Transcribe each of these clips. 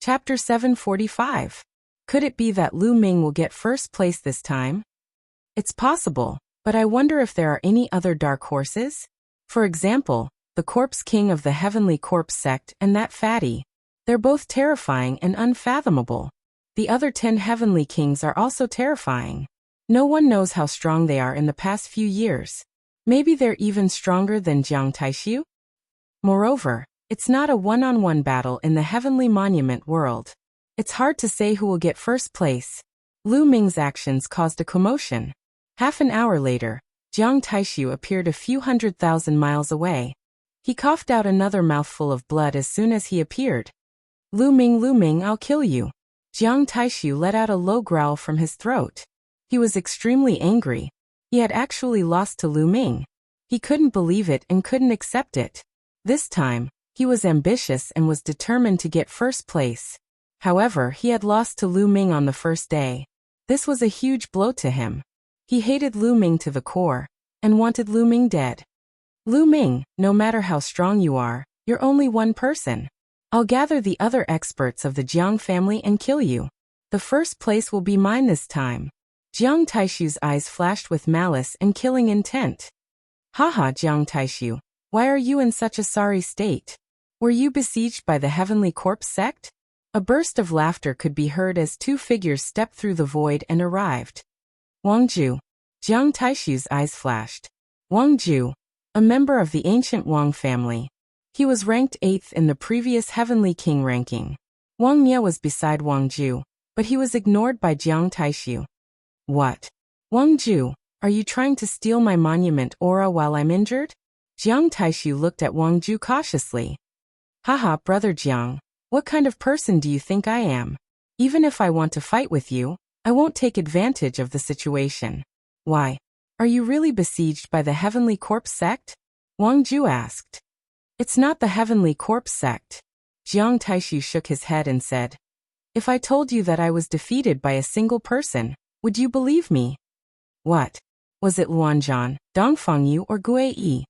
Chapter 745. Could it be that Lu Ming will get first place this time? It's possible, but I wonder if there are any other dark horses? For example, the Corpse King of the Heavenly Corpse sect and that fatty. They're both terrifying and unfathomable. The other 10 Heavenly Kings are also terrifying. No one knows how strong they are in the past few years. Maybe they're even stronger than Jiang Taishu? Moreover, it's not a one-on-one battle in the Heavenly Monument world. It's hard to say who will get first place. Lu Ming's actions caused a commotion. Half an hour later, Jiang Taishu appeared a few 100,000 miles away. He coughed out another mouthful of blood as soon as he appeared. Lu Ming, I'll kill you. Jiang Taishu let out a low growl from his throat. He was extremely angry. He had actually lost to Lu Ming. He couldn't believe it and couldn't accept it. This time, he was ambitious and was determined to get first place. However, he had lost to Lu Ming on the first day. This was a huge blow to him. He hated Lu Ming to the core, and wanted Lu Ming dead. Lu Ming, no matter how strong you are, you're only one person. I'll gather the other experts of the Jiang family and kill you. The first place will be mine this time. Jiang Taishu's eyes flashed with malice and killing intent. Haha, Jiang Taishu, why are you in such a sorry state? Were you besieged by the Heavenly Corpse sect? A burst of laughter could be heard as two figures stepped through the void and arrived. Wang Ju. Jiang Taishu's eyes flashed. Wang Ju, a member of the ancient Wang family. He was ranked 8th in the previous Heavenly King ranking. Wang Mia was beside Wang Ju, but he was ignored by Jiang Taishu. What? Wang Ju, are you trying to steal my monument aura while I'm injured? Jiang Taishu looked at Wang Ju cautiously. Haha, brother Jiang, what kind of person do you think I am? Even if I want to fight with you, I won't take advantage of the situation. Why? Are you really besieged by the Heavenly Corpse sect? Wang Ju asked. It's not the Heavenly Corpse sect. Jiang Taishu shook his head and said. If I told you that I was defeated by a single person, would you believe me? What? Was it Luanzhan, Dongfangyu or Guiyi?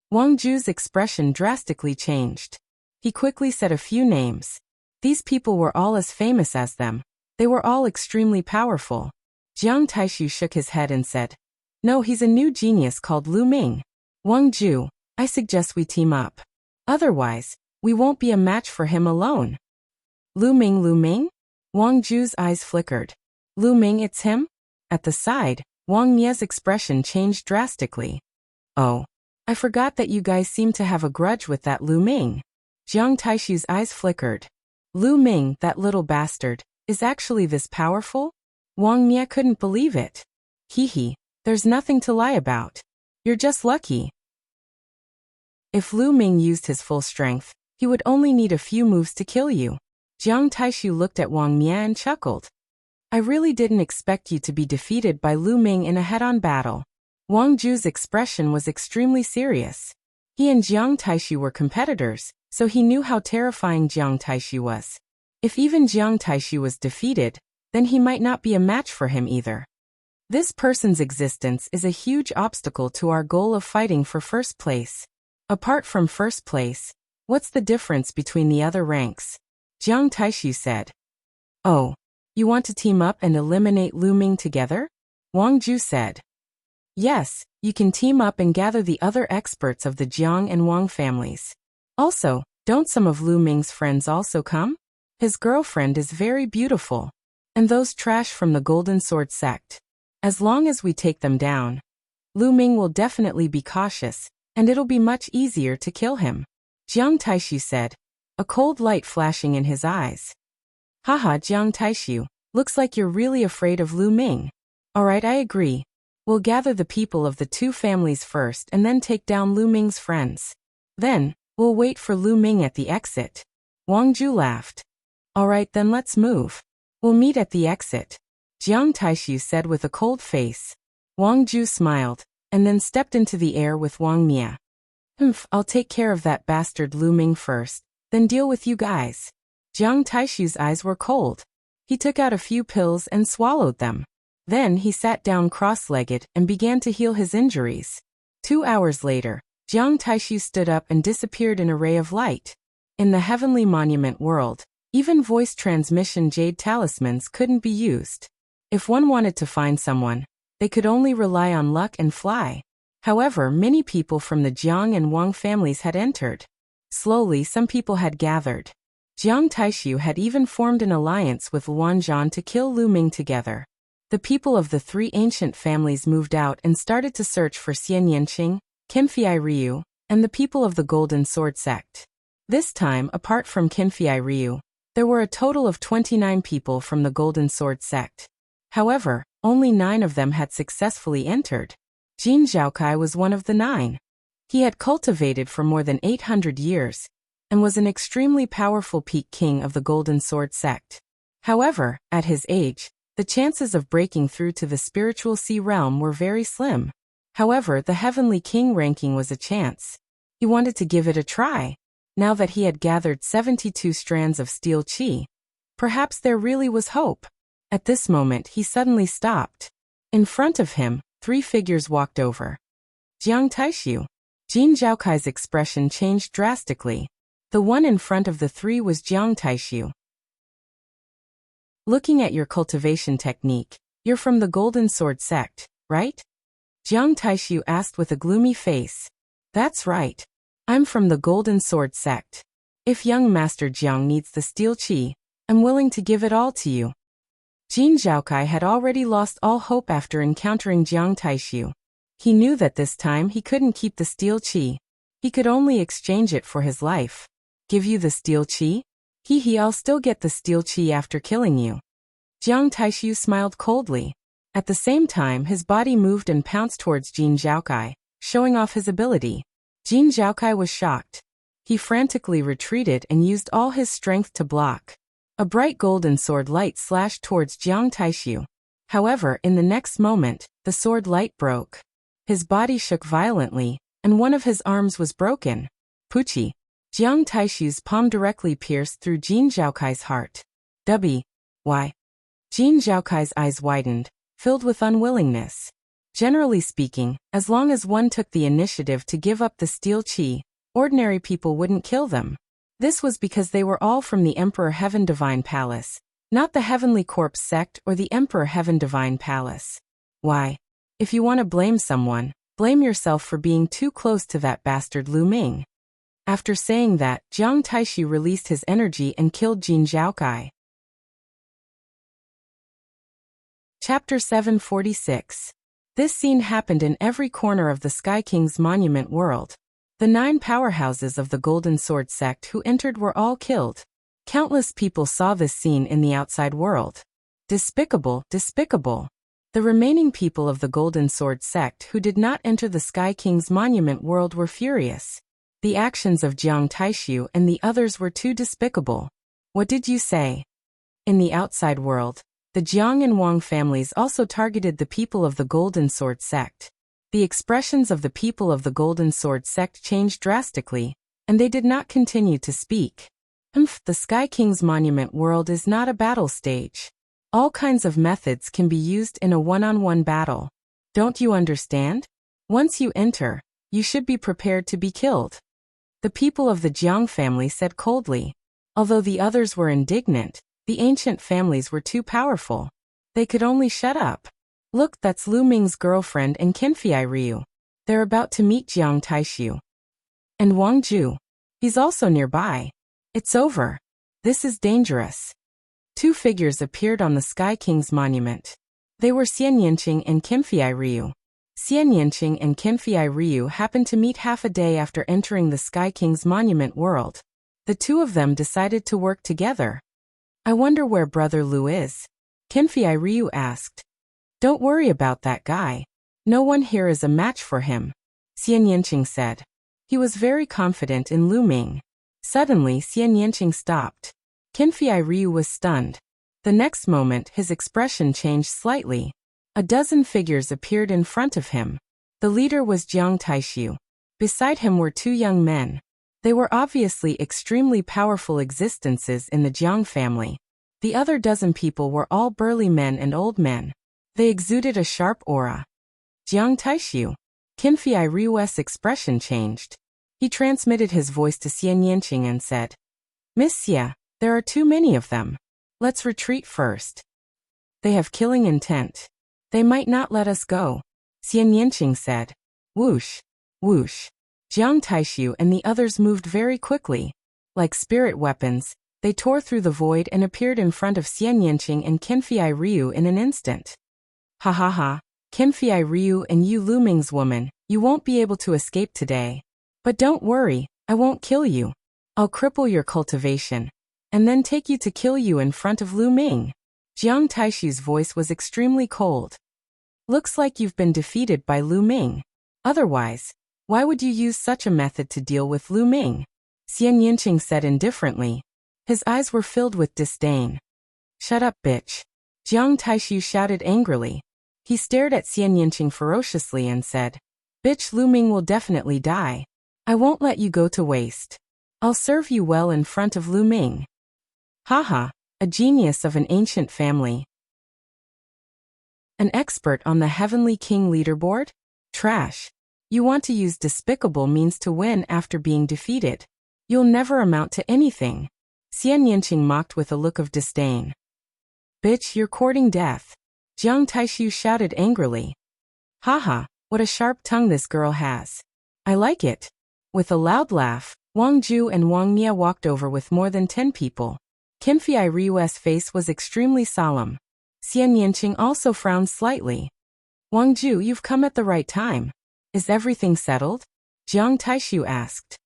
Wang Ju's expression drastically changed. He quickly said a few names. These people were all as famous as them. They were all extremely powerful. Jiang Taishu shook his head and said, No, he's a new genius called Lu Ming. Wang Ju, I suggest we team up. Otherwise, we won't be a match for him alone. Lu Ming? Wang Ju's eyes flickered. Lu Ming, it's him? At the side, Wang Mia's expression changed drastically. Oh, I forgot that you guys seem to have a grudge with that Lu Ming. Jiang Taishu's eyes flickered. Lu Ming, that little bastard, is actually this powerful? Wang Mia couldn't believe it. Hee, there's nothing to lie about. You're just lucky. If Lu Ming used his full strength, he would only need a few moves to kill you. Jiang Taishu looked at Wang Mia and chuckled. I really didn't expect you to be defeated by Lu Ming in a head-on battle. Wang Ju's expression was extremely serious. He and Jiang Taishu were competitors, so he knew how terrifying Jiang Taishu was. If even Jiang Taishu was defeated, then he might not be a match for him either. This person's existence is a huge obstacle to our goal of fighting for first place. Apart from first place, what's the difference between the other ranks? Jiang Taishu said. Oh, you want to team up and eliminate Lu Ming together? Wang Ju said. Yes, you can team up and gather the other experts of the Jiang and Wang families. Also, don't some of Lu Ming's friends also come? His girlfriend is very beautiful. And those trash from the Golden Sword sect. As long as we take them down, Lu Ming will definitely be cautious, and it'll be much easier to kill him. Jiang Taishu said, a cold light flashing in his eyes. Haha, Jiang Taishu, looks like you're really afraid of Lu Ming. Alright, I agree. We'll gather the people of the two families first and then take down Lu Ming's friends. Then, we'll wait for Lu Ming at the exit. Wang Ju laughed. Alright, then let's move. We'll meet at the exit. Jiang Taishu said with a cold face. Wang Ju smiled, and then stepped into the air with Wang Mia. I'll take care of that bastard Lu Ming first, then deal with you guys. Jiang Taishu's eyes were cold. He took out a few pills and swallowed them. Then he sat down cross-legged and began to heal his injuries. 2 hours later, Jiang Taishu stood up and disappeared in a ray of light. In the Heavenly Monument world, Even voice transmission jade talismans couldn't be used. If one wanted to find someone, they could only rely on luck and fly. However, many people from the Jiang and Wang families had entered. Slowly, some people had gathered. Jiang Taishu had even formed an alliance with Luan Zhan to kill Lu Ming together. The people of the three ancient families moved out and started to search for Xian Yanqing, Qinfei Ryu, and the people of the Golden Sword sect. This time, apart from Qinfei Ryu, there were a total of 29 people from the Golden Sword sect. However, only 9 of them had successfully entered. Jin Zhaokai was one of the 9. He had cultivated for more than 800 years, and was an extremely powerful peak king of the Golden Sword sect. However, at his age, the chances of breaking through to the spiritual sea realm were very slim. However, the Heavenly King ranking was a chance. He wanted to give it a try. Now that he had gathered 72 strands of steel qi, perhaps there really was hope. At this moment, he suddenly stopped. In front of him, 3 figures walked over. Jiang Taishu. Jin Zhaokai's expression changed drastically. The one in front of the 3 was Jiang Taishu. Looking at your cultivation technique, you're from the Golden Sword sect, right? Jiang Taishu asked with a gloomy face. That's right. I'm from the Golden Sword sect. If young Master Jiang needs the steel qi, I'm willing to give it all to you. Jin Zhaokai had already lost all hope after encountering Jiang Taishu. He knew that this time he couldn't keep the steel qi. He could only exchange it for his life. Give you the steel qi? I'll still get the steel qi after killing you. Jiang Taishu smiled coldly. At the same time, his body moved and pounced towards Jin Zhaokai, showing off his ability. Jin Zhaokai was shocked. He frantically retreated and used all his strength to block. A bright golden sword light slashed towards Jiang Taishu. However, in the next moment, the sword light broke. His body shook violently, and one of his arms was broken. Puchi. Jiang Taishu's palm directly pierced through Jin Zhaokai's heart. Why? Jin Zhaokai's eyes widened, filled with unwillingness. Generally speaking, as long as one took the initiative to give up the steel qi, ordinary people wouldn't kill them. This was because they were all from the Emperor Heaven Divine Palace, not the Heavenly Corpse sect or the Emperor Heaven Divine Palace. Why? If you want to blame someone, blame yourself for being too close to that bastard Lu Ming. After saying that, Jiang Taishu released his energy and killed Jin Zhaokai. Chapter 746. This scene happened in every corner of the Sky King's monument world. The 9 powerhouses of the Golden Sword sect who entered were all killed. Countless people saw this scene in the outside world. Despicable, despicable. The remaining people of the Golden Sword sect who did not enter the Sky King's monument world were furious. The actions of Jiang Taishu and the others were too despicable. What did you say? In the outside world, the Jiang and Wang families also targeted the people of the Golden Sword sect. The expressions of the people of the Golden Sword sect changed drastically, and they did not continue to speak. The Sky King's monument world is not a battle stage. All kinds of methods can be used in a one-on-one battle. Don't you understand? Once you enter, you should be prepared to be killed. The people of the Jiang family said coldly. Although the others were indignant, the ancient families were too powerful. They could only shut up. Look, that's Lu Ming's girlfriend and Qinfei Ryu. They're about to meet Jiang Taishu. And Wang Ju. He's also nearby. It's over. This is dangerous. 2 figures appeared on the Sky King's monument. They were Xian Yanqing and Qinfei Ryu. Xian Yanqing and Qinfei Ryu happened to meet half a day after entering the Sky King's monument world. The 2 of them decided to work together. I wonder where Brother Lu is. Qinfei Ryu asked. Don't worry about that guy. No one here is a match for him, Xian Yanqing said. He was very confident in Lu Ming. Suddenly, Xian Yanqing stopped. Qinfei Ryu was stunned. The next moment, his expression changed slightly. A dozen figures appeared in front of him. The leader was Jiang Taishu. Beside him were 2 young men. They were obviously extremely powerful existences in the Jiang family. The other dozen people were all burly men and old men. They exuded a sharp aura. Jiang Taishu. Qinfei Ryu's expression changed. He transmitted his voice to Xian Yanqing and said, Miss Xia, There are too many of them. Let's retreat first. They have killing intent. They might not let us go, Xian Yanqing said. Whoosh, whoosh. Jiang Taishu and the others moved very quickly. Like spirit weapons, they tore through the void and appeared in front of Xian Yanqing and Qinfei Ryu in an instant. Ha ha ha, Qinfei Ryu and you Lu Ming's woman, you won't be able to escape today. But don't worry, I won't kill you. I'll cripple your cultivation, and then take you to kill you in front of Lu Ming. Jiang Taishu's voice was extremely cold. Looks like you've been defeated by Lu Ming. Otherwise, why would you use such a method to deal with Lu Ming? Xian Yanqing said indifferently. His eyes were filled with disdain. Shut up, bitch. Jiang Taishu shouted angrily. He stared at Xian Yanqing ferociously and said, Bitch, Lu Ming will definitely die. I won't let you go to waste. I'll serve you well in front of Lu Ming. Haha, a genius of an ancient family. An expert on the Heavenly King leaderboard? Trash. You want to use despicable means to win after being defeated. You'll never amount to anything. Xian Yanqing mocked with a look of disdain. Bitch, you're courting death. Jiang Taishu shouted angrily. Haha, what a sharp tongue this girl has. I like it. With a loud laugh, Wang Ju and Wang Nia walked over with more than 10 people. Qinfei Ryu's face was extremely solemn. Xian Yanqing also frowned slightly. Wang Ju, you've come at the right time. Is everything settled? Jiang Taishu asked.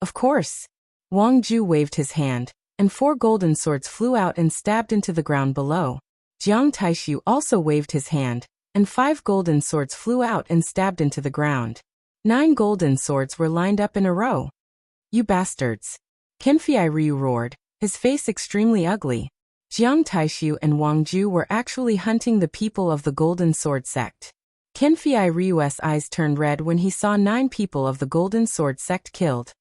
Of course. Wang Ju waved his hand, and 4 golden swords flew out and stabbed into the ground below. Jiang Taishu also waved his hand, and 5 golden swords flew out and stabbed into the ground. 9 golden swords were lined up in a row. You bastards. Qinfei Ryu roared, his face extremely ugly. Jiang Taishu and Wang Ju were actually hunting the people of the Golden Sword sect. Qinfei Ryu's eyes turned red when he saw 9 people of the Golden Sword sect killed.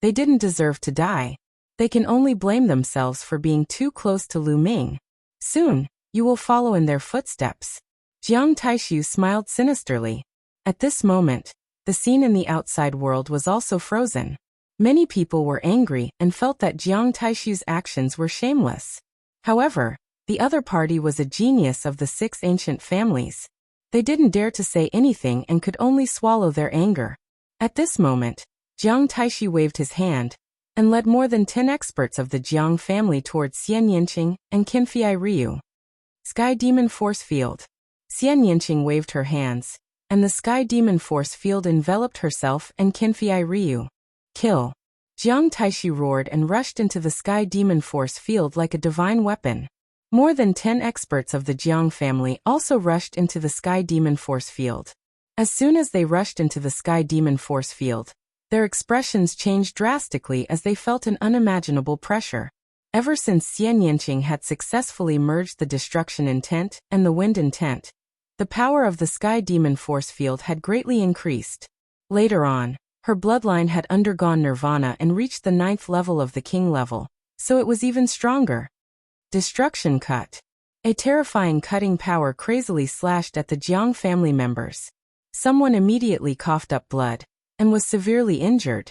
They didn't deserve to die. They can only blame themselves for being too close to Lu Ming. Soon, you will follow in their footsteps. Jiang Taishu smiled sinisterly. At this moment, the scene in the outside world was also frozen. Many people were angry and felt that Jiang Taishu's actions were shameless. However, the other party was a genius of the 6 ancient families. They didn't dare to say anything and could only swallow their anger. At this moment, Jiang Taishu waved his hand and led more than 10 experts of the Jiang family towards Xian Yanqing and Qinfei Ryu. Sky Demon Force Field. Xian Yanqing waved her hands, and the Sky Demon Force Field enveloped herself and Qinfei Ryu. Kill. Jiang Taishu roared and rushed into the Sky Demon Force Field like a divine weapon. More than 10 experts of the Jiang family also rushed into the Sky Demon Force Field. As soon as they rushed into the Sky Demon Force Field, their expressions changed drastically as they felt an unimaginable pressure. Ever since Xian Yanqing had successfully merged the Destruction Intent and the Wind Intent, the power of the Sky Demon Force Field had greatly increased. Later on, her bloodline had undergone nirvana and reached the 9th level of the king level, so it was even stronger. Destruction Cut. A terrifying cutting power crazily slashed at the Jiang family members. Someone immediately coughed up blood and was severely injured.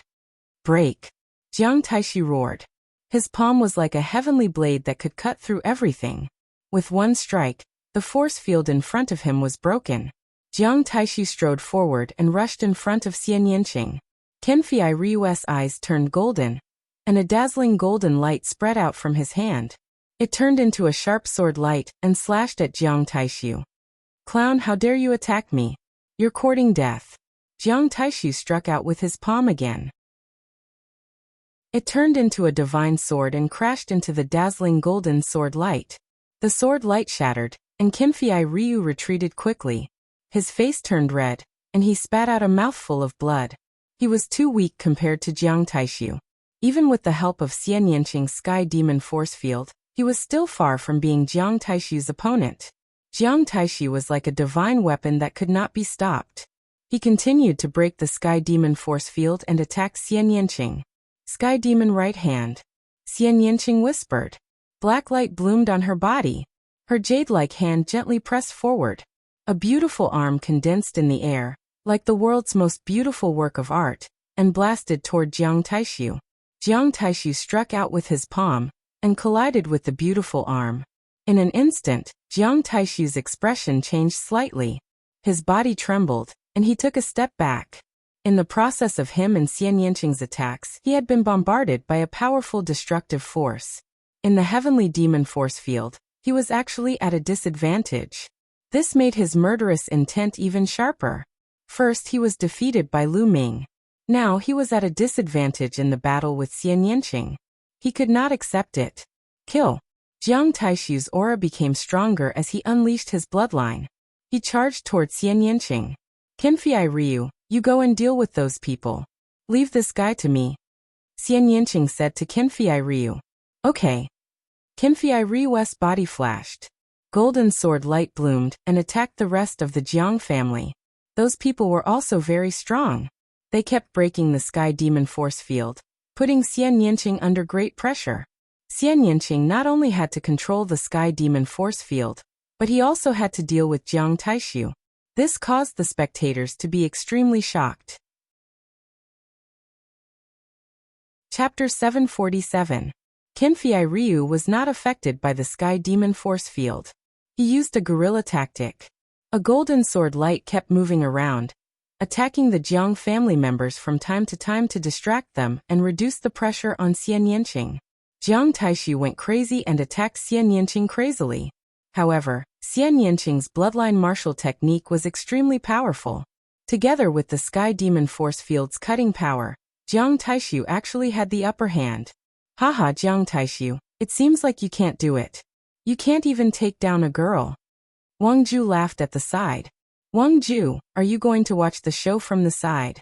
Break. Jiang Taishu roared. His palm was like a heavenly blade that could cut through everything. With one strike, the force field in front of him was broken. Jiang Taishu strode forward and rushed in front of Xian Yanqing. Qinfei Ryu's eyes turned golden, and a dazzling golden light spread out from his hand. It turned into a sharp sword light and slashed at Jiang Taishu. Clown, how dare you attack me? You're courting death. Jiang Taishu struck out with his palm again. It turned into a divine sword and crashed into the dazzling golden sword light. The sword light shattered, and Qinfei Ryu retreated quickly. His face turned red, and he spat out a mouthful of blood. He was too weak compared to Jiang Taishu. Even with the help of Xian Yanqing's Sky Demon Force Field, he was still far from being Jiang Taishu's opponent. Jiang Taishu was like a divine weapon that could not be stopped. He continued to break the Sky Demon Force Field and attack Xian Yanqing. Sky Demon Right Hand. Xian Yanqing whispered. Black light bloomed on her body. Her jade-like hand gently pressed forward. A beautiful arm condensed in the air, like the world's most beautiful work of art, and blasted toward Jiang Taishu. Jiang Taishu struck out with his palm, and collided with the beautiful arm. In an instant, Jiang Taishu's expression changed slightly. His body trembled, and he took a step back. In the process of him and Xian Yanqing's attacks, he had been bombarded by a powerful destructive force. In the heavenly demon force field, he was actually at a disadvantage. This made his murderous intent even sharper. First, he was defeated by Lu Ming. Now he was at a disadvantage in the battle with Xian Yanqing. He could not accept it. Kill. Jiang Taishu's aura became stronger as he unleashed his bloodline. He charged toward Xian Yanqing. Qinfei Ryu, you go and deal with those people. Leave this guy to me. Xian Yanqing said to Qinfei Ryu. Okay. Qinfei Ryu's body flashed. Golden sword light bloomed and attacked the rest of the Jiang family. Those people were also very strong. They kept breaking the sky demon force field, putting Xian Yanqing under great pressure. Xian Yanqing not only had to control the sky demon force field, but he also had to deal with Jiang Taishu. This caused the spectators to be extremely shocked. Chapter 747. Qinfei Ryu was not affected by the sky demon force field. He used a guerrilla tactic. A golden sword light kept moving around, attacking the Jiang family members from time to distract them and reduce the pressure on Xian Yanqing. Jiang Taishu went crazy and attacked Xian Yanqing crazily. However, Xian Yanqing's bloodline martial technique was extremely powerful. Together with the sky demon force field's cutting power, Jiang Taishu actually had the upper hand. Haha, Jiang Taishu, it seems like you can't do it. You can't even take down a girl. Wang Ju laughed at the side. Wang Ju, are you going to watch the show from the side?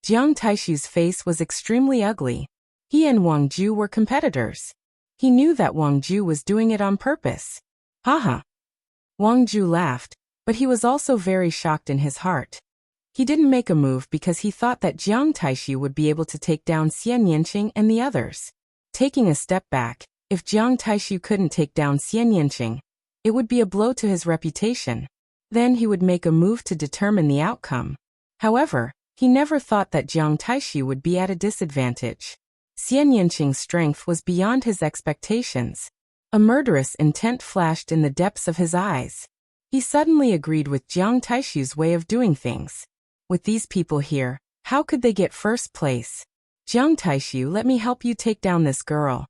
Jiang Taishu's face was extremely ugly. He and Wang Ju were competitors. He knew that Wang Ju was doing it on purpose. Haha. Wang Ju laughed, but he was also very shocked in his heart. He didn't make a move because he thought that Jiang Taishu would be able to take down Xian Yanqing and the others. Taking a step back, if Jiang Taishu couldn't take down Xian Yanqing, it would be a blow to his reputation. Then he would make a move to determine the outcome. However, he never thought that Jiang Taishu would be at a disadvantage. Xian Yanqing's strength was beyond his expectations. A murderous intent flashed in the depths of his eyes. He suddenly agreed with Jiang Taishu's way of doing things. With these people here, how could they get first place? Jiang Taishu, let me help you take down this girl.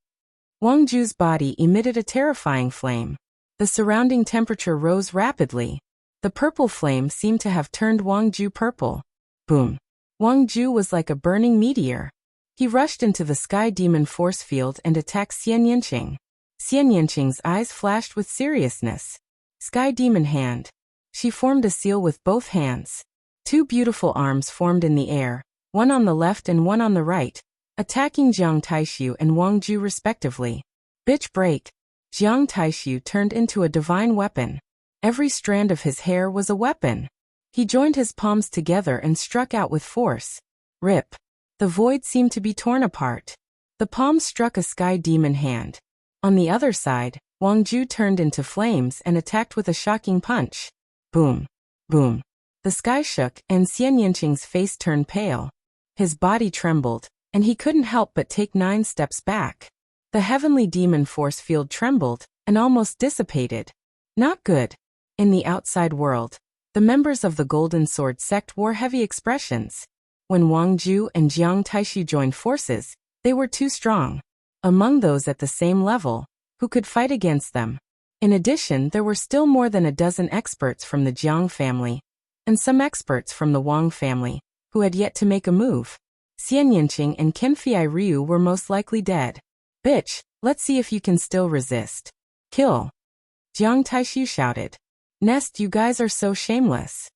Wang Ju's body emitted a terrifying flame. The surrounding temperature rose rapidly. The purple flame seemed to have turned Wang Ju purple. Boom. Wang Ju was like a burning meteor. He rushed into the sky demon force field and attacked Xian Yanqing. Xian Yanqing's eyes flashed with seriousness. Sky demon hand. She formed a seal with both hands. Two beautiful arms formed in the air, one on the left and one on the right, attacking Jiang Taishu and Wang Ju respectively. Bitch break. Jiang Taishu turned into a divine weapon. Every strand of his hair was a weapon. He joined his palms together and struck out with force. Rip. The void seemed to be torn apart. The palms struck a sky demon hand. On the other side, Wang Ju turned into flames and attacked with a shocking punch. Boom. Boom. The sky shook and Xian Yanqing's face turned pale. His body trembled, and he couldn't help but take 9 steps back. The heavenly demon force field trembled and almost dissipated. Not good. In the outside world, the members of the Golden Sword sect wore heavy expressions. When Wang Ju and Jiang Taishu joined forces, they were too strong. Among those at the same level, who could fight against them? In addition, there were still more than a dozen experts from the Jiang family, and some experts from the Wang family, who had yet to make a move. Xian Yanqing and Qinfei Ryu were most likely dead. Bitch, let's see if you can still resist. Kill. Jiang Taishu shouted. Nest, you guys are so shameless.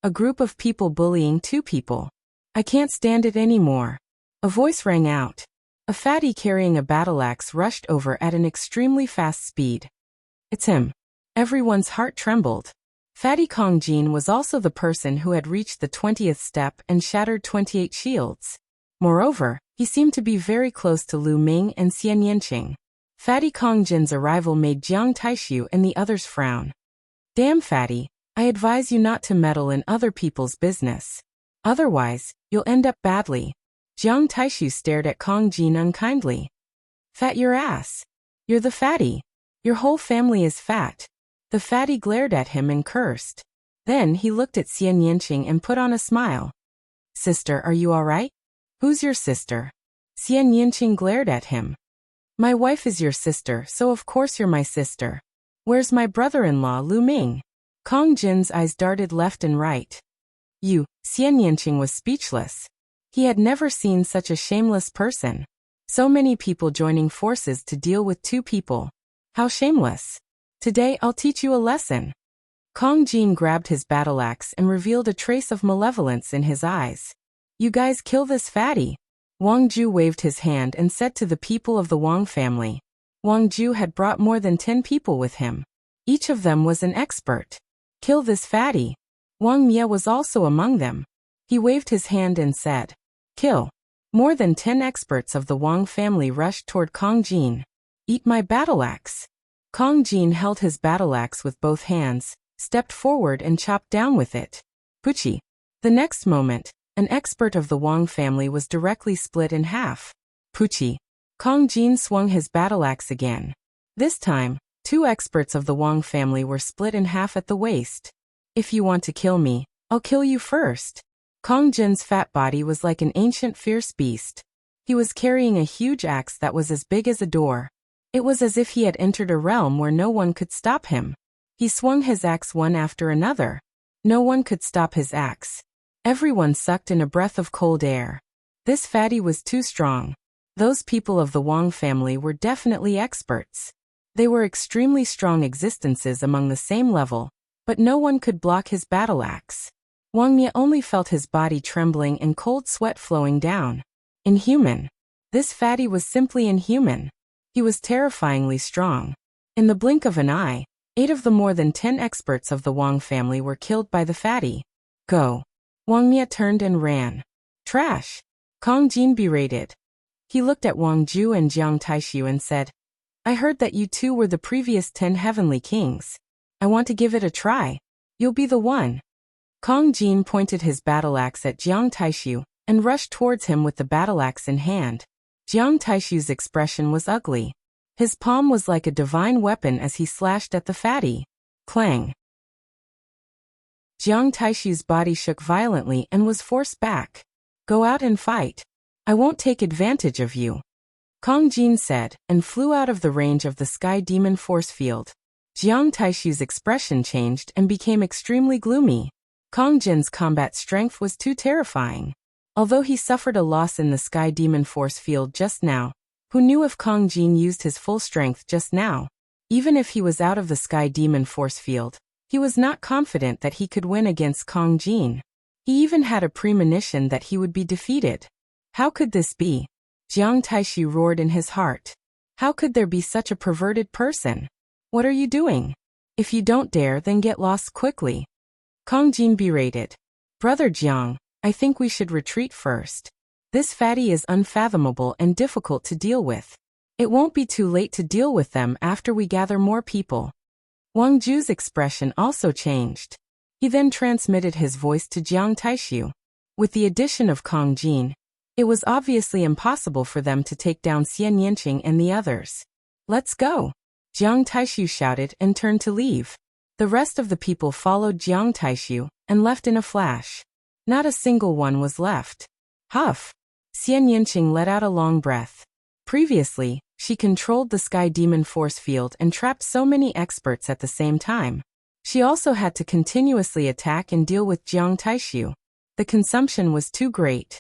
A group of people bullying 2 people. I can't stand it anymore. A voice rang out. A fatty carrying a battle axe rushed over at an extremely fast speed. It's him. Everyone's heart trembled. Fatty Kong Jin was also the person who had reached the 20th step and shattered 28 shields. Moreover, he seemed to be very close to Lu Ming and Xian Yanqing. Fatty Kong Jin's arrival made Jiang Taishu and the others frown. Damn Fatty, I advise you not to meddle in other people's business. Otherwise, you'll end up badly. Jiang Taishu stared at Kong Jin unkindly. Fat your ass. You're the fatty. Your whole family is fat. The fatty glared at him and cursed. Then he looked at Xian Yanqing and put on a smile. Sister, are you all right? Who's your sister? Xian Yanqing glared at him. My wife is your sister, so of course you're my sister. Where's my brother-in-law, Lu Ming? Kong Jin's eyes darted left and right. Xian Yanqing was speechless. He had never seen such a shameless person. So many people joining forces to deal with two people. How shameless. Today I'll teach you a lesson. Kong Jin grabbed his battle axe and revealed a trace of malevolence in his eyes. You guys kill this fatty. Wang Ju waved his hand and said to the people of the Wang family. Wang Ju had brought more than 10 people with him. Each of them was an expert. Kill this fatty. Wang Mie was also among them. He waved his hand and said, Kill. More than 10 experts of the Wang family rushed toward Kong Jin. Eat my battle axe. Kong Jin held his battle axe with both hands, stepped forward and chopped down with it. Puchi. The next moment, an expert of the Wang family was directly split in half. Puchi. Kong Jin swung his battle axe again. This time, 2 experts of the Wang family were split in half at the waist. If you want to kill me, I'll kill you first. Kong Jin's fat body was like an ancient fierce beast. He was carrying a huge axe that was as big as a door. It was as if he had entered a realm where no one could stop him. He swung his axe one after another. No one could stop his axe. Everyone sucked in a breath of cold air. This fatty was too strong. Those people of the Wang family were definitely experts. They were extremely strong existences among the same level, but no one could block his battle axe. Wang Mie only felt his body trembling and cold sweat flowing down. Inhuman. This fatty was simply inhuman. He was terrifyingly strong. In the blink of an eye, 8 of the more than 10 experts of the Wang family were killed by the fatty. Go. Wang Mie turned and ran. Trash. Kong Jin berated. He looked at Wang Ju and Jiang Taishu and said, I heard that you two were the previous 10 heavenly kings. I want to give it a try. You'll be the one. Kong Jin pointed his battle axe at Jiang Taishu and rushed towards him with the battle axe in hand. Jiang Taishu's expression was ugly. His palm was like a divine weapon as he slashed at the fatty. Clang. Jiang Taishu's body shook violently and was forced back. Go out and fight. I won't take advantage of you. Kong Jin said, and flew out of the range of the Sky Demon force field. Jiang Taishu's expression changed and became extremely gloomy. Kong Jin's combat strength was too terrifying. Although he suffered a loss in the Sky Demon force field just now, who knew if Kong Jin used his full strength just now? Even if he was out of the Sky Demon force field, he was not confident that he could win against Kong Jin. He even had a premonition that he would be defeated. How could this be? Jiang Taishu roared in his heart. How could there be such a perverted person? What are you doing? If you don't dare, then get lost quickly. Kong Jin berated. Brother Jiang, I think we should retreat first. This fatty is unfathomable and difficult to deal with. It won't be too late to deal with them after we gather more people. Wang Ju's expression also changed. He then transmitted his voice to Jiang Taishu. With the addition of Kong Jin, it was obviously impossible for them to take down Xian Yanqing and the others. Let's go. Jiang Taishu shouted and turned to leave. The rest of the people followed Jiang Taishu and left in a flash. Not a single one was left. Huff. Xian Yanqing let out a long breath. Previously, she controlled the Sky Demon force field and trapped so many experts at the same time. She also had to continuously attack and deal with Jiang Taishu. The consumption was too great.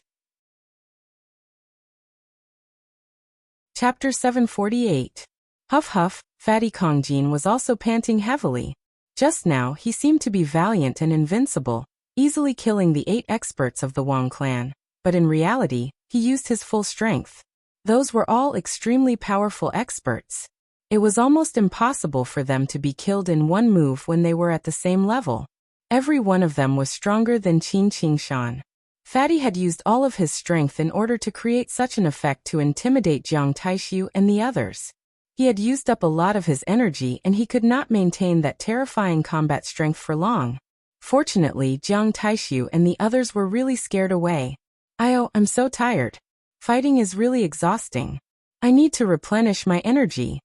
Chapter 748. Huff huff, fatty Kong Jin was also panting heavily. Just now he seemed to be valiant and invincible, easily killing the 8 experts of the Wang clan, but in reality, he used his full strength. Those were all extremely powerful experts. It was almost impossible for them to be killed in one move when they were at the same level. Every one of them was stronger than Qin Qingshan. Fatty had used all of his strength in order to create such an effect to intimidate Jiang Taishu and the others. He had used up a lot of his energy and he could not maintain that terrifying combat strength for long. Fortunately, Jiang Taishu and the others were really scared away. I'm so tired. Fighting is really exhausting. I need to replenish my energy.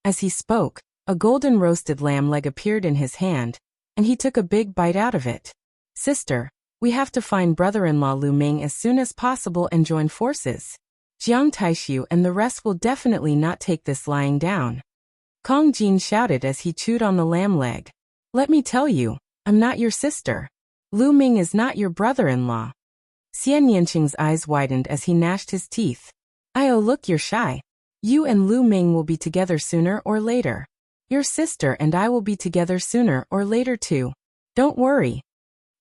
As he spoke, a golden roasted lamb leg appeared in his hand, and he took a big bite out of it. Sister, we have to find brother-in-law Lu Ming as soon as possible and join forces. Jiang Taishu and the rest will definitely not take this lying down. Kong Jin shouted as he chewed on the lamb leg. Let me tell you, I'm not your sister. Lu Ming is not your brother-in-law. Xian Yanqing's eyes widened as he gnashed his teeth. Oh, look, you're shy. You and Lu Ming will be together sooner or later. Your sister and I will be together sooner or later too. Don't worry.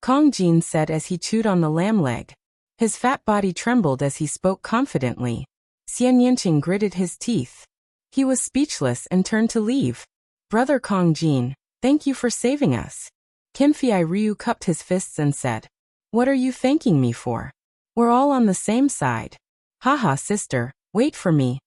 Kong Jin said as he chewed on the lamb leg. His fat body trembled as he spoke confidently. Xian Yanqing gritted his teeth. He was speechless and turned to leave. Brother Kong Jin, thank you for saving us. Kim Fei Ryu cupped his fists and said, What are you thanking me for? We're all on the same side. Haha, sister, wait for me.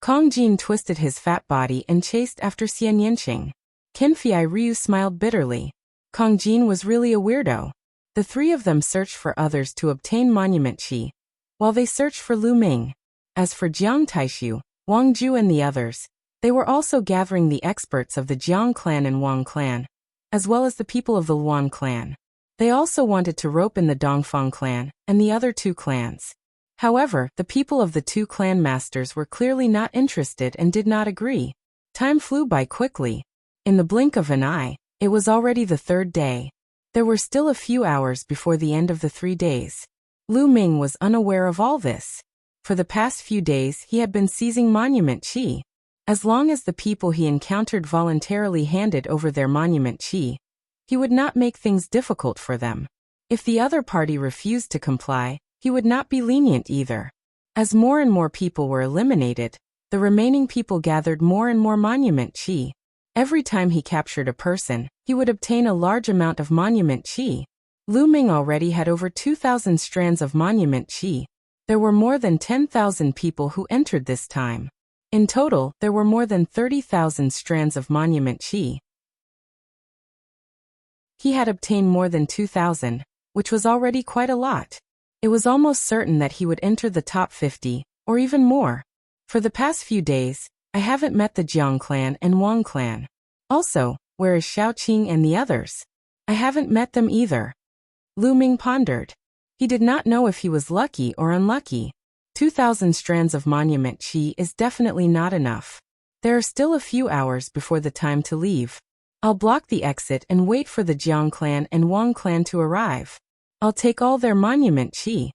Kong Jin twisted his fat body and chased after Xian Yanqing. Kim Fei Ryu smiled bitterly. Kong Jin was really a weirdo. The three of them searched for others to obtain monument qi, while they searched for Lu Ming. As for Jiang Taishu, Wang Ju and the others, they were also gathering the experts of the Jiang clan and Wang clan, as well as the people of the Luan clan. They also wanted to rope in the Dongfang clan and the other two clans. However, the people of the two clan masters were clearly not interested and did not agree. Time flew by quickly. In the blink of an eye, it was already the third day. There were still a few hours before the end of the 3 days. Lu Ming was unaware of all this. For the past few days he had been seizing monument qi. As long as the people he encountered voluntarily handed over their monument qi, he would not make things difficult for them. If the other party refused to comply, he would not be lenient either. As more and more people were eliminated, the remaining people gathered more and more monument qi. Every time he captured a person, he would obtain a large amount of monument qi. Lu Ming already had over 2,000 strands of monument qi. There were more than 10,000 people who entered this time. In total, there were more than 30,000 strands of monument qi. He had obtained more than 2,000, which was already quite a lot. It was almost certain that he would enter the top 50, or even more. For the past few days, I haven't met the Jiang clan and Wang clan. Also, where is Shaoqing and the others? I haven't met them either. Lu Ming pondered. He did not know if he was lucky or unlucky. 2,000 strands of monument qi is definitely not enough. There are still a few hours before the time to leave. I'll block the exit and wait for the Jiang clan and Wang clan to arrive. I'll take all their monument qi.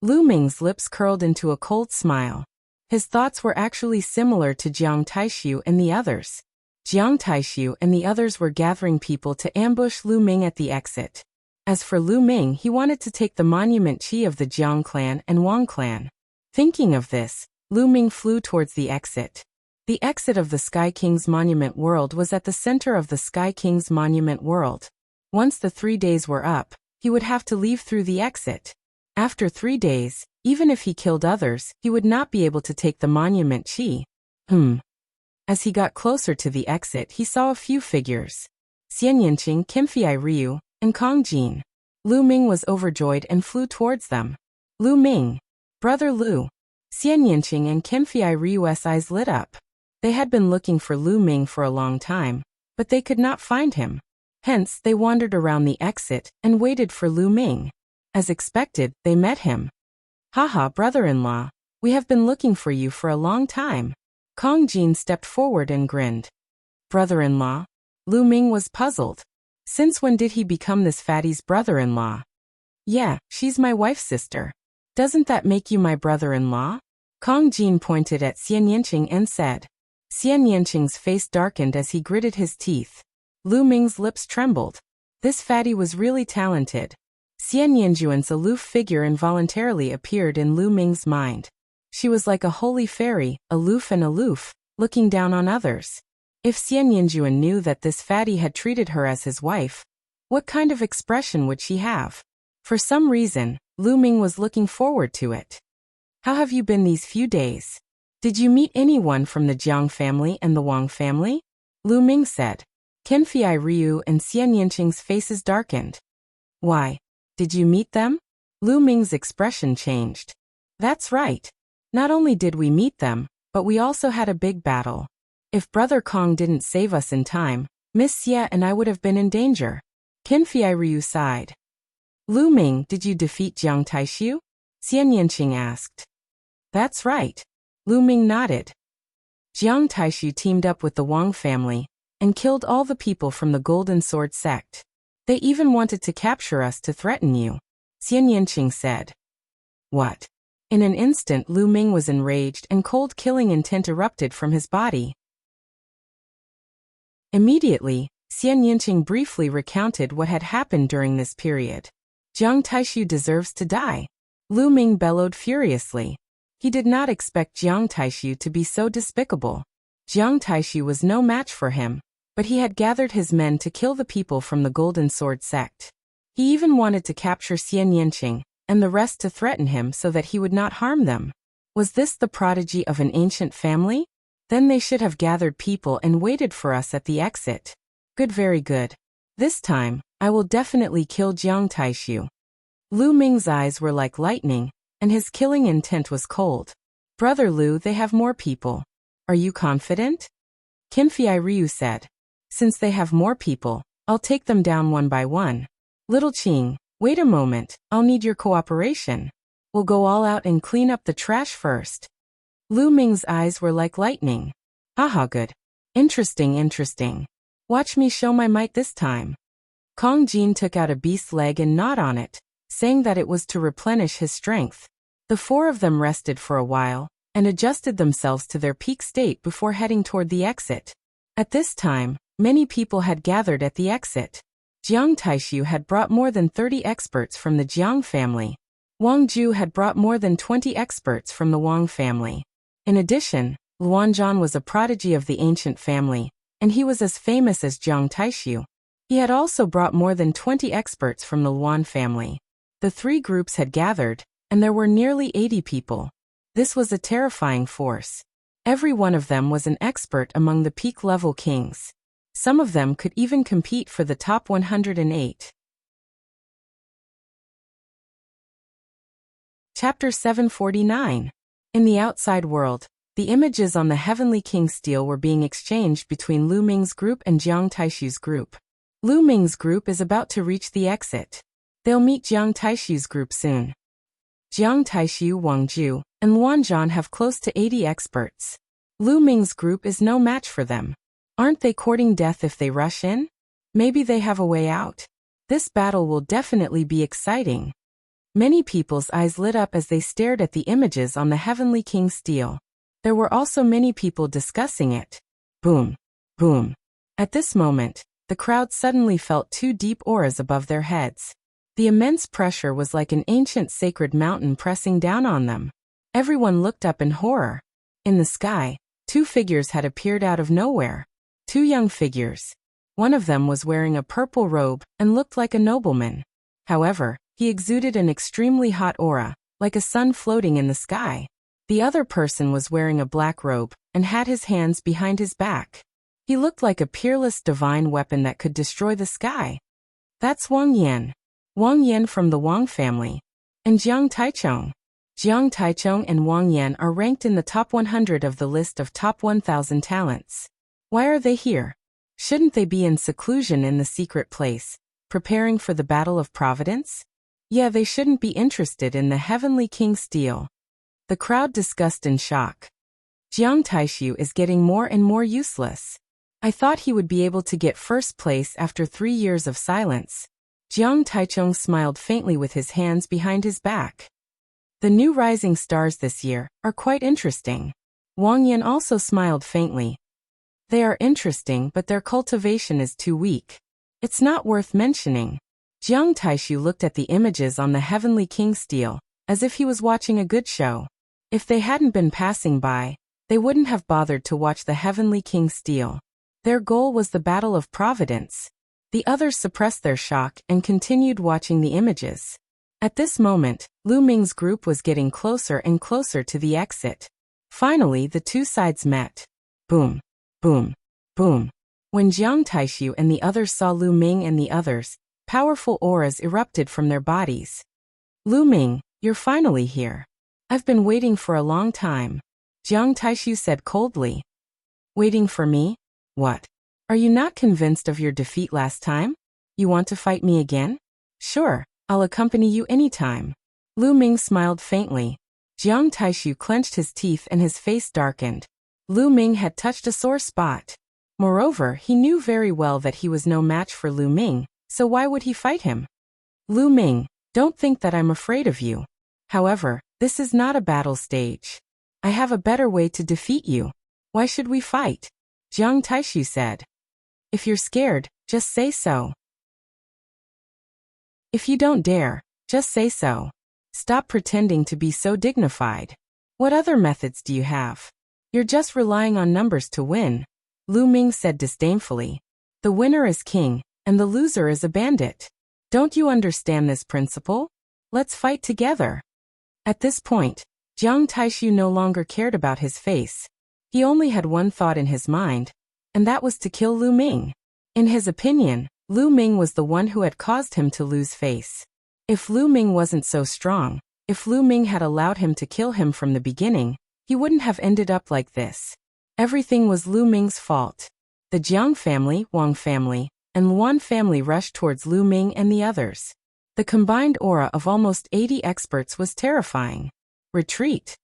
Lu Ming's lips curled into a cold smile. His thoughts were actually similar to Jiang Taishu and the others. Jiang Taishu and the others were gathering people to ambush Lu Ming at the exit. As for Lu Ming, he wanted to take the monument qi of the Jiang clan and Wang clan. Thinking of this, Lu Ming flew towards the exit. The exit of the Sky King's Monument World was at the center of the Sky King's Monument World. Once the 3 days were up, he would have to leave through the exit. After 3 days, even if he killed others, he would not be able to take the monument qi. As he got closer to the exit, he saw a few figures. Xian Yanqing, Kim Fei Ryu, and Kong Jin. Lu Ming was overjoyed and flew towards them. Lu Ming. Brother Lu. Xian Yanqing and Kim Fei Ryu's eyes lit up. They had been looking for Lu Ming for a long time, but they could not find him. Hence, they wandered around the exit and waited for Lu Ming. As expected, they met him. Haha, brother-in-law, we have been looking for you for a long time. Kong Jin stepped forward and grinned. Brother-in-law? Lu Ming was puzzled. Since when did he become this fatty's brother-in-law? Yeah, she's my wife's sister. Doesn't that make you my brother-in-law? Kong Jin pointed at Xian Yanqing and said. Xian Yanqing's face darkened as he gritted his teeth. Lu Ming's lips trembled. This fatty was really talented. Xian Yanjuan's aloof figure involuntarily appeared in Lu Ming's mind. She was like a holy fairy, aloof and aloof, looking down on others. If Xian Yanjuan knew that this fatty had treated her as his wife, what kind of expression would she have? For some reason, Lu Ming was looking forward to it. How have you been these few days? Did you meet anyone from the Jiang family and the Wang family? Lu Ming said. Kim Fei Ryu and Xian Yanqing's faces darkened. Why? Did you meet them? Lu Ming's expression changed. That's right. Not only did we meet them, but we also had a big battle. If Brother Kong didn't save us in time, Miss Xie and I would have been in danger. Qinfei Ryu sighed. Lu Ming, did you defeat Jiang Taishu? Xian Yanqing asked. That's right. Lu Ming nodded. Jiang Taishu teamed up with the Wang family and killed all the people from the Golden Sword sect. They even wanted to capture us to threaten you, Xian Yanqing said. What? In an instant Lu Ming was enraged and cold killing intent erupted from his body. Immediately, Xian Yanqing briefly recounted what had happened during this period. Jiang Taishu deserves to die. Lu Ming bellowed furiously. He did not expect Jiang Taishu to be so despicable. Jiang Taishu was no match for him, but he had gathered his men to kill the people from the Golden Sword sect. He even wanted to capture Xian Yanqing and the rest to threaten him so that he would not harm them. Was this the prodigy of an ancient family? Then they should have gathered people and waited for us at the exit. Good, very good. This time, I will definitely kill Jiang Taishu. Lu Ming's eyes were like lightning, and his killing intent was cold. Brother Lu, they have more people. Are you confident? Qinfei Ryu said. Since they have more people, I'll take them down one by one. Little Qing, wait a moment, I'll need your cooperation. We'll go all out and clean up the trash first. Lu Ming's eyes were like lightning. Haha, good. Interesting. Watch me show my might this time. Kong Jin took out a beast's leg and gnawed on it, saying that it was to replenish his strength. The four of them rested for a while and adjusted themselves to their peak state before heading toward the exit. At this time, many people had gathered at the exit. Jiang Taishu had brought more than 30 experts from the Jiang family. Wang Ju had brought more than 20 experts from the Wang family. In addition, Luanzhan was a prodigy of the ancient family, and he was as famous as Jiang Taishu. He had also brought more than 20 experts from the Luan family. The three groups had gathered, and there were nearly 80 people. This was a terrifying force. Every one of them was an expert among the peak-level kings. Some of them could even compete for the top 108. Chapter 749. In the outside world, the images on the Heavenly King stele were being exchanged between Lu Ming's group and Jiang Taishu's group. Lu Ming's group is about to reach the exit. They'll meet Jiang Taishu's group soon. Jiang Taishu, Wang Ju, and Luanzhan have close to 80 experts. Lu Ming's group is no match for them. Aren't they courting death if they rush in? Maybe they have a way out. This battle will definitely be exciting. Many people's eyes lit up as they stared at the images on the Heavenly King stele. There were also many people discussing it. Boom, boom. At this moment, the crowd suddenly felt two deep auras above their heads. The immense pressure was like an ancient sacred mountain pressing down on them. Everyone looked up in horror. In the sky, two figures had appeared out of nowhere. Two young figures. One of them was wearing a purple robe and looked like a nobleman. However, he exuded an extremely hot aura, like a sun floating in the sky. The other person was wearing a black robe and had his hands behind his back. He looked like a peerless divine weapon that could destroy the sky. That's Wang Yan. Wang Yan from the Wang family. And Jiang Taichung. Jiang Taichung and Wang Yan are ranked in the top 100 of the list of top 1,000 talents. Why are they here? Shouldn't they be in seclusion in the secret place, preparing for the Battle of Providence? Yeah, they shouldn't be interested in the Heavenly King stele. The crowd discussed in shock. Jiang Taishu is getting more and more useless. I thought he would be able to get first place after 3 years of silence. Jiang Taichung smiled faintly with his hands behind his back. The new rising stars this year are quite interesting. Wang Yan also smiled faintly. They are interesting, but their cultivation is too weak. It's not worth mentioning. Jiang Taishu looked at the images on the Heavenly King stele, as if he was watching a good show. If they hadn't been passing by, they wouldn't have bothered to watch the Heavenly King stele. Their goal was the Battle of Providence. The others suppressed their shock and continued watching the images. At this moment, Lu Ming's group was getting closer and closer to the exit. Finally, the two sides met. Boom, boom, boom. When Jiang Taishu and the others saw Lu Ming and the others, powerful auras erupted from their bodies. Lu Ming, you're finally here. I've been waiting for a long time. Jiang Taishu said coldly. Waiting for me? What? Are you not convinced of your defeat last time? You want to fight me again? Sure, I'll accompany you anytime. Lu Ming smiled faintly. Jiang Taishu clenched his teeth and his face darkened. Lu Ming had touched a sore spot. Moreover, he knew very well that he was no match for Lu Ming, so why would he fight him? Lu Ming, don't think that I'm afraid of you. However, this is not a battle stage. I have a better way to defeat you. Why should we fight? Jiang Taishu said. If you're scared, just say so. If you don't dare, just say so. Stop pretending to be so dignified. What other methods do you have? You're just relying on numbers to win, Lu Ming said disdainfully. The winner is king, and the loser is a bandit. Don't you understand this principle? Let's fight together. At this point, Jiang Taishu no longer cared about his face. He only had one thought in his mind, and that was to kill Lu Ming. In his opinion, Lu Ming was the one who had caused him to lose face. If Lu Ming wasn't so strong, if Lu Ming had allowed him to kill him from the beginning, he wouldn't have ended up like this. Everything was Lu Ming's fault. The Jiang family, Wang family, and Luan family rushed towards Lu Ming and the others. The combined aura of almost 80 experts was terrifying. Retreat,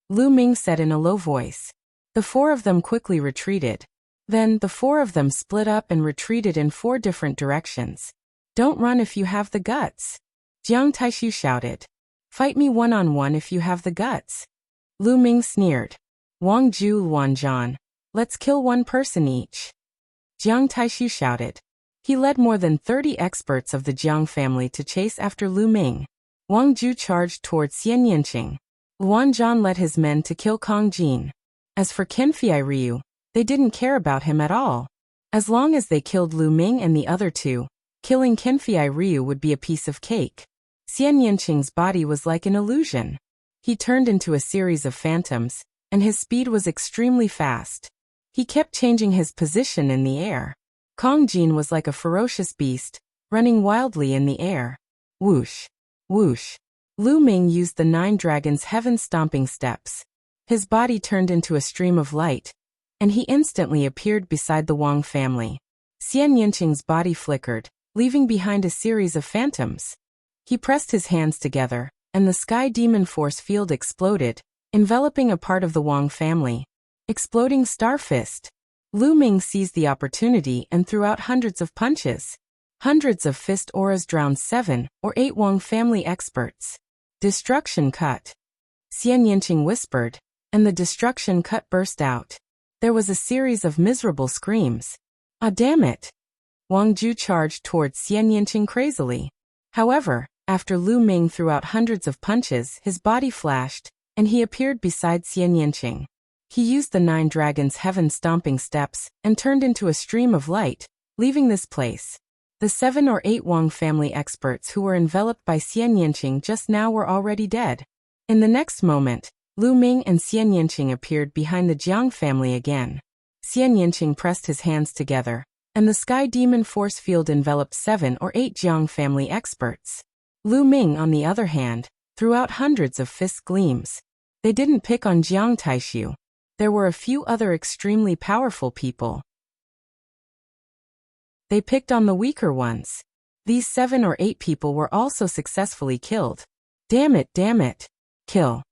Lu Ming said in a low voice. The four of them quickly retreated. Then, the four of them split up and retreated in 4 different directions. Don't run if you have the guts, Jiang Taishu shouted. Fight me one-on-one if you have the guts. Lu Ming sneered. Wang Ju Luanzhan, let's kill one person each, Jiang Taishu shouted. He led more than 30 experts of the Jiang family to chase after Lu Ming. Wang Ju charged towards Xian Yanqing. Luanzhan led his men to kill Kong Jin. As for Qinfei Ryu, they didn't care about him at all. As long as they killed Lu Ming and the other two, killing Qinfei Ryu would be a piece of cake. Xian Yanqing's body was like an illusion. He turned into a series of phantoms, and his speed was extremely fast. He kept changing his position in the air. Kong Jin was like a ferocious beast, running wildly in the air. Whoosh! Whoosh! Lu Ming used the 9 dragons' heaven-stomping steps. His body turned into a stream of light, and he instantly appeared beside the Wang family. Xian Yanqing's body flickered, leaving behind a series of phantoms. He pressed his hands together, and the Sky Demon Force field exploded, enveloping a part of the Wang family. Exploding Star Fist. Lu Ming seized the opportunity and threw out hundreds of punches. Hundreds of fist auras drowned 7 or 8 Wang family experts. Destruction cut, Xian Yanqing whispered, and the destruction cut burst out. There was a series of miserable screams. Ah, damn it! Wang Ju charged towards Xian Yanqing crazily. However, after Lu Ming threw out hundreds of punches, his body flashed, and he appeared beside Xian Yanqing. He used the 9 dragons' heaven-stomping steps and turned into a stream of light, leaving this place. The 7 or 8 Wang family experts who were enveloped by Xian Yanqing just now were already dead. In the next moment, Lu Ming and Xian Yanqing appeared behind the Jiang family again. Xian Yanqing pressed his hands together, and the Sky Demon Force field enveloped 7 or 8 Jiang family experts. Lu Ming, on the other hand, threw out hundreds of fist gleams. They didn't pick on Jiang Taishu. There were a few other extremely powerful people. They picked on the weaker ones. These 7 or 8 people were also successfully killed. Damn it, damn it. Kill.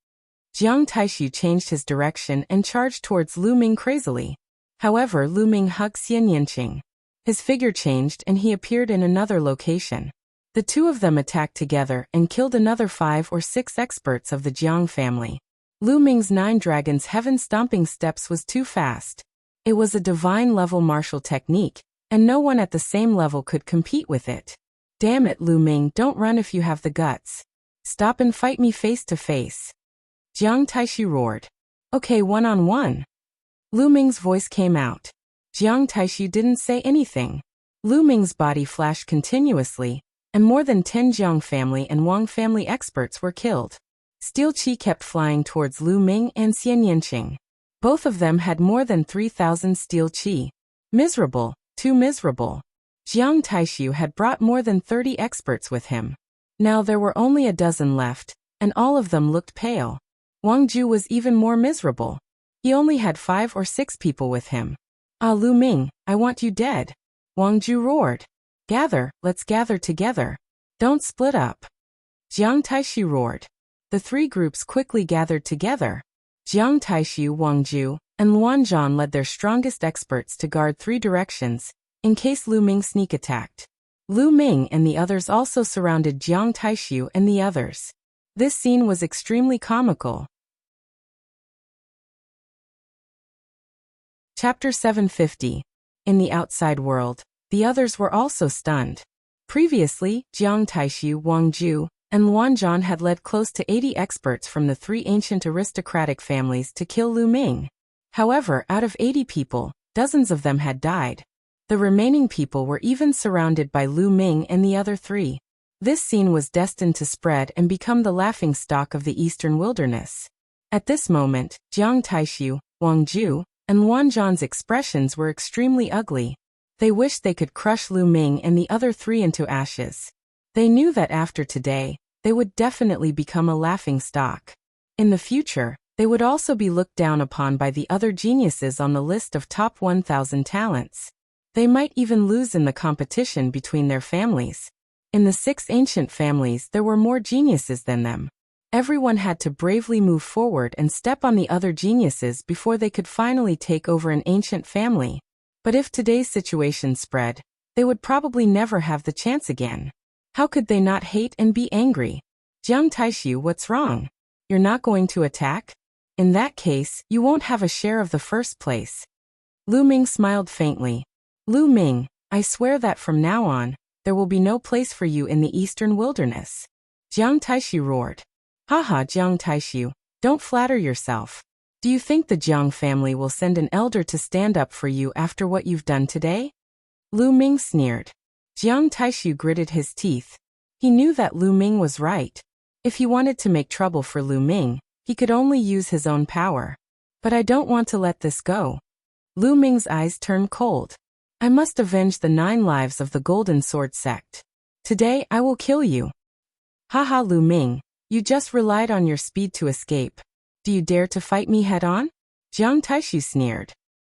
Jiang Taishu changed his direction and charged towards Lu Ming crazily. However, Lu Ming hugged Xian Yanqing. His figure changed and he appeared in another location. The two of them attacked together and killed another 5 or 6 experts of the Jiang family. Lu Ming's 9 dragons' heaven-stomping steps was too fast. It was a divine-level martial technique, and no one at the same level could compete with it. Damn it, Lu Ming, don't run if you have the guts. Stop and fight me face to face. Jiang Taishu roared. Okay, one-on-one. Lu Ming's voice came out. Jiang Taishu didn't say anything. Lu Ming's body flashed continuously, and more than 10 Jiang family and Wang family experts were killed. Steel Qi kept flying towards Lu Ming and Xian Yanqing. Both of them had more than 3,000 Steel Qi. Miserable, too miserable. Jiang Taishu had brought more than 30 experts with him. Now there were only a dozen left, and all of them looked pale. Wang Ju was even more miserable. He only had 5 or 6 people with him. Ah, Lu Ming, I want you dead. Wang Ju roared. Gather, let's gather together. Don't split up. Jiang Taishu roared. The 3 groups quickly gathered together. Jiang Taishu, Wang Ju, and Luan Zhan led their strongest experts to guard 3 directions, in case Lu Ming sneak attacked. Lu Ming and the others also surrounded Jiang Taishu and the others. This scene was extremely comical. Chapter 750. In the outside world, the others were also stunned. Previously, Jiang Taishu, Wang Ju, and Luan Zhan had led close to 80 experts from the 3 ancient aristocratic families to kill Lu Ming. However, out of 80 people, dozens of them had died. The remaining people were even surrounded by Lu Ming and the other 3. This scene was destined to spread and become the laughingstock of the eastern wilderness. At this moment, Jiang Taishu, Wang Ju, and Luan Zhan's expressions were extremely ugly. They wished they could crush Lu Ming and the other 3 into ashes. They knew that after today, they would definitely become a laughingstock. In the future, they would also be looked down upon by the other geniuses on the list of top 1,000 talents. They might even lose in the competition between their families. In the 6 ancient families, there were more geniuses than them. Everyone had to bravely move forward and step on the other geniuses before they could finally take over an ancient family. But if today's situation spread, they would probably never have the chance again. How could they not hate and be angry? Jiang Taishu, what's wrong? You're not going to attack? In that case, you won't have a share of the first place. Lu Ming smiled faintly. Lu Ming, I swear that from now on, there will be no place for you in the eastern wilderness. Jiang Taishu roared. Haha, Jiang Taishu, don't flatter yourself. Do you think the Jiang family will send an elder to stand up for you after what you've done today? Lu Ming sneered. Jiang Taishu gritted his teeth. He knew that Lu Ming was right. If he wanted to make trouble for Lu Ming, he could only use his own power. But I don't want to let this go. Lu Ming's eyes turned cold. I must avenge the 9 lives of the Golden Sword sect. Today I will kill you. Haha, Lu Ming, you just relied on your speed to escape. Do you dare to fight me head-on? Jiang Taishu sneered.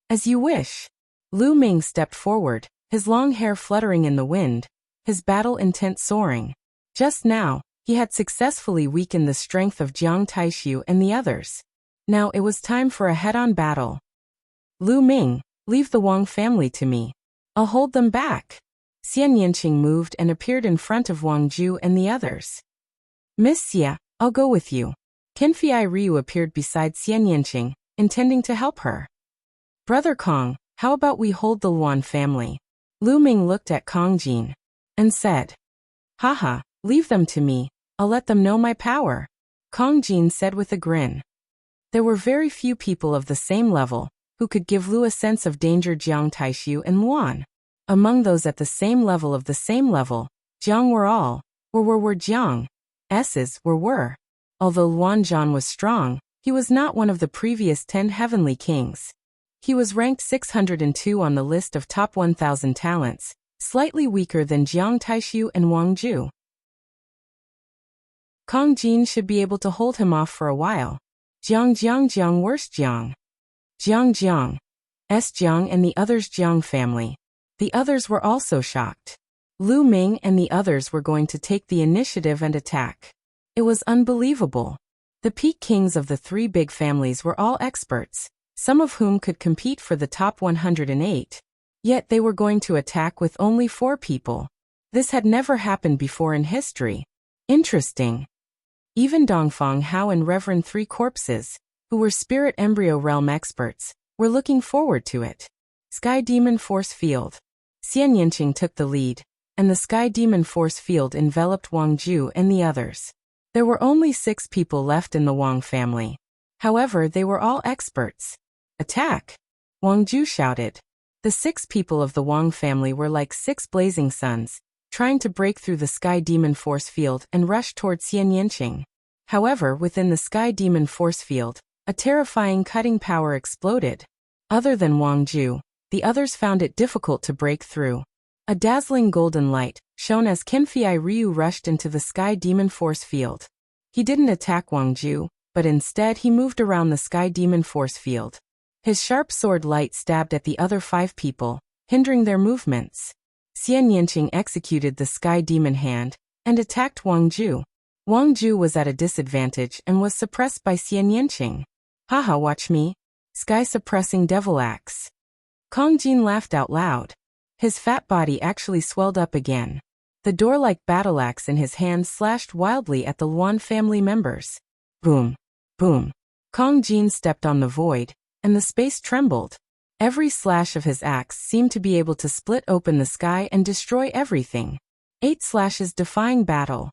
As you wish. Lu Ming stepped forward, his long hair fluttering in the wind, his battle intent soaring. Just now, he had successfully weakened the strength of Jiang Taishu and the others. Now it was time for a head-on battle. Lu Ming, leave the Wang family to me. I'll hold them back. Xian Yanqing moved and appeared in front of Wang Ju and the others. Miss Xia, I'll go with you. Qinfei Ryu appeared beside Xian Yanqing, intending to help her. Brother Kong, how about we hold the Luan family? Lu Ming looked at Kong Jin and said, Haha, leave them to me, I'll let them know my power. Kong Jin said with a grin. There were very few people of the same level who could give Lu a sense of danger. Jiang Taishu and Luan. Among those at the same level, Jiang were all, were Jiang. S's were. Although Luan Zhan was strong, he was not one of the previous 10 heavenly kings. He was ranked 602 on the list of top 1,000 talents, slightly weaker than Jiang Taishu and Wang Ju. Kong Jin should be able to hold him off for a while. Jiang, worst Jiang. Jiang, S. Jiang and the others Jiang family. The others were also shocked. Lu Ming and the others were going to take the initiative and attack. It was unbelievable. The peak kings of the 3 big families were all experts, some of whom could compete for the top 108. Yet they were going to attack with only 4 people. This had never happened before in history. Interesting. Even Dongfang Hao and Reverend 3 Corpses, who were spirit embryo realm experts, were looking forward to it. Sky Demon Force Field. Xian Yanqing took the lead, and the Sky Demon Force Field enveloped Wang Ju and the others. There were only 6 people left in the Wang family. However, they were all experts. Attack! Wang Ju shouted. The 6 people of the Wang family were like 6 blazing suns, trying to break through the Sky Demon Force Field and rush toward Xian Yanqing. However, within the Sky Demon Force Field, a terrifying cutting power exploded. Other than Wang Ju, the others found it difficult to break through. A dazzling golden light, shown as Qinfei Ryu, rushed into the Sky Demon Force Field. He didn't attack Wang Ju, but instead he moved around the sky demon force field. His sharp sword light stabbed at the other 5 people, hindering their movements. Xian Yanqing executed the sky demon hand and attacked Wang Ju. Wang Ju was at a disadvantage and was suppressed by Xian Yanqing. Haha, watch me. Sky suppressing devil axe. Kong Jin laughed out loud. His fat body actually swelled up again. The door-like battle axe in his hand slashed wildly at the Luan family members. Boom. Boom. Kong Jin stepped on the void, and the space trembled. Every slash of his axe seemed to be able to split open the sky and destroy everything. 8 slashes defying battle.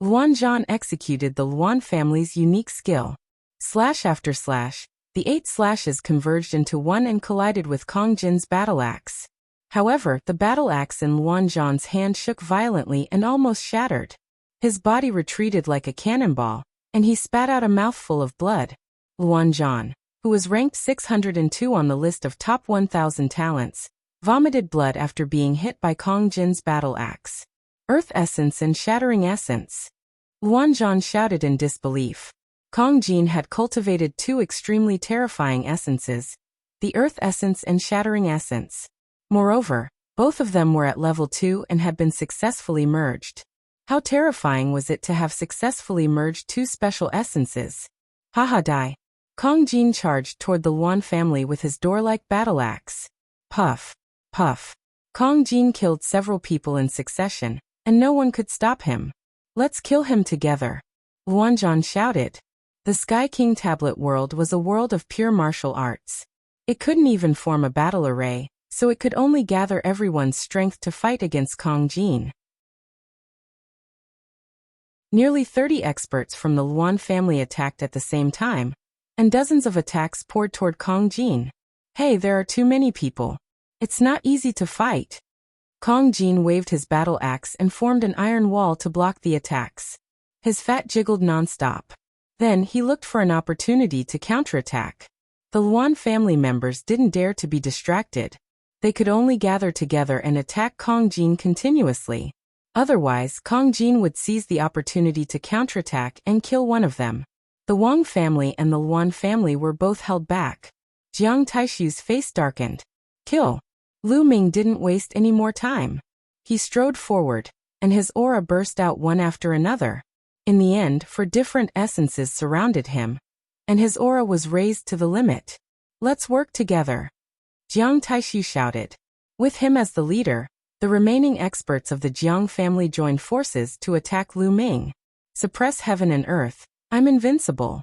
Luan Zhan executed the Luan family's unique skill. Slash after slash, the 8 slashes converged into one and collided with Kong Jin's battle axe. However, the battle axe in Luan Zhan's hand shook violently and almost shattered. His body retreated like a cannonball, and he spat out a mouthful of blood. Luan Zhan, who was ranked 602 on the list of top 1,000 talents, vomited blood after being hit by Kong Jin's battle axe. Earth Essence and Shattering Essence. Luan Zhan shouted in disbelief. Kong Jin had cultivated 2 extremely terrifying essences, the Earth Essence and Shattering Essence. Moreover, both of them were at level 2 and had been successfully merged. How terrifying was it to have successfully merged 2 special essences? Haha, die. Kong Jin charged toward the Luan family with his door-like battle axe. Puff. Puff. Kong Jin killed several people in succession, and no one could stop him. Let's kill him together. Luan Zhan shouted. The Sky King Tablet world was a world of pure martial arts. It couldn't even form a battle array, so it could only gather everyone's strength to fight against Kong Jin. Nearly 30 experts from the Luan family attacked at the same time, and dozens of attacks poured toward Kong Jin. Hey, there are too many people. It's not easy to fight. Kong Jin waved his battle axe and formed an iron wall to block the attacks. His fat jiggled non-stop. Then he looked for an opportunity to counterattack. The Luan family members didn't dare to be distracted. They could only gather together and attack Kong Jin continuously. Otherwise, Kong Jin would seize the opportunity to counterattack and kill one of them. The Wang family and the Luan family were both held back. Jiang Taishu's face darkened. Kill. Lu Ming didn't waste any more time. He strode forward, and his aura burst out one after another. In the end, 4 different essences surrounded him, and his aura was raised to the limit. Let's work together. Jiang Taishu shouted. With him as the leader, the remaining experts of the Jiang family joined forces to attack Lu Ming. Suppress heaven and earth. I'm invincible.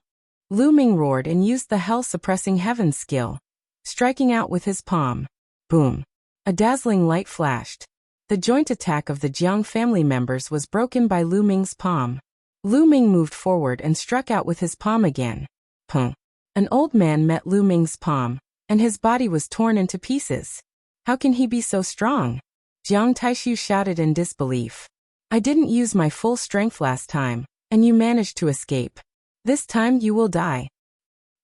Lu Ming roared and used the hell-suppressing heaven skill, striking out with his palm. Boom. A dazzling light flashed. The joint attack of the Jiang family members was broken by Lu Ming's palm. Lu Ming moved forward and struck out with his palm again. Pung. An old man met Lu Ming's palm, and his body was torn into pieces. How can he be so strong? Jiang Taishu shouted in disbelief. I didn't use my full strength last time, and you managed to escape. This time you will die.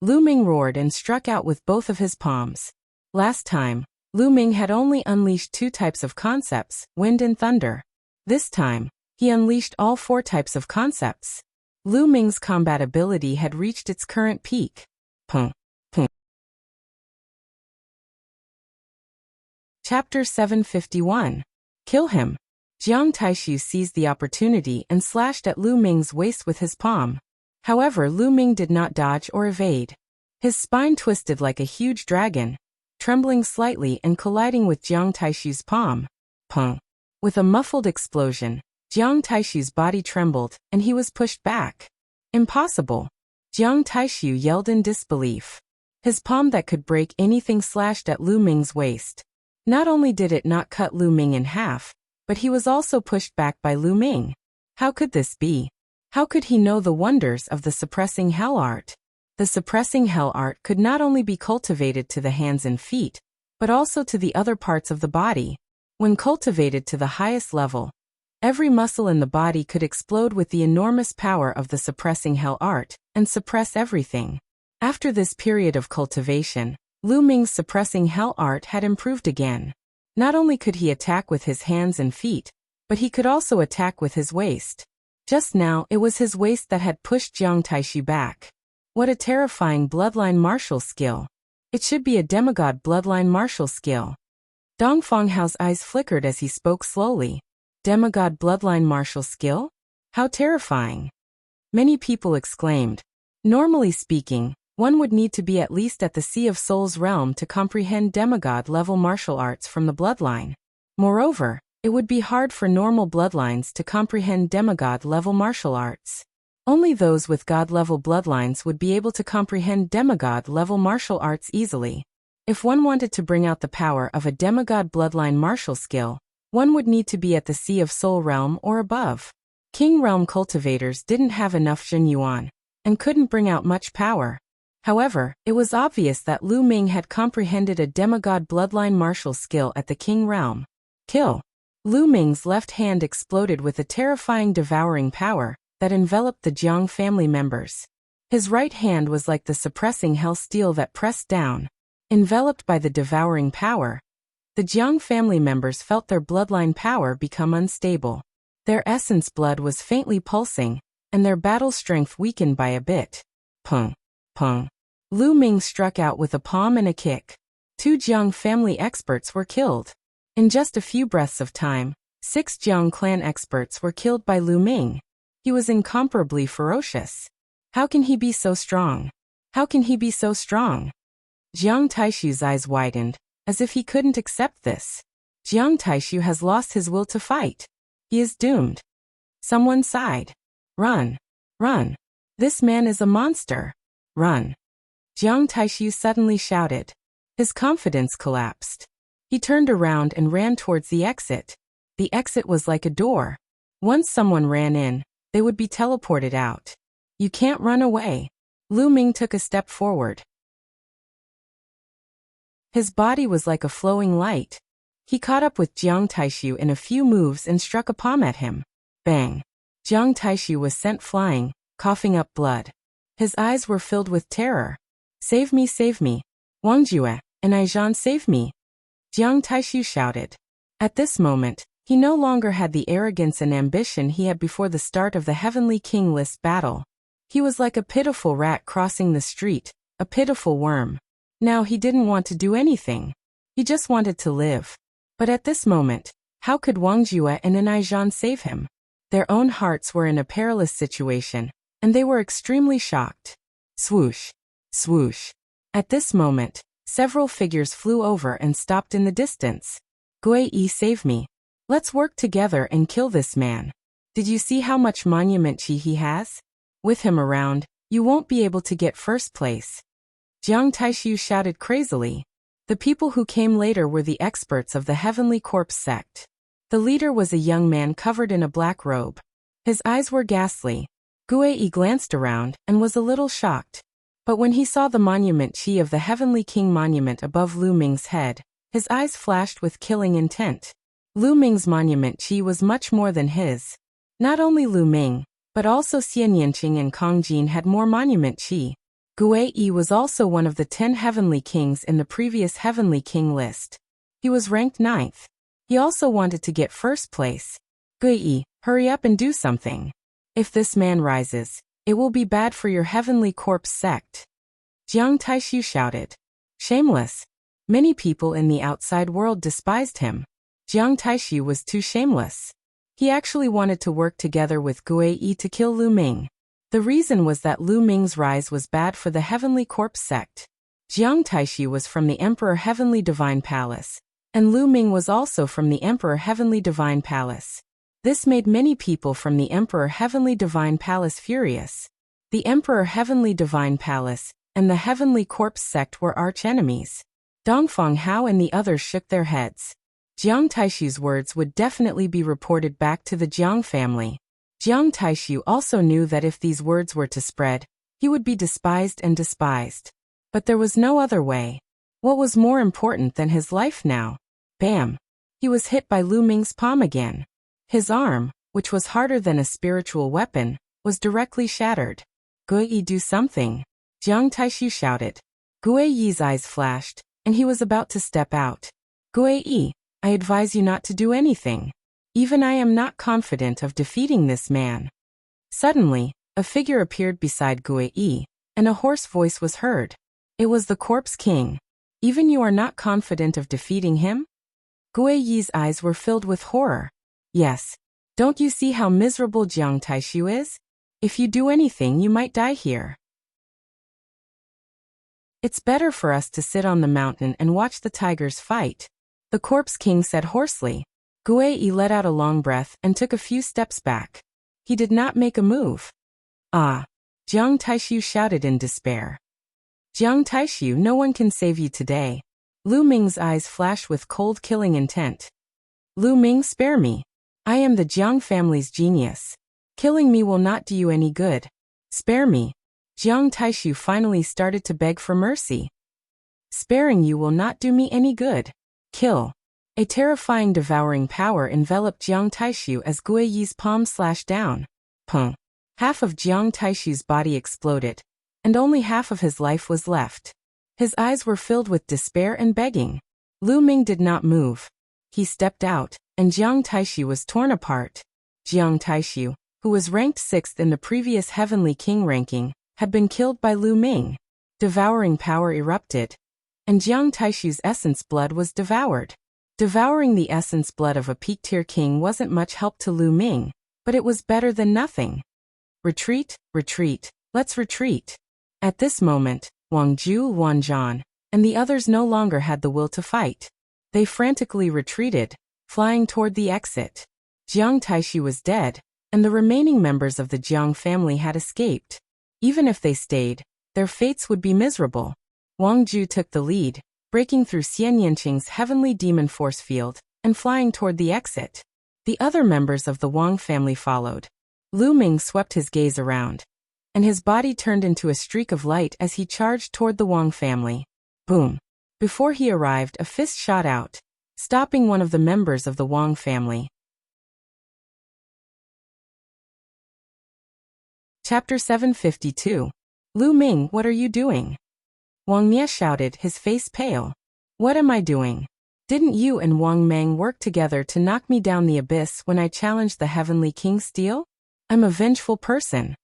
Lu Ming roared and struck out with both of his palms. Last time, Lu Ming had only unleashed 2 types of concepts, wind and thunder. This time, he unleashed all 4 types of concepts. Lu Ming's combat ability had reached its current peak. Pung. Pung. Chapter 751. Kill him. Jiang Taishu seized the opportunity and slashed at Lu Ming's waist with his palm. However, Lu Ming did not dodge or evade. His spine twisted like a huge dragon, trembling slightly and colliding with Jiang Taishu's palm. Pung. With a muffled explosion, Jiang Taishu's body trembled, and he was pushed back. Impossible. Jiang Taishu yelled in disbelief. His palm that could break anything slashed at Lu Ming's waist. Not only did it not cut Lu Ming in half, but he was also pushed back by Lu Ming. How could this be? How could he know the wonders of the suppressing hell art? The suppressing hell art could not only be cultivated to the hands and feet, but also to the other parts of the body. When cultivated to the highest level, every muscle in the body could explode with the enormous power of the suppressing hell art, and suppress everything. After this period of cultivation, Lu Ming's suppressing hell art had improved again. Not only could he attack with his hands and feet, but he could also attack with his waist. Just now, it was his waist that had pushed Jiang Taishu back. What a terrifying bloodline martial skill. It should be a demigod bloodline martial skill. Dongfeng Hao's eyes flickered as he spoke slowly. Demigod bloodline martial skill? How terrifying. Many people exclaimed. Normally speaking, one would need to be at least at the Sea of Souls realm to comprehend demigod-level martial arts from the bloodline. Moreover, it would be hard for normal bloodlines to comprehend demigod-level martial arts. Only those with god-level bloodlines would be able to comprehend demigod-level martial arts easily. If one wanted to bring out the power of a demigod bloodline martial skill, one would need to be at the Sea of Soul realm or above. King realm cultivators didn't have enough Jin Yuan, and couldn't bring out much power. However, it was obvious that Lu Ming had comprehended a demigod bloodline martial skill at the King realm. Kill. Lu Ming's left hand exploded with a terrifying devouring power that enveloped the Jiang family members. His right hand was like the suppressing hell steel that pressed down. Enveloped by the devouring power, the Jiang family members felt their bloodline power become unstable. Their essence blood was faintly pulsing, and their battle strength weakened by a bit. Pung. Pung. Lu Ming struck out with a palm and a kick. 2 Jiang family experts were killed. In just a few breaths of time, 6 Jiang clan experts were killed by Lu Ming. He was incomparably ferocious. How can he be so strong? How can he be so strong? Jiang Taishu's eyes widened, as if he couldn't accept this. Jiang Taishu has lost his will to fight. He is doomed. Someone sighed. Run. Run. This man is a monster. Run. Jiang Taishu suddenly shouted. His confidence collapsed. He turned around and ran towards the exit. The exit was like a door. Once someone ran in, they would be teleported out. You can't run away. Lu Ming took a step forward. His body was like a flowing light. He caught up with Jiang Taishu in a few moves and struck a palm at him. Bang! Jiang Taishu was sent flying, coughing up blood. His eyes were filled with terror. Save me, save me. Wang Jue and Aizhan, save me. Jiang Taishu shouted. At this moment, he no longer had the arrogance and ambition he had before the start of the Heavenly King list battle. He was like a pitiful rat crossing the street, a pitiful worm. Now he didn't want to do anything. He just wanted to live. But at this moment, how could Wang Jue and Aizhan save him? Their own hearts were in a perilous situation, and they were extremely shocked. Swoosh. Swoosh. At this moment, several figures flew over and stopped in the distance. Gui, save me. Let's work together and kill this man. Did you see how much monument chi he has? With him around, you won't be able to get first place. Jiang Taishu shouted crazily. The people who came later were the experts of the Heavenly Corpse sect. The leader was a young man covered in a black robe. His eyes were ghastly. Gui glanced around and was a little shocked. But when he saw the monument chi of the Heavenly King monument above Lu Ming's head, his eyes flashed with killing intent. Lu Ming's monument chi was much more than his. Not only Lu Ming, but also Xian Yanqing and Kong Jin had more monument chi. Gui was also one of the 10 Heavenly Kings in the previous Heavenly King list. He was ranked 9th. He also wanted to get first place. Gui, hurry up and do something. If this man rises, it will be bad for your Heavenly Corpse sect. Jiang Taishu shouted. Shameless. Many people in the outside world despised him. Jiang Taishu was too shameless. He actually wanted to work together with Gui to kill Lu Ming. The reason was that Lu Ming's rise was bad for the Heavenly Corpse sect. Jiang Taishu was from the Emperor Heavenly Divine Palace, and Lu Ming was also from the Emperor Heavenly Divine Palace. This made many people from the Emperor Heavenly Divine Palace furious. The Emperor Heavenly Divine Palace and the Heavenly Corpse sect were arch-enemies. Dongfeng Hao and the others shook their heads. Jiang Taishu's words would definitely be reported back to the Jiang family. Jiang Taishu also knew that if these words were to spread, he would be despised and despised. But there was no other way. What was more important than his life now? Bam! He was hit by Lu Ming's palm again. His arm, which was harder than a spiritual weapon, was directly shattered. Gui, do something. Jiang Taishu shouted. Gui's eyes flashed, and he was about to step out. Gui, I advise you not to do anything. Even I am not confident of defeating this man. Suddenly, a figure appeared beside Gui. and a hoarse voice was heard. It was the Corpse King. Even you are not confident of defeating him? Gui Yi's eyes were filled with horror. Yes. Don't you see how miserable Jiang Taishu is? If you do anything, you might die here. It's better for us to sit on the mountain and watch the tigers fight, the Corpse King said hoarsely. Gui Yi let out a long breath and took a few steps back. He did not make a move. Ah! Jiang Taishu shouted in despair. Jiang Taishu, no one can save you today. Lu Ming's eyes flashed with cold killing intent. Lu Ming, spare me. I am the Jiang family's genius. Killing me will not do you any good. Spare me. Jiang Taishu finally started to beg for mercy. Sparing you will not do me any good. Kill. A terrifying devouring power enveloped Jiang Taishu as Gui Yi's palm slashed down. Pung. Half of Jiang Taishu's body exploded, and only half of his life was left. His eyes were filled with despair and begging. Lu Ming did not move. He stepped out, and Jiang Taishu was torn apart. Jiang Taishu, who was ranked 6th in the previous Heavenly King ranking, had been killed by Lu Ming. Devouring power erupted, and Jiang Taishu's essence blood was devoured. Devouring the essence blood of a peak-tier king wasn't much help to Lu Ming, but it was better than nothing. Retreat, retreat, let's retreat. At this moment, Wang Ju, Wan Zhan, and the others no longer had the will to fight. They frantically retreated, flying toward the exit. Jiang Taishu was dead, and the remaining members of the Jiang family had escaped. Even if they stayed, their fates would be miserable. Wang Ju took the lead, breaking through Xian Yanqing's heavenly demon force field and flying toward the exit. The other members of the Wang family followed. Lu Ming swept his gaze around, and his body turned into a streak of light as he charged toward the Wang family. Boom! Before he arrived, a fist shot out, stopping one of the members of the Wang family. Chapter 752. Lu Ming, what are you doing? Wang Mie shouted, his face pale. What am I doing? Didn't you and Wang Meng work together to knock me down the abyss when I challenged the Heavenly King's steel? I'm a vengeful person.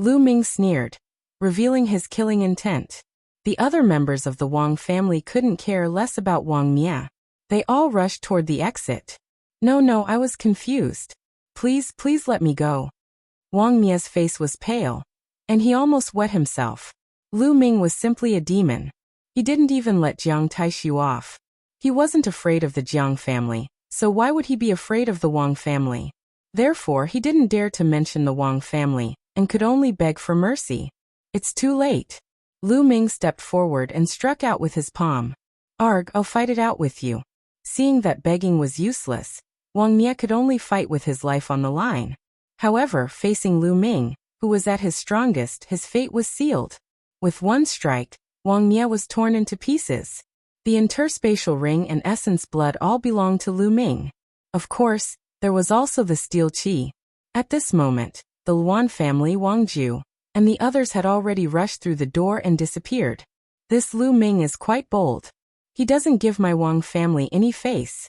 Lu Ming sneered, revealing his killing intent. The other members of the Wang family couldn't care less about Wang Mie. They all rushed toward the exit. No, I was confused. Please let me go. Wang Mie's face was pale, and he almost wet himself. Lu Ming was simply a demon. He didn't even let Jiang Taishu off. He wasn't afraid of the Jiang family, so why would he be afraid of the Wang family? Therefore, he didn't dare to mention the Wang family, and could only beg for mercy. It's too late. Lu Ming stepped forward and struck out with his palm. Arg, I'll fight it out with you. Seeing that begging was useless, Wang Mie could only fight with his life on the line. However, facing Lu Ming, who was at his strongest, his fate was sealed. With one strike, Wang Mie was torn into pieces. The interspatial ring and essence blood all belonged to Lu Ming. Of course, there was also the steel qi. At this moment, the Luan family, Wang Ju, and the others had already rushed through the door and disappeared. This Lu Ming is quite bold. He doesn't give my Wang family any face.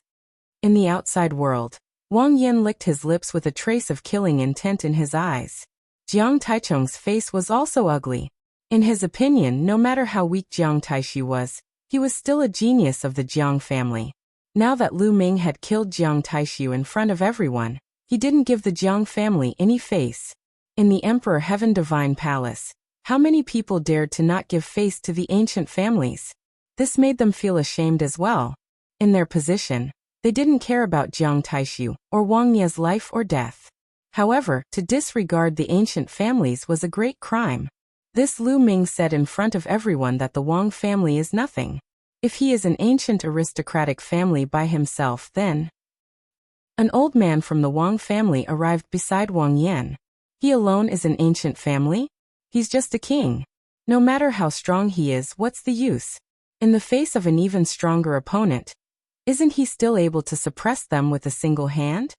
In the outside world, Wang Yan licked his lips with a trace of killing intent in his eyes. Jiang Taichung's face was also ugly. In his opinion, no matter how weak Jiang Taishu was, he was still a genius of the Jiang family. Now that Lu Ming had killed Jiang Taishu in front of everyone, he didn't give the Jiang family any face. In the Emperor Heaven Divine Palace, how many people dared to not give face to the ancient families? This made them feel ashamed as well. In their position, they didn't care about Jiang Taishu or Wang Mie's life or death. However, to disregard the ancient families was a great crime. This Lu Ming said in front of everyone that the Wang family is nothing. If he is an ancient aristocratic family by himself, then... An old man from the Wang family arrived beside Wang Yan. He alone is an ancient family? He's just a king. No matter how strong he is, what's the use? In the face of an even stronger opponent, isn't he still able to suppress them with a single hand?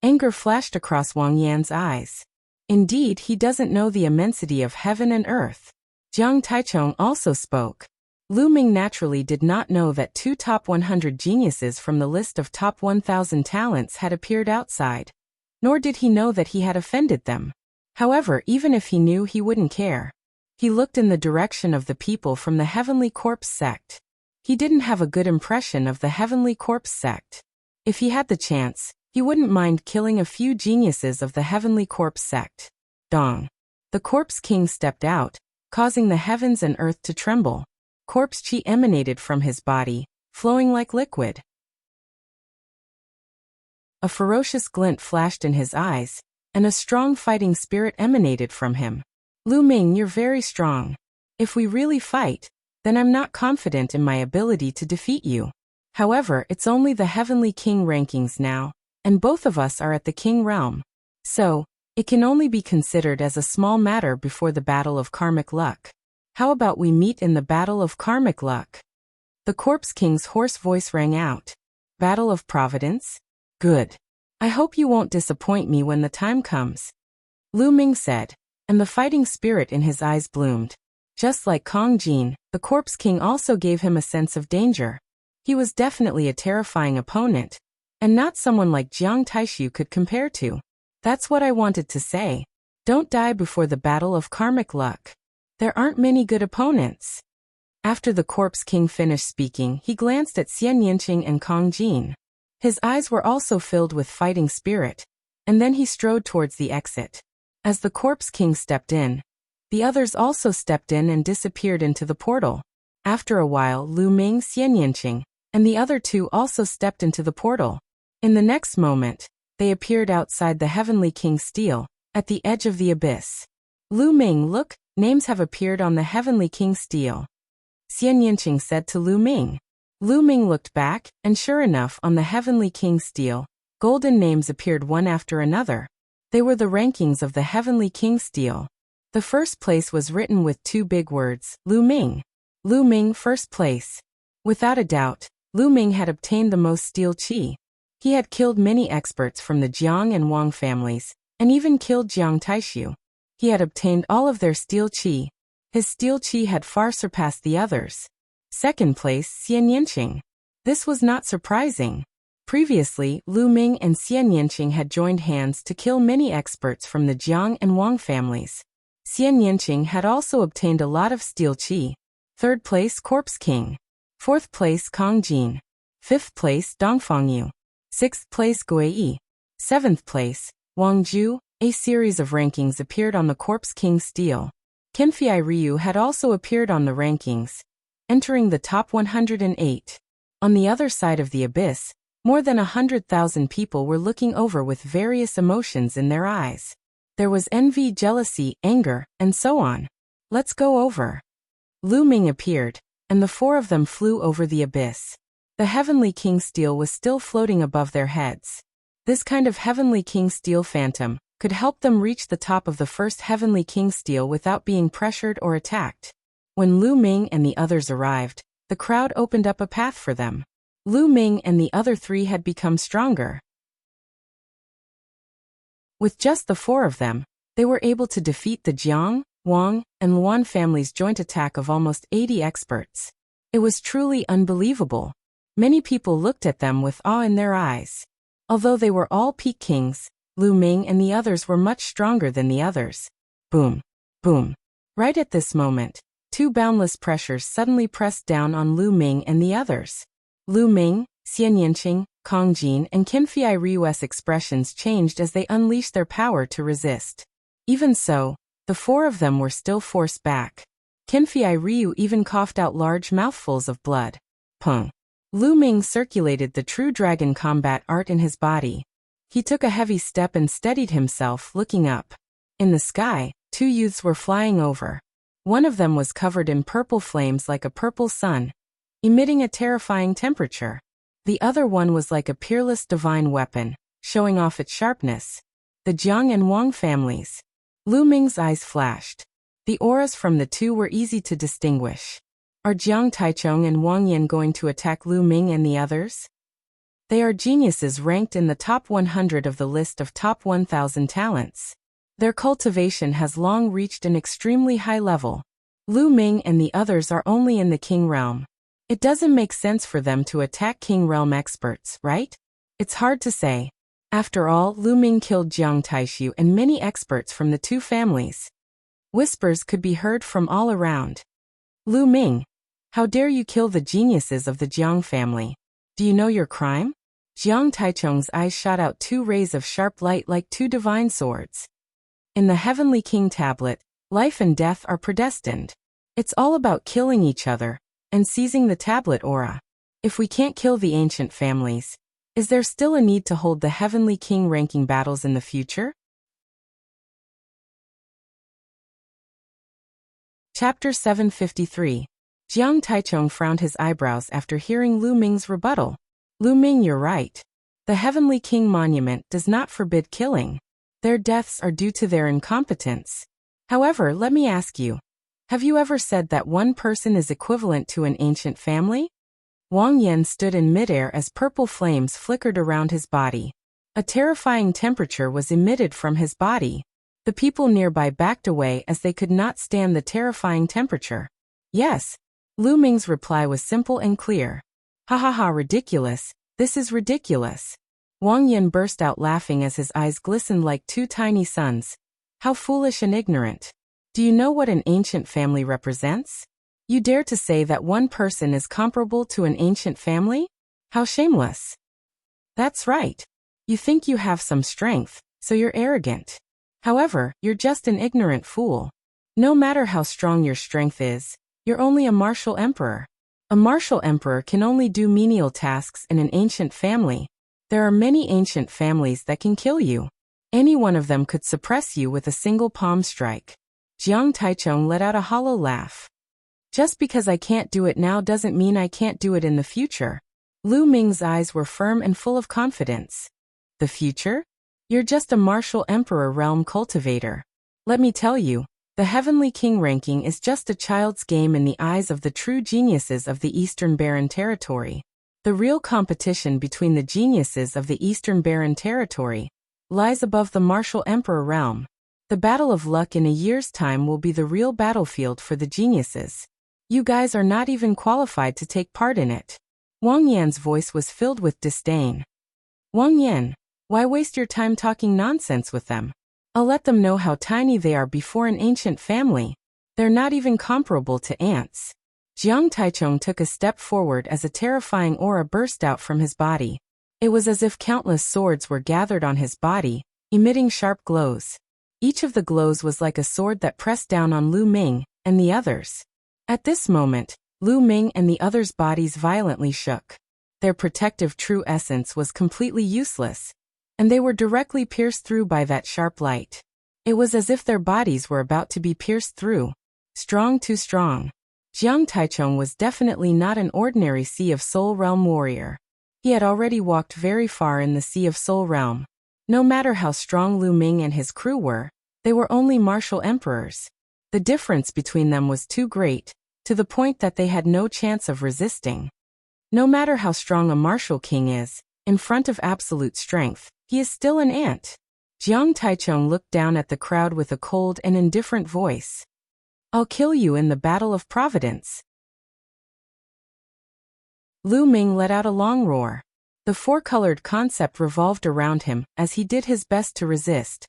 Anger flashed across Wang Yan's eyes. Indeed, he doesn't know the immensity of heaven and earth. Jiang Taichung also spoke. Lu Ming naturally did not know that 2 top 100 geniuses from the list of top 1,000 talents had appeared outside. Nor did he know that he had offended them. However, even if he knew, he wouldn't care. He looked in the direction of the people from the Heavenly Corpse sect. He didn't have a good impression of the Heavenly Corpse sect. If he had the chance, he wouldn't mind killing a few geniuses of the Heavenly Corpse sect. Dong. The Corpse King stepped out, causing the heavens and earth to tremble. Corpse chi emanated from his body, flowing like liquid. A ferocious glint flashed in his eyes, and a strong fighting spirit emanated from him. Lu Ming, you're very strong. If we really fight, then I'm not confident in my ability to defeat you. However, it's only the Heavenly King rankings now, and both of us are at the King realm. So, it can only be considered as a small matter before the Battle of Karmic Luck. How about we meet in the Battle of Karmic Luck? The Corpse King's hoarse voice rang out. Battle of Providence? Good. I hope you won't disappoint me when the time comes. Lu Ming said, and the fighting spirit in his eyes bloomed. Just like Kong Jin, the Corpse King also gave him a sense of danger. He was definitely a terrifying opponent, and not someone like Jiang Taishu could compare to. That's what I wanted to say. Don't die before the Battle of Karmic Luck. There aren't many good opponents. After the Corpse King finished speaking, he glanced at Xian Yinqing and Kong Jin. His eyes were also filled with fighting spirit, and then he strode towards the exit. As the Corpse King stepped in, the others also stepped in and disappeared into the portal. After a while, Lu Ming, Xian Yinqing, and the other two also stepped into the portal. In the next moment, they appeared outside the Heavenly King's stele, at the edge of the abyss. Lu Ming, look, names have appeared on the Heavenly King's stele. Xian Yinqing said to Lu Ming. Lu Ming looked back, and sure enough, on the Heavenly King's stele, golden names appeared one after another. They were the rankings of the Heavenly King's stele. The first place was written with two big words, Lu Ming. Lu Ming, first place. Without a doubt, Lu Ming had obtained the most steel qi. He had killed many experts from the Jiang and Wang families, and even killed Jiang Taishu. He had obtained all of their steel qi. His steel qi had far surpassed the others. Second place, Xian Yinqing. This was not surprising. Previously, Lu Ming and Xian Yinqing had joined hands to kill many experts from the Jiang and Wang families. Xian Yinqing had also obtained a lot of steel qi. Third place, Corpse King. Fourth place, Kong Jin. Fifth place, Dongfang Yu. Sixth place, Gui. Seventh place, Wang Ju. A series of rankings appeared on the Corpse King's stele. Qinfei Ryu had also appeared on the rankings, entering the top 108. On the other side of the abyss, more than 100,000 people were looking over with various emotions in their eyes. There was envy, jealousy, anger, and so on. Let's go over. Lu Ming appeared, and the four of them flew over the abyss. The Heavenly King's stele was still floating above their heads. This kind of Heavenly King's stele phantom could help them reach the top of the first Heavenly King's stele without being pressured or attacked. When Lu Ming and the others arrived, the crowd opened up a path for them. Lu Ming and the other three had become stronger. With just the four of them, they were able to defeat the Jiang, Wang, and Luan families' joint attack of almost 80 experts. It was truly unbelievable. Many people looked at them with awe in their eyes. Although they were all peak kings, Lu Ming and the others were much stronger than the others. Boom. Boom. Right at this moment, two boundless pressures suddenly pressed down on Lu Ming and the others. Lu Ming, Xian Yinqing, Kong Jin, and Qinfei Ryu's expressions changed as they unleashed their power to resist. Even so, the four of them were still forced back. Qinfei Ryu even coughed out large mouthfuls of blood. Pung. Lu Ming circulated the true dragon combat art in his body. He took a heavy step and steadied himself, looking up. In the sky, two youths were flying over. One of them was covered in purple flames like a purple sun, emitting a terrifying temperature. The other one was like a peerless divine weapon, showing off its sharpness. The Jiang and Wang families. Lu Ming's eyes flashed. The auras from the two were easy to distinguish. Are Jiang Taichung and Wang Yin going to attack Lu Ming and the others? They are geniuses ranked in the top 100 of the list of top 1,000 talents. Their cultivation has long reached an extremely high level. Lu Ming and the others are only in the King Realm. It doesn't make sense for them to attack King Realm experts, right? It's hard to say. After all, Lu Ming killed Jiang Taishu and many experts from the two families. Whispers could be heard from all around. Lu Ming, how dare you kill the geniuses of the Jiang family? Do you know your crime? Jiang Taichung's eyes shot out two rays of sharp light like two divine swords. In the Heavenly King tablet, life and death are predestined. It's all about killing each other and seizing the tablet aura. If we can't kill the ancient families, is there still a need to hold the Heavenly King ranking battles in the future? Chapter 753. Jiang Taichung frowned his eyebrows after hearing Lu Ming's rebuttal. Lu Ming, you're right. The Heavenly King monument does not forbid killing. Their deaths are due to their incompetence. However, let me ask you, have you ever said that one person is equivalent to an ancient family? Wang Yan stood in midair as purple flames flickered around his body. A terrifying temperature was emitted from his body. The people nearby backed away as they could not stand the terrifying temperature. Yes. Lu Ming's reply was simple and clear. Ha ha ha, ridiculous. This is ridiculous. Wang Yan burst out laughing as his eyes glistened like two tiny suns. How foolish and ignorant. Do you know what an ancient family represents? You dare to say that one person is comparable to an ancient family? How shameless. That's right. You think you have some strength, so you're arrogant. However, you're just an ignorant fool. No matter how strong your strength is, you're only a martial emperor. A martial emperor can only do menial tasks in an ancient family. There are many ancient families that can kill you. Any one of them could suppress you with a single palm strike. Jiang Taichung let out a hollow laugh. Just because I can't do it now doesn't mean I can't do it in the future. Lu Ming's eyes were firm and full of confidence. The future? You're just a martial emperor realm cultivator. Let me tell you, the Heavenly King ranking is just a child's game in the eyes of the true geniuses of the Eastern Barren Territory. The real competition between the geniuses of the Eastern Barren Territory lies above the martial emperor realm. The battle of luck in a year's time will be the real battlefield for the geniuses. You guys are not even qualified to take part in it. Wang Yan's voice was filled with disdain. Wang Yan, why waste your time talking nonsense with them? I'll let them know how tiny they are before an ancient family. They're not even comparable to ants. Jiang Taichung took a step forward as a terrifying aura burst out from his body. It was as if countless swords were gathered on his body, emitting sharp glows. Each of the glows was like a sword that pressed down on Lu Ming and the others. At this moment, Lu Ming and the others' bodies violently shook. Their protective true essence was completely useless, and they were directly pierced through by that sharp light. It was as if their bodies were about to be pierced through. Strong, too strong. Jiang Taichung was definitely not an ordinary Sea of Soul Realm warrior. He had already walked very far in the Sea of Soul Realm. No matter how strong Lu Ming and his crew were, they were only martial emperors. The difference between them was too great, to the point that they had no chance of resisting. No matter how strong a martial king is, in front of absolute strength, he is still an ant. Jiang Taichung looked down at the crowd with a cold and indifferent voice. I'll kill you in the battle of Providence. Lu Ming let out a long roar. The four-colored concept revolved around him as he did his best to resist.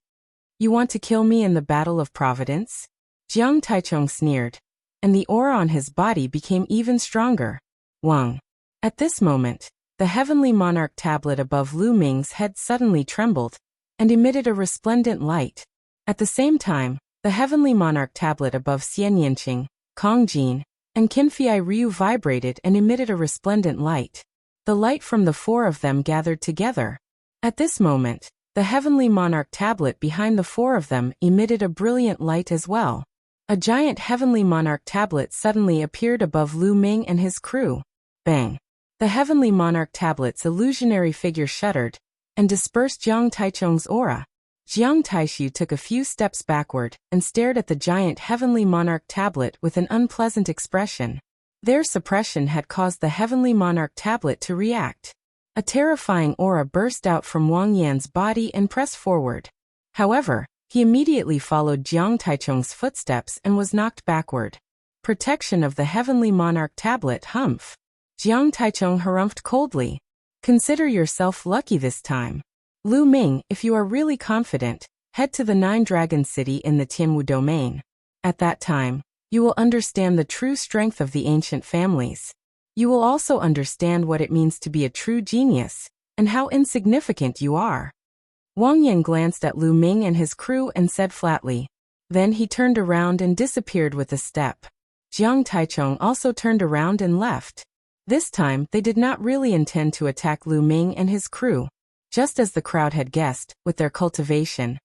You want to kill me in the battle of Providence? Jiang Taichung sneered, and the aura on his body became even stronger. Wang. At this moment, the Heavenly Monarch tablet above Lu Ming's head suddenly trembled and emitted a resplendent light. At the same time, the Heavenly Monarch tablet above Xian Yinqing, Kong Jin, and Qinfei Ryu vibrated and emitted a resplendent light. The light from the four of them gathered together. At this moment, the Heavenly Monarch tablet behind the four of them emitted a brilliant light as well. A giant Heavenly Monarch tablet suddenly appeared above Lu Ming and his crew. Bang! The Heavenly Monarch tablet's illusionary figure shuddered and dispersed Jiang Taichung's aura. Jiang Taishu took a few steps backward and stared at the giant Heavenly Monarch tablet with an unpleasant expression. Their suppression had caused the Heavenly Monarch tablet to react. A terrifying aura burst out from Wang Yan's body and pressed forward. However, he immediately followed Jiang Taichung's footsteps and was knocked backward. Protection of the Heavenly Monarch tablet. Humph. Jiang Taichung harumphed coldly. Consider yourself lucky this time. Lu Ming, if you are really confident, head to the Nine Dragon City in the Tianwu domain. At that time, you will understand the true strength of the ancient families. You will also understand what it means to be a true genius, and how insignificant you are. Wang Yan glanced at Lu Ming and his crew and said flatly. Then he turned around and disappeared with a step. Jiang Taichung also turned around and left. This time, they did not really intend to attack Lu Ming and his crew. Just as the crowd had guessed, with their cultivation,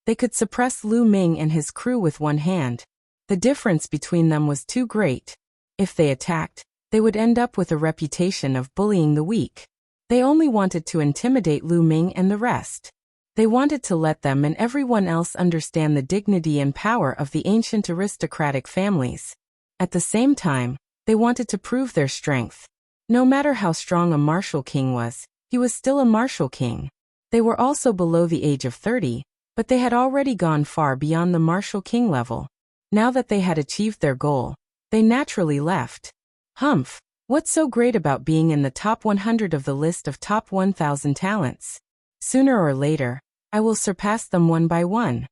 they could suppress Lu Ming and his crew with one hand. The difference between them was too great. If they attacked, they would end up with a reputation of bullying the weak. They only wanted to intimidate Lu Ming and the rest. They wanted to let them and everyone else understand the dignity and power of the ancient aristocratic families. At the same time, they wanted to prove their strength. No matter how strong a martial king was, he was still a martial king. They were also below the age of 30, but they had already gone far beyond the martial king level. Now that they had achieved their goal, they naturally left. Humph, what's so great about being in the top 100 of the list of top 1,000 talents? Sooner or later, I will surpass them one by one.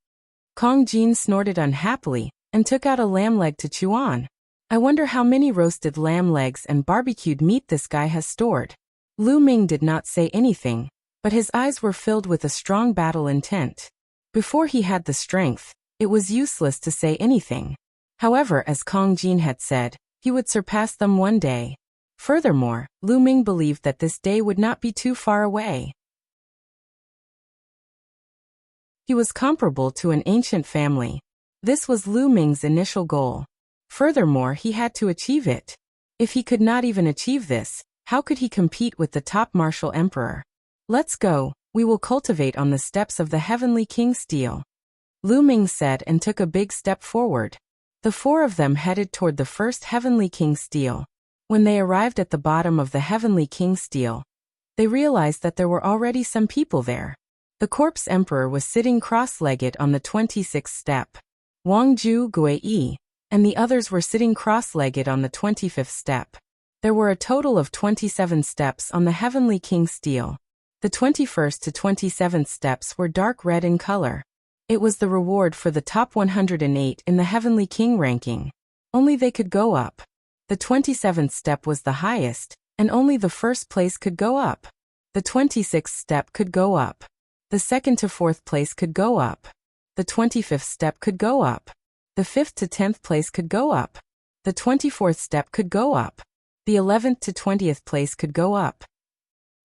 Kong Jin snorted unhappily and took out a lamb leg to chew on. I wonder how many roasted lamb legs and barbecued meat this guy has stored. Lu Ming did not say anything, but his eyes were filled with a strong battle intent. Before he had the strength, it was useless to say anything. However, as Kong Jin had said, he would surpass them one day. Furthermore, Lu Ming believed that this day would not be too far away. He was comparable to an ancient family. This was Lu Ming's initial goal. Furthermore, he had to achieve it. If he could not even achieve this, how could he compete with the top martial emperor? Let's go, we will cultivate on the steps of the Heavenly King Steel. Lu Ming said and took a big step forward. The four of them headed toward the first Heavenly King Steel. When they arrived at the bottom of the Heavenly King Steel, they realized that there were already some people there. The corpse emperor was sitting cross-legged on the 26th step. Wang Ju Gui and the others were sitting cross-legged on the 25th step. There were a total of 27 steps on the Heavenly King Steel. The 21st to 27th steps were dark red in color. It was the reward for the top 108 in the Heavenly King ranking. Only they could go up. The 27th step was the highest, and only the first place could go up. The 26th step could go up. The second to fourth place could go up. The 25th step could go up. The 5th to 10th place could go up. The 24th step could go up. The 11th to 20th place could go up.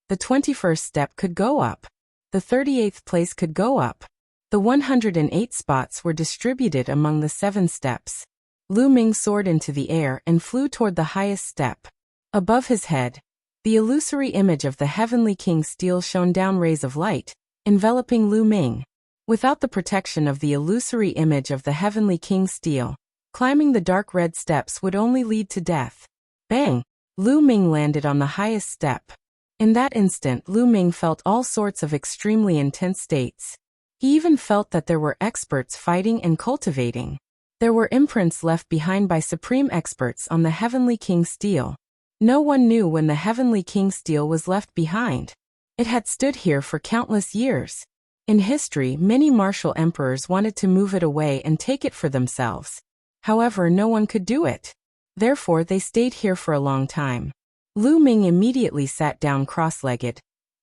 The 21st step could go up. The 38th place could go up. The 108 spots were distributed among the 7 steps. Lu Ming soared into the air and flew toward the highest step. Above his head, the illusory image of the Heavenly King Steel shone down rays of light, enveloping Lu Ming. Without the protection of the illusory image of the Heavenly King Steel, climbing the dark red steps would only lead to death. Bang! Lu Ming landed on the highest step. In that instant, Lu Ming felt all sorts of extremely intense states. He even felt that there were experts fighting and cultivating. There were imprints left behind by supreme experts on the Heavenly King Steel. No one knew when the Heavenly King Steel was left behind. It had stood here for countless years. In history, many martial emperors wanted to move it away and take it for themselves. However, no one could do it. Therefore, they stayed here for a long time. Lu Ming immediately sat down cross-legged,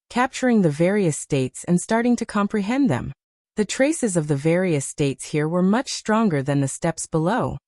capturing the various states and starting to comprehend them. The traces of the various states here were much stronger than the steps below.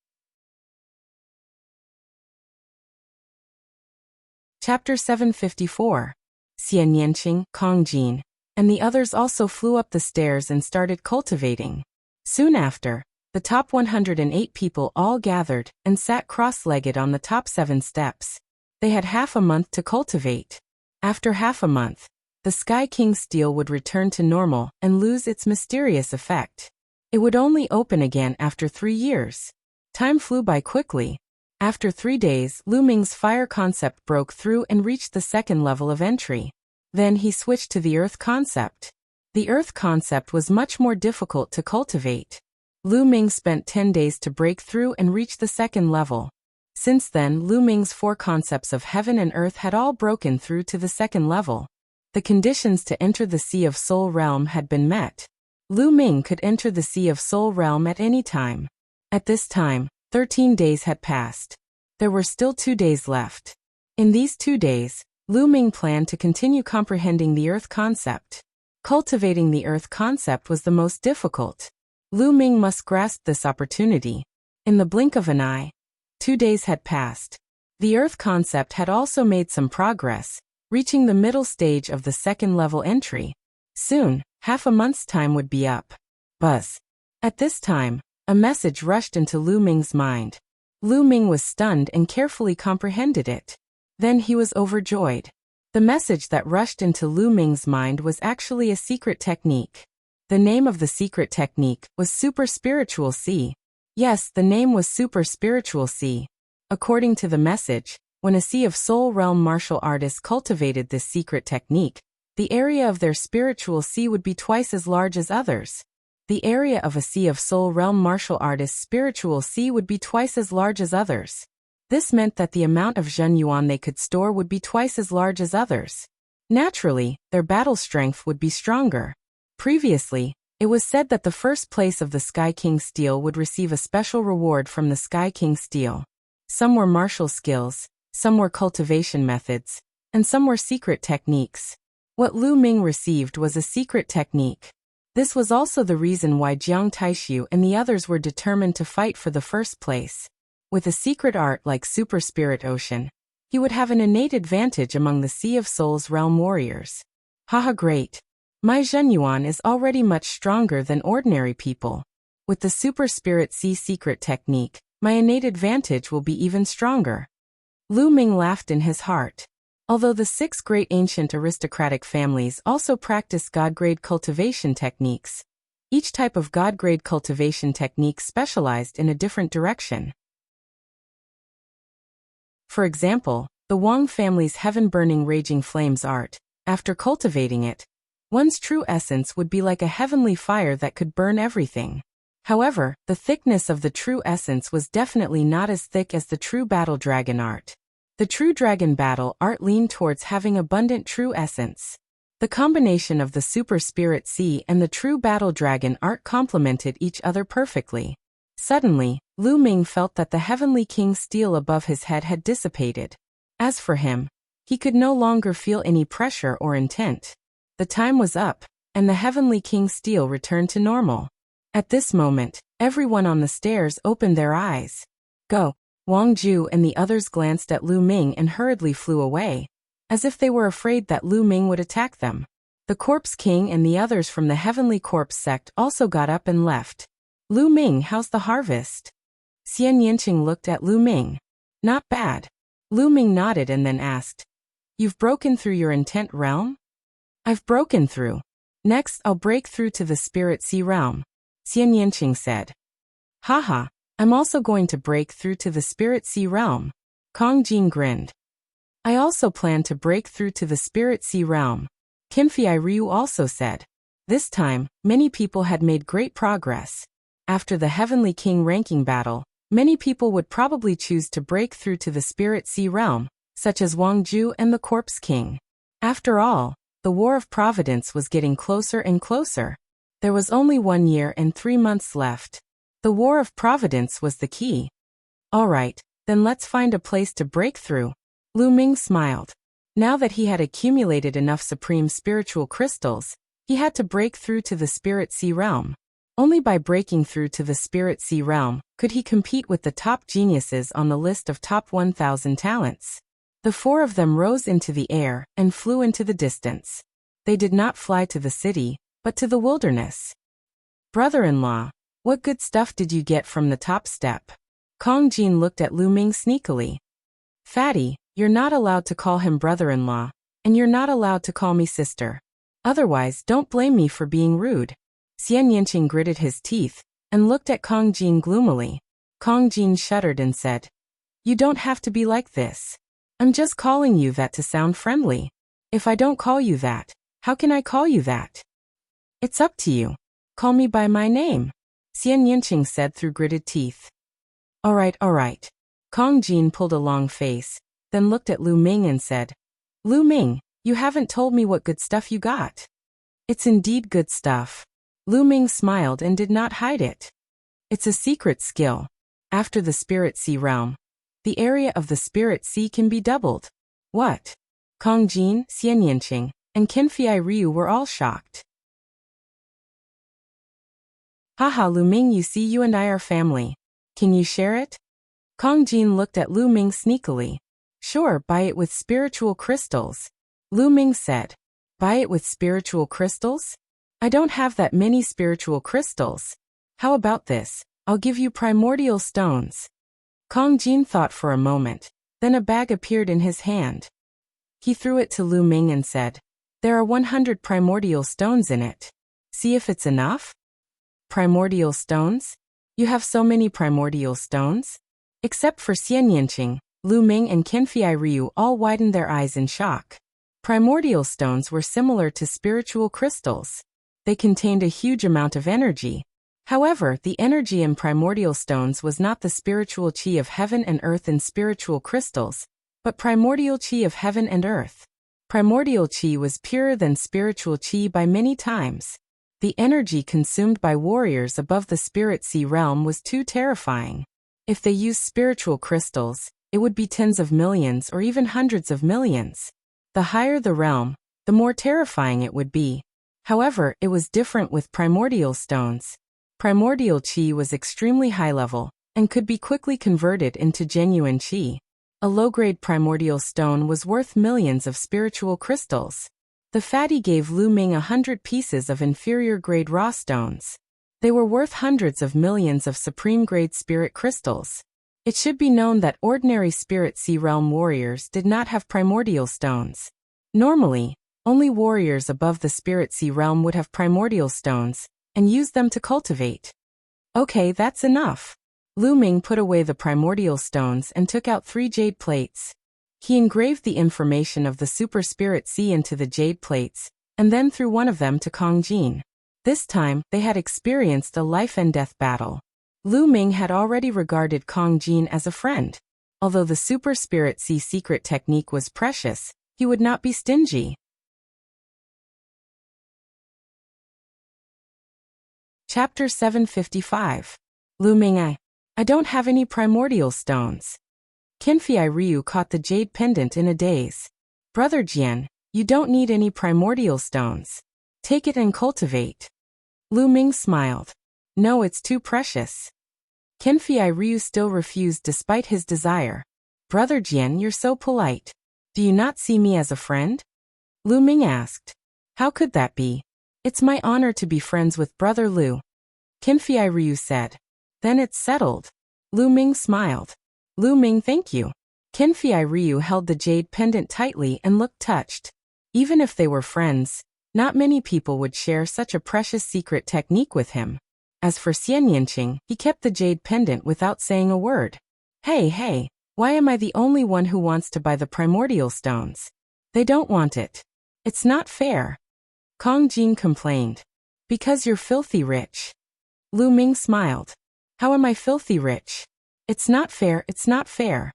Chapter 754. Xian Yanqing, Kong Jin, and the others also flew up the stairs and started cultivating. Soon after, the top 108 people all gathered and sat cross-legged on the top 7 steps. They had half a month to cultivate. After half a month, the Sky King Steel would return to normal and lose its mysterious effect. It would only open again after 3 years. Time flew by quickly. After 3 days, Lu Ming's fire concept broke through and reached the second level of entry. Then he switched to the earth concept. The earth concept was much more difficult to cultivate. Lu Ming spent 10 days to break through and reach the second level. Since then, Lu Ming's 4 concepts of heaven and earth had all broken through to the second level. The conditions to enter the Sea of Soul Realm had been met. Lu Ming could enter the Sea of Soul Realm at any time. At this time, 13 days had passed. There were still 2 days left. In these 2 days, Lu Ming planned to continue comprehending the earth concept. Cultivating the earth concept was the most difficult. Lu Ming must grasp this opportunity. In the blink of an eye, 2 days had passed. The earth concept had also made some progress, reaching the middle stage of the second level entry. Soon, half a month's time would be up. Buzz. At this time, a message rushed into Lu Ming's mind. Lu Ming was stunned and carefully comprehended it. Then he was overjoyed. The message that rushed into Lu Ming's mind was actually a secret technique. The name of the secret technique was Super Spiritual C. Yes, the name was Super Spiritual C. According to the message, when a Sea of Soul realm martial artist cultivated this secret technique, the area of their spiritual sea would be twice as large as others. The area of a Sea of Soul realm martial artist's spiritual sea would be twice as large as others. This meant that the amount of Zhen Yuan they could store would be twice as large as others. Naturally, their battle strength would be stronger. Previously, it was said that the first place of the Sky King Steel would receive a special reward from the Sky King Steel. Some were martial skills, some were cultivation methods, and some were secret techniques. What Lu Ming received was a secret technique. This was also the reason why Jiang Taishu and the others were determined to fight for the first place. With a secret art like Super Spirit Ocean, he would have an innate advantage among the Sea of Souls realm warriors. Haha, great. My Zhen Yuan is already much stronger than ordinary people. With the Super Spirit Sea secret technique, my innate advantage will be even stronger. Lu Ming laughed in his heart. Although the 6 great ancient aristocratic families also practiced God-grade cultivation techniques, each type of God-grade cultivation technique specialized in a different direction. For example, the Wang family's heaven-burning raging flames art, after cultivating it, one's true essence would be like a heavenly fire that could burn everything. However, the thickness of the true essence was definitely not as thick as the true battle dragon art. The true dragon battle art leaned towards having abundant true essence. The combination of the Super Spirit Sea and the true battle dragon art complemented each other perfectly. Suddenly, Lu Ming felt that the Heavenly King Steel above his head had dissipated. As for him, he could no longer feel any pressure or intent. The time was up, and the Heavenly King Steel returned to normal. At this moment, everyone on the stairs opened their eyes. Go! Wang Ju and the others glanced at Lu Ming and hurriedly flew away, as if they were afraid that Lu Ming would attack them. The Corpse King and the others from the Heavenly Corpse sect also got up and left. Lu Ming, how's the harvest? Xian Yanqing looked at Lu Ming. Not bad. Lu Ming nodded and then asked, You've broken through your intent realm? I've broken through. Next I'll break through to the Spirit Sea realm, Xian Yanqing said. Haha. I'm also going to break through to the Spirit Sea realm. Kong Jin grinned. I also plan to break through to the Spirit Sea realm, Qinfei Ryu also said. This time, many people had made great progress. After the Heavenly King ranking battle, many people would probably choose to break through to the Spirit Sea realm, such as Wang Ju and the Corpse King. After all, the War of Providence was getting closer and closer. There was only 1 year and 3 months left. The War of Providence was the key. Alright, then let's find a place to break through. Lu Ming smiled. Now that he had accumulated enough supreme spiritual crystals, he had to break through to the Spirit Sea realm. Only by breaking through to the Spirit Sea realm could he compete with the top geniuses on the list of top 1,000 talents. The 4 of them rose into the air and flew into the distance. They did not fly to the city, but to the wilderness. Brother-in-law, what good stuff did you get from the top step? Kong Jin looked at Lu Ming sneakily. Fatty, you're not allowed to call him brother-in-law, and you're not allowed to call me sister. Otherwise, don't blame me for being rude. Xian Yanqing gritted his teeth and looked at Kong Jin gloomily. Kong Jin shuddered and said, You don't have to be like this. I'm just calling you that to sound friendly. If I don't call you that, how can I call you that? It's up to you. Call me by my name, Xian Yanqing said through gritted teeth. Alright. Kong Jin pulled a long face, then looked at Lu Ming and said, Lu Ming, you haven't told me what good stuff you got. It's indeed good stuff. Lu Ming smiled and did not hide it. It's a secret skill. After the Spirit Sea realm, the area of the Spirit Sea can be doubled. What? Kong Jin, Xian Yanqing, and Qinfei Ryu were all shocked. Haha, Lu Ming, you see, you and I are family. Can you share it? Kong Jin looked at Lu Ming sneakily. Sure, buy it with spiritual crystals. Lu Ming said. Buy it with spiritual crystals? I don't have that many spiritual crystals. How about this? I'll give you primordial stones. Kong Jin thought for a moment. Then a bag appeared in his hand. He threw it to Lu Ming and said, there are 100 primordial stones in it. See if it's enough? Primordial stones? You have so many primordial stones? Except for Xian Yanqing, Lu Ming and Qinfei Ryu all widened their eyes in shock. Primordial stones were similar to spiritual crystals. They contained a huge amount of energy. However, the energy in primordial stones was not the spiritual chi of heaven and earth in spiritual crystals, but primordial chi of heaven and earth. Primordial chi was purer than spiritual chi by many times. The energy consumed by warriors above the Spirit Sea realm was too terrifying. If they used spiritual crystals, it would be tens of millions or even hundreds of millions. The higher the realm, the more terrifying it would be. However, it was different with primordial stones. Primordial chi was extremely high level, and could be quickly converted into genuine chi. A low-grade primordial stone was worth millions of spiritual crystals. The fatty gave Lu Ming 100 pieces of inferior-grade raw stones. They were worth hundreds of millions of supreme-grade spirit crystals. It should be known that ordinary Spirit Sea realm warriors did not have primordial stones. Normally, only warriors above the Spirit Sea realm would have primordial stones, and use them to cultivate. Okay, that's enough. Lu Ming put away the primordial stones and took out 3 jade plates. He engraved the information of the Super Spirit Sea into the jade plates, and then threw one of them to Kong Jin. This time, they had experienced a life-and-death battle. Lu Ming had already regarded Kong Jin as a friend. Although the Super Spirit Sea secret technique was precious, he would not be stingy. Chapter 755. Lu Ming, I don't have any primordial stones. Qinfei Ryu caught the jade pendant in a daze. Brother Jian, you don't need any primordial stones. Take it and cultivate. Lu Ming smiled. No, it's too precious. Qinfei Ryu still refused despite his desire. Brother Jian, you're so polite. Do you not see me as a friend? Lu Ming asked. How could that be? It's my honor to be friends with Brother Lu. Qinfei Ryu said. Then it's settled. Lu Ming smiled. Lu Ming, thank you. Qinfei Ryu held the jade pendant tightly and looked touched. Even if they were friends, not many people would share such a precious secret technique with him. As for Xian Yanqing, he kept the jade pendant without saying a word. Hey, why am I the only one who wants to buy the primordial stones? They don't want it. It's not fair. Kong Jin complained. Because you're filthy rich. Lu Ming smiled. How am I filthy rich? It's not fair, it's not fair.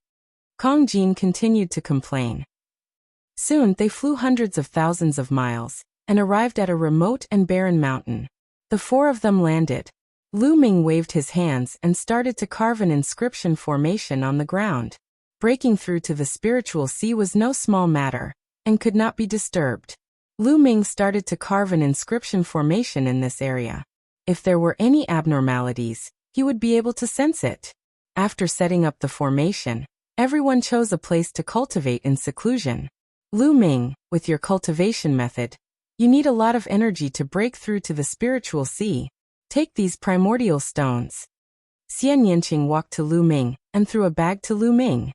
Kong Jin continued to complain. Soon they flew hundreds of thousands of miles, and arrived at a remote and barren mountain. The 4 of them landed. Lu Ming waved his hands and started to carve an inscription formation on the ground. Breaking through to the spiritual sea was no small matter, and could not be disturbed. Lu Ming started to carve an inscription formation in this area. If there were any abnormalities, he would be able to sense it. After setting up the formation, everyone chose a place to cultivate in seclusion. Lu Ming, with your cultivation method, you need a lot of energy to break through to the spiritual sea. Take these primordial stones. Xian Yanqing walked to Lu Ming and threw a bag to Lu Ming.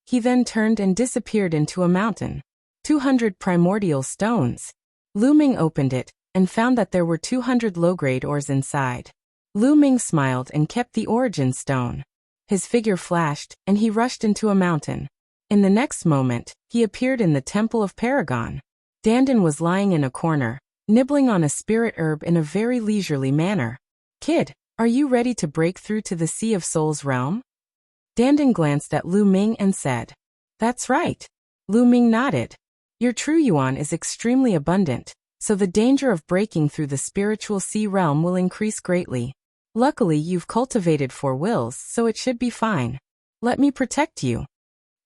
He then turned and disappeared into a mountain. 200 primordial stones. Lu Ming opened it and found that there were 200 low-grade ores inside. Lu Ming smiled and kept the origin stone. His figure flashed, and he rushed into a mountain. In the next moment, he appeared in the Temple of Paragon. Dandan was lying in a corner, nibbling on a spirit herb in a very leisurely manner. Kid, are you ready to break through to the Sea of Souls realm? Dandan glanced at Lu Ming and said. That's right. Lu Ming nodded. Your true yuan is extremely abundant, so the danger of breaking through the spiritual sea realm will increase greatly. Luckily, you've cultivated 4 wills, so it should be fine. Let me protect you.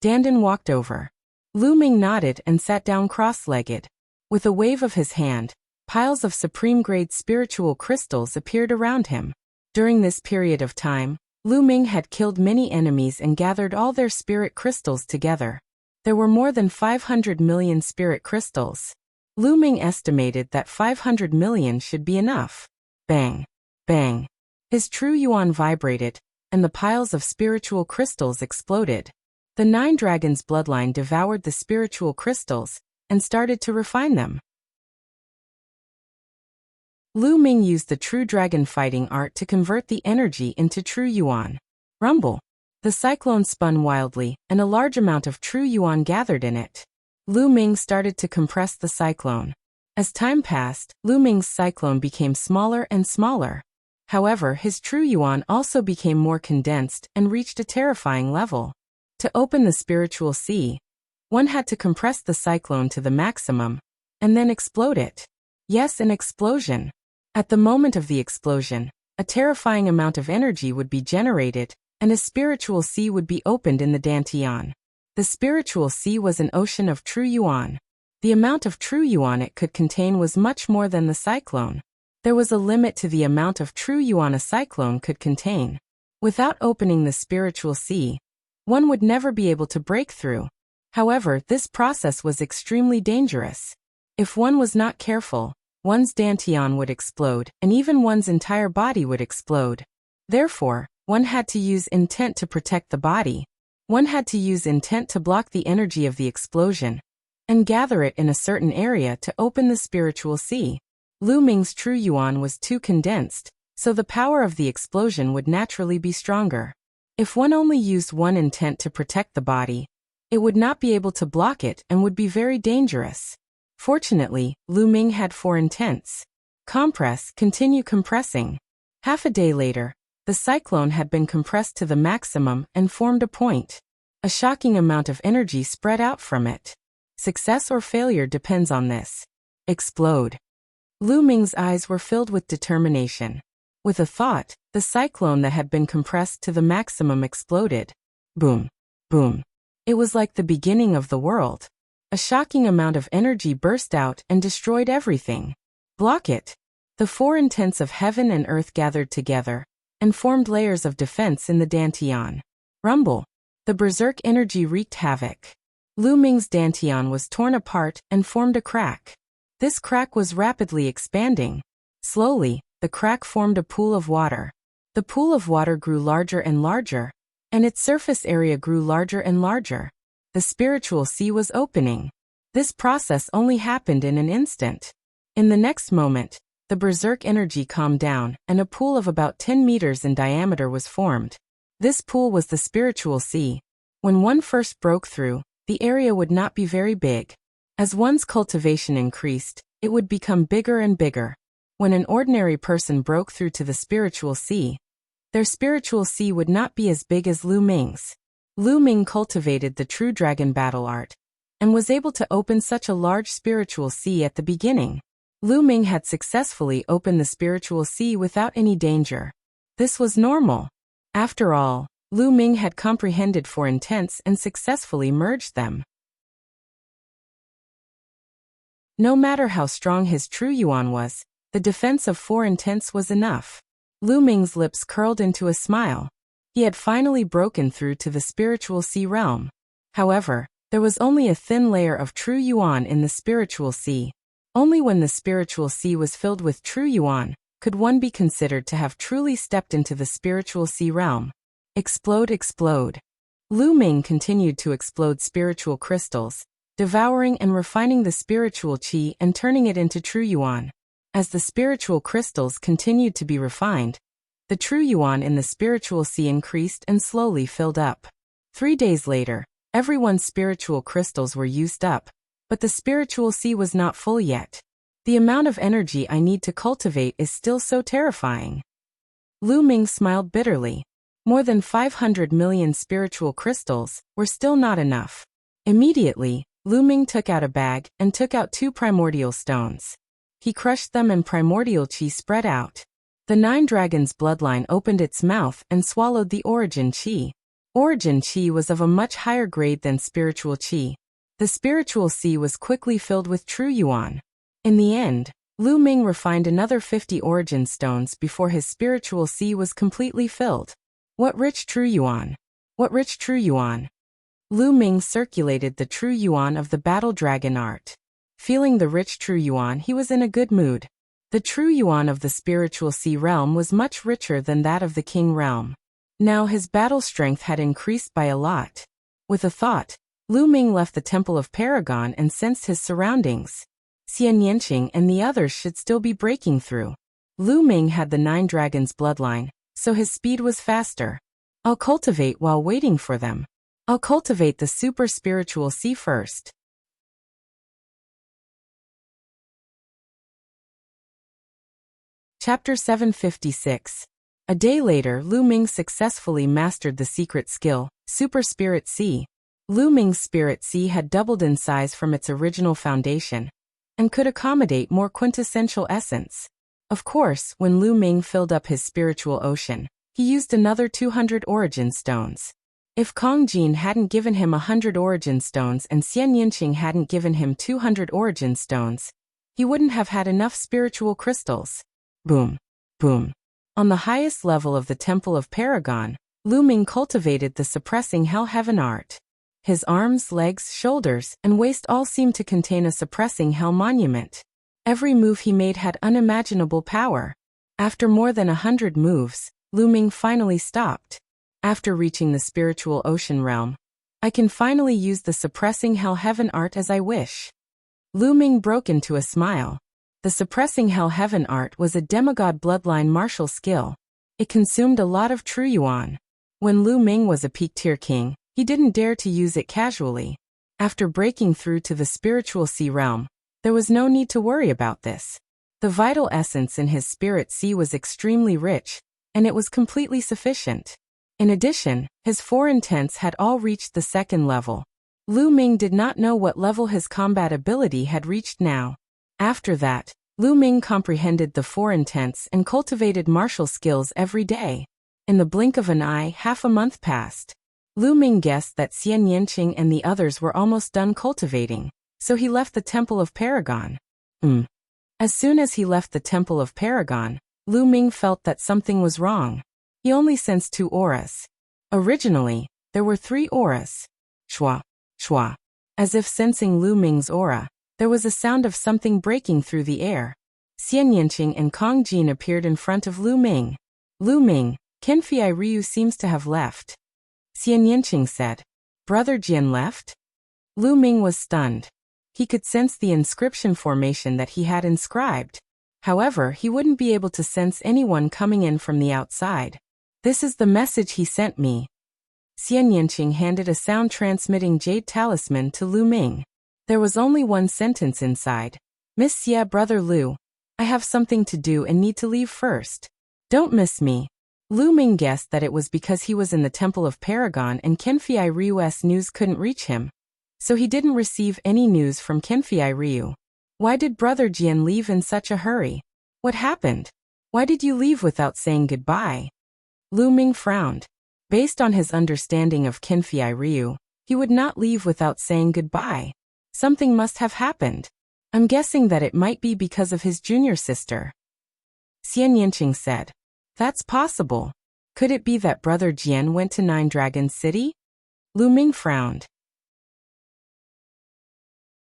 Dandan walked over. Lu Ming nodded and sat down cross-legged. With a wave of his hand, piles of supreme-grade spiritual crystals appeared around him. During this period of time, Lu Ming had killed many enemies and gathered all their spirit crystals together. There were more than 500 million spirit crystals. Lu Ming estimated that 500 million should be enough. Bang! Bang! His true yuan vibrated, and the piles of spiritual crystals exploded. The 9 dragons' bloodline devoured the spiritual crystals and started to refine them. Lu Ming used the true dragon fighting art to convert the energy into true yuan. Rumble! The cyclone spun wildly, and a large amount of true yuan gathered in it. Lu Ming started to compress the cyclone. As time passed, Lu Ming's cyclone became smaller and smaller. However, his true yuan also became more condensed and reached a terrifying level. To open the spiritual sea, one had to compress the cyclone to the maximum, and then explode it. Yes, an explosion. At the moment of the explosion, a terrifying amount of energy would be generated, and a spiritual sea would be opened in the Dantian. The spiritual sea was an ocean of true yuan. The amount of true yuan it could contain was much more than the cyclone. There was a limit to the amount of true yuan a cyclone could contain. Without opening the spiritual sea, one would never be able to break through. However, this process was extremely dangerous. If one was not careful, one's Dantian would explode, and even one's entire body would explode. Therefore, one had to use intent to protect the body. One had to use intent to block the energy of the explosion, and gather it in a certain area to open the spiritual sea. Lu Ming's true yuan was too condensed, so the power of the explosion would naturally be stronger. If one only used one intent to protect the body, it would not be able to block it and would be very dangerous. Fortunately, Lu Ming had 4 intents. Compress, continue compressing. Half a day later, the cyclone had been compressed to the maximum and formed a point. A shocking amount of energy spread out from it. Success or failure depends on this. Explode. Lu Ming's eyes were filled with determination. With a thought, the cyclone that had been compressed to the maximum exploded. Boom. Boom. It was like the beginning of the world. A shocking amount of energy burst out and destroyed everything. Block it. The 4 intents of heaven and earth gathered together and formed layers of defense in the Dantian. Rumble. The berserk energy wreaked havoc. Lu Ming's Dantian was torn apart and formed a crack. This crack was rapidly expanding. Slowly, the crack formed a pool of water. The pool of water grew larger and larger, and its surface area grew larger and larger. The spiritual sea was opening. This process only happened in an instant. In the next moment, the berserk energy calmed down, and a pool of about 10 meters in diameter was formed. This pool was the spiritual sea. When one first broke through, the area would not be very big. As one's cultivation increased, it would become bigger and bigger. When an ordinary person broke through to the spiritual sea, their spiritual sea would not be as big as Lu Ming's. Lu Ming cultivated the true dragon battle art, and was able to open such a large spiritual sea at the beginning. Lu Ming had successfully opened the spiritual sea without any danger. This was normal. After all, Lu Ming had comprehended 4 intents and successfully merged them. No matter how strong his true yuan was, the defense of 4 intents was enough. Lu Ming's lips curled into a smile. He had finally broken through to the spiritual sea realm. However, there was only a thin layer of true yuan in the spiritual sea. Only when the spiritual sea was filled with true yuan could one be considered to have truly stepped into the spiritual sea realm. Explode, explode. Lu Ming continued to explode spiritual crystals, devouring and refining the spiritual qi and turning it into true yuan. As the spiritual crystals continued to be refined, the true yuan in the spiritual sea increased and slowly filled up. 3 days later, everyone's spiritual crystals were used up, but the spiritual sea was not full yet. The amount of energy I need to cultivate is still so terrifying. Lu Ming smiled bitterly. More than 500 million spiritual crystals were still not enough. Immediately, Lu Ming took out a bag and took out 2 primordial stones. He crushed them and primordial qi spread out. The Nine Dragons' bloodline opened its mouth and swallowed the origin chi. Origin chi was of a much higher grade than spiritual chi. The spiritual sea was quickly filled with true yuan. In the end, Lu Ming refined another 50 origin stones before his spiritual sea was completely filled. What rich true yuan! What rich true yuan! Lu Ming circulated the true yuan of the battle dragon art. Feeling the rich true yuan, he was in a good mood. The true yuan of the spiritual sea realm was much richer than that of the king realm. Now his battle strength had increased by a lot. With a thought, Lu Ming left the Temple of Paragon and sensed his surroundings. Xian Yanqing and the others should still be breaking through. Lu Ming had the Nine Dragons bloodline, so his speed was faster. I'll cultivate while waiting for them. I'll cultivate the super spiritual sea first. Chapter 756. A day later, Lu Ming successfully mastered the secret skill, Super Spirit Sea. Lu Ming's Spirit Sea had doubled in size from its original foundation, and could accommodate more quintessential essence. Of course, when Lu Ming filled up his spiritual ocean, he used another 200 origin stones. If Kong Jin hadn't given him 100 origin stones and Xian Yanqing hadn't given him 200 origin stones, he wouldn't have had enough spiritual crystals. Boom. Boom. On the highest level of the Temple of Paragon, Lu Ming cultivated the suppressing Hell Heaven art. His arms, legs, shoulders, and waist all seemed to contain a suppressing hell monument. Every move he made had unimaginable power. After more than 100 moves, Lu Ming finally stopped. After reaching the spiritual ocean realm, I can finally use the suppressing hell heaven art as I wish. Lu Ming broke into a smile. The suppressing hell heaven art was a demigod bloodline martial skill. It consumed a lot of true yuan. When Lu Ming was a peak tier king, he didn't dare to use it casually. After breaking through to the spiritual sea realm, there was no need to worry about this. The vital essence in his spirit sea was extremely rich, and it was completely sufficient. In addition, his four intents had all reached the second level. Lu Ming did not know what level his combat ability had reached now. After that, Lu Ming comprehended the four intents and cultivated martial skills every day. In the blink of an eye, half a month passed. Lu Ming guessed that Xian Yanqing and the others were almost done cultivating, so he left the Temple of Paragon. As soon as he left the Temple of Paragon, Lu Ming felt that something was wrong. He only sensed 2 auras. Originally, there were 3 auras. Shwa, shwa. As if sensing Lu Ming's aura, there was a sound of something breaking through the air. Xian Yanqing and Kong Jin appeared in front of Lu Ming. Lu Ming, Kenfei Ryu seems to have left. Xian Yanqing said. Brother Jian left? Lu Ming was stunned. He could sense the inscription formation that he had inscribed. However, he wouldn't be able to sense anyone coming in from the outside. This is the message he sent me. Xian Yanqing handed a sound-transmitting jade talisman to Lu Ming. There was only one sentence inside. Miss Xie, Brother Lu, I have something to do and need to leave first. Don't miss me. Lu Ming guessed that it was because he was in the Temple of Paragon and Kenfei Ryu's news couldn't reach him. So he didn't receive any news from Kenfei Ryu. Why did Brother Jian leave in such a hurry? What happened? Why did you leave without saying goodbye? Lu Ming frowned. Based on his understanding of Kenfei Ryu, he would not leave without saying goodbye. Something must have happened. I'm guessing that it might be because of his junior sister. Xian Yanqing said. That's possible. Could it be that Brother Jian went to Nine Dragons City? Lu Ming frowned.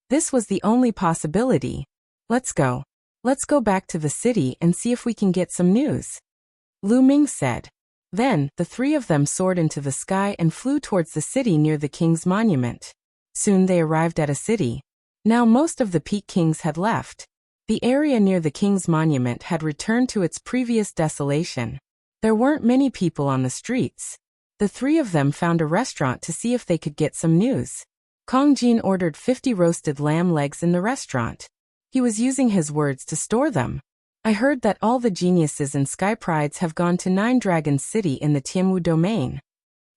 This was the only possibility. Let's go. Let's go back to the city and see if we can get some news. Lu Ming said. Then, the 3 of them soared into the sky and flew towards the city near the king's monument. Soon they arrived at a city. Now most of the peak kings had left. The area near the king's monument had returned to its previous desolation. There weren't many people on the streets. The 3 of them found a restaurant to see if they could get some news. Kong Jin ordered 50 roasted lamb legs in the restaurant. He was using his words to store them. I heard that all the geniuses and sky prides have gone to Nine Dragons City in the Tianwu domain.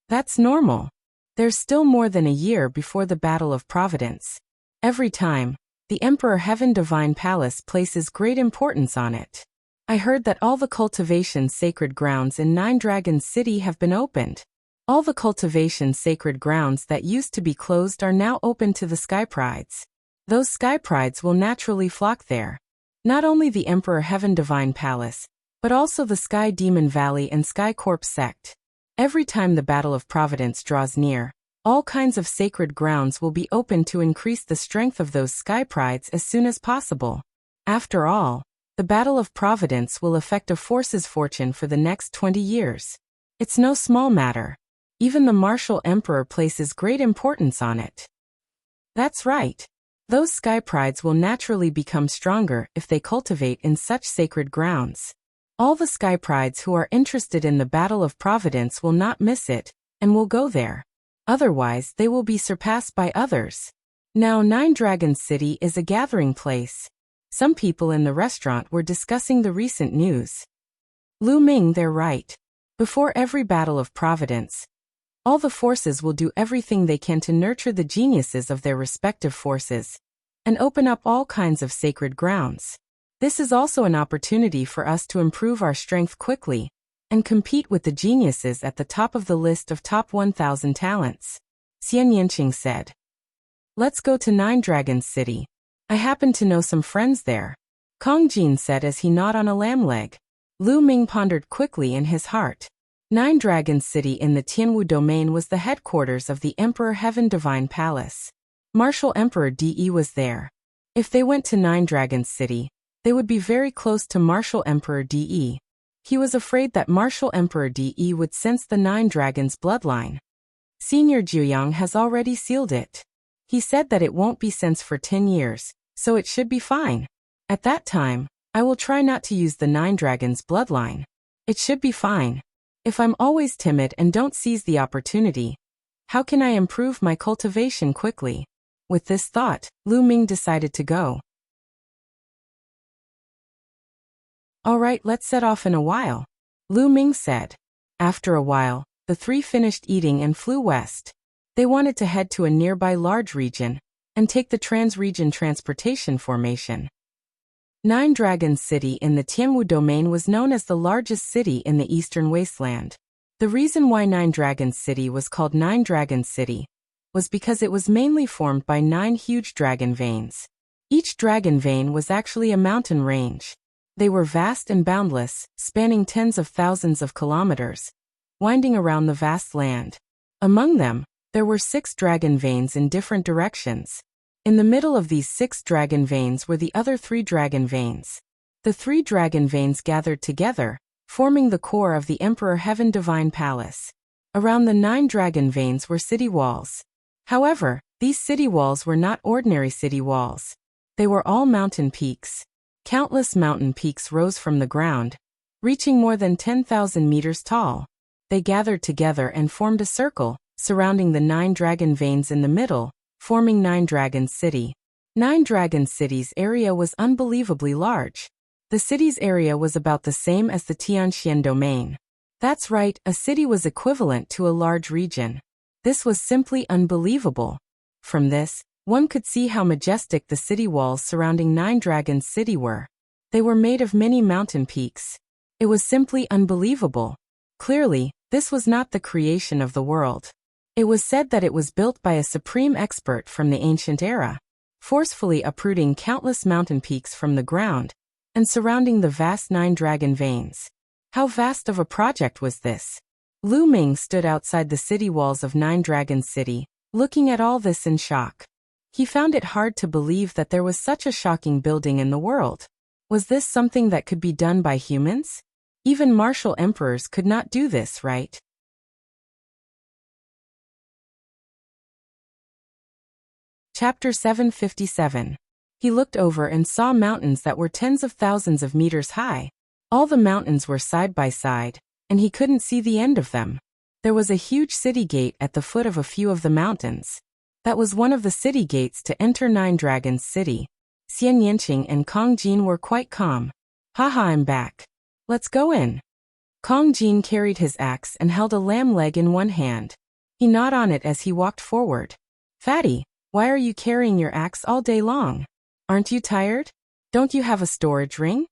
That's normal. There's still more than a year before the Battle of Providence. Every time, the Emperor Heaven Divine Palace places great importance on it. I heard that all the cultivation sacred grounds in Nine Dragons City have been opened. All the cultivation sacred grounds that used to be closed are now open to the Sky Prides. Those Sky Prides will naturally flock there. Not only the Emperor Heaven Divine Palace, but also the Sky Demon Valley and Sky Corp sect. Every time the Battle of Providence draws near, all kinds of sacred grounds will be open to increase the strength of those Sky Prides as soon as possible. After all, the Battle of Providence will affect a force's fortune for the next 20 years. It's no small matter. Even the Martial Emperor places great importance on it. That's right. Those Sky Prides will naturally become stronger if they cultivate in such sacred grounds. All the Sky Prides who are interested in the Battle of Providence will not miss it, and will go there. Otherwise, they will be surpassed by others. Now, Nine Dragons City is a gathering place. Some people in the restaurant were discussing the recent news. Lu Ming, they're right. Before every Battle of Providence, all the forces will do everything they can to nurture the geniuses of their respective forces and open up all kinds of sacred grounds. This is also an opportunity for us to improve our strength quickly and compete with the geniuses at the top of the list of top 1,000 talents. Xian Yanqing said. Let's go to Nine Dragons City. I happen to know some friends there. Kong Jin said as he gnawed on a lamb leg. Lu Ming pondered quickly in his heart. Nine Dragons City in the Tianwu domain was the headquarters of the Emperor Heaven Divine Palace. Martial Emperor De was there. If they went to Nine Dragons City, they would be very close to Martial Emperor De. He was afraid that Martial Emperor De would sense the Nine Dragons bloodline. Senior Jiuyang has already sealed it. He said that it won't be sensed for 10 years, so it should be fine. At that time, I will try not to use the Nine Dragons bloodline. It should be fine. If I'm always timid and don't seize the opportunity, how can I improve my cultivation quickly? With this thought, Lu Ming decided to go. All right, let's set off in a while, Lu Ming said. After a while, the three finished eating and flew west. They wanted to head to a nearby large region and take the trans-region transportation formation. Nine Dragons City in the Tianwu domain was known as the largest city in the eastern wasteland. The reason why Nine Dragons City was called Nine Dragons City was because it was mainly formed by 9 huge dragon veins. Each dragon vein was actually a mountain range. They were vast and boundless, spanning tens of thousands of kilometers, winding around the vast land. Among them, there were 6 dragon veins in different directions. In the middle of these 6 dragon veins were the other 3 dragon veins. The 3 dragon veins gathered together, forming the core of the Emperor Heaven Divine Palace. Around the 9 dragon veins were city walls. However, these city walls were not ordinary city walls. They were all mountain peaks. Countless mountain peaks rose from the ground, reaching more than 10,000 meters tall. They gathered together and formed a circle, surrounding the 9 dragon veins in the middle, forming Nine Dragons City. Nine Dragons City's area was unbelievably large. The city's area was about the same as the Tianxian domain. That's right, a city was equivalent to a large region. This was simply unbelievable. From this, one could see how majestic the city walls surrounding Nine Dragons City were. They were made of many mountain peaks. It was simply unbelievable. Clearly, this was not the creation of the world. It was said that it was built by a supreme expert from the ancient era, forcefully uprooting countless mountain peaks from the ground and surrounding the vast 9 dragon veins. How vast of a project was this? Lu Ming stood outside the city walls of Nine Dragons City, looking at all this in shock. He found it hard to believe that there was such a shocking building in the world. Was this something that could be done by humans? Even martial emperors could not do this, right? Chapter 757. He looked over and saw mountains that were tens of thousands of meters high. All the mountains were side by side, and he couldn't see the end of them. There was a huge city gate at the foot of a few of the mountains. That was one of the city gates to enter Nine Dragons City. Xian Yanqing and Kong Jin were quite calm. Haha, I'm back. Let's go in. Kong Jin carried his axe and held a lamb leg in one hand. He gnawed on it as he walked forward. Fatty, why are you carrying your axe all day long? Aren't you tired? Don't you have a storage ring?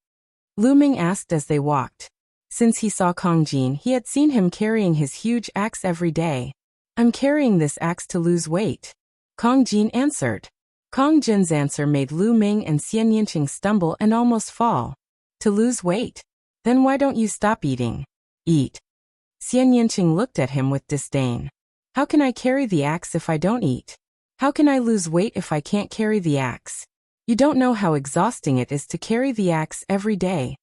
Lu Ming asked as they walked. Since he saw Kong Jin, he had seen him carrying his huge axe every day. I'm carrying this axe to lose weight, Kong Jin answered. Kong Jin's answer made Lu Ming and Xian Yinqing stumble and almost fall. To lose weight? Then why don't you stop eating? Eat. Xian Yinqing looked at him with disdain. How can I carry the axe if I don't eat? How can I lose weight if I can't carry the axe? You don't know how exhausting it is to carry the axe every day,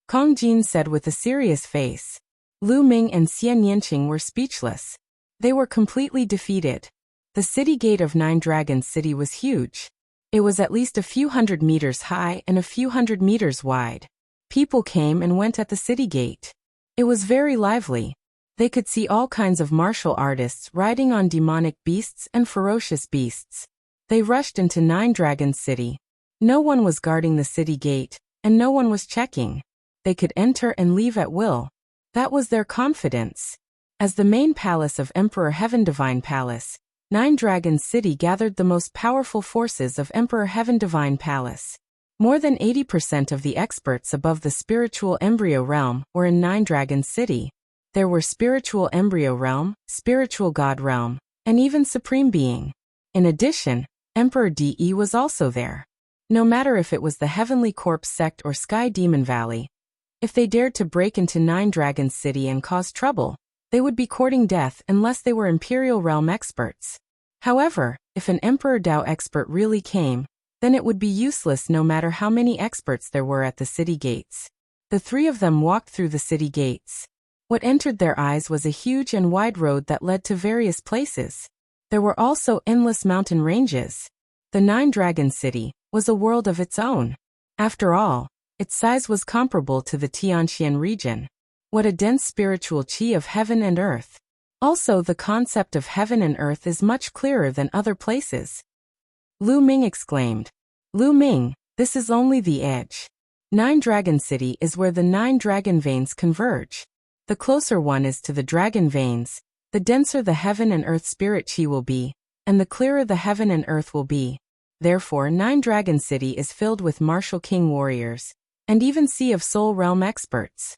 Kong Jin said with a serious face. Lu Ming and Xian Yinqing were speechless. They were completely defeated. The city gate of Nine Dragons City was huge. It was at least a few hundred meters high and a few hundred meters wide. People came and went at the city gate. It was very lively. They could see all kinds of martial artists riding on demonic beasts and ferocious beasts. They rushed into Nine Dragons City. No one was guarding the city gate, and no one was checking. They could enter and leave at will. That was their confidence. As the main palace of Emperor Heaven Divine Palace, Nine Dragons City gathered the most powerful forces of Emperor Heaven Divine Palace. More than 80% of the experts above the spiritual embryo realm were in Nine Dragons City. There were spiritual embryo realm, spiritual god realm, and even supreme being. In addition, Emperor De was also there. No matter if it was the Heavenly Corpse sect or Sky Demon Valley, if they dared to break into Nine Dragons City and cause trouble, they would be courting death unless they were Imperial Realm experts. However, if an Emperor Dao expert really came, then it would be useless no matter how many experts there were at the city gates. The three of them walked through the city gates. What entered their eyes was a huge and wide road that led to various places. There were also endless mountain ranges. The Nine Dragons City was a world of its own. After all, its size was comparable to the Tianxian region. What a dense spiritual qi of heaven and earth. Also, the concept of heaven and earth is much clearer than other places. Lu Ming exclaimed. Lu Ming, this is only the edge. Nine Dragon City is where the 9 dragon veins converge. The closer one is to the dragon veins, the denser the heaven and earth spirit qi will be, and the clearer the heaven and earth will be. Therefore, Nine Dragon City is filled with martial king warriors, and even Sea of Soul realm experts.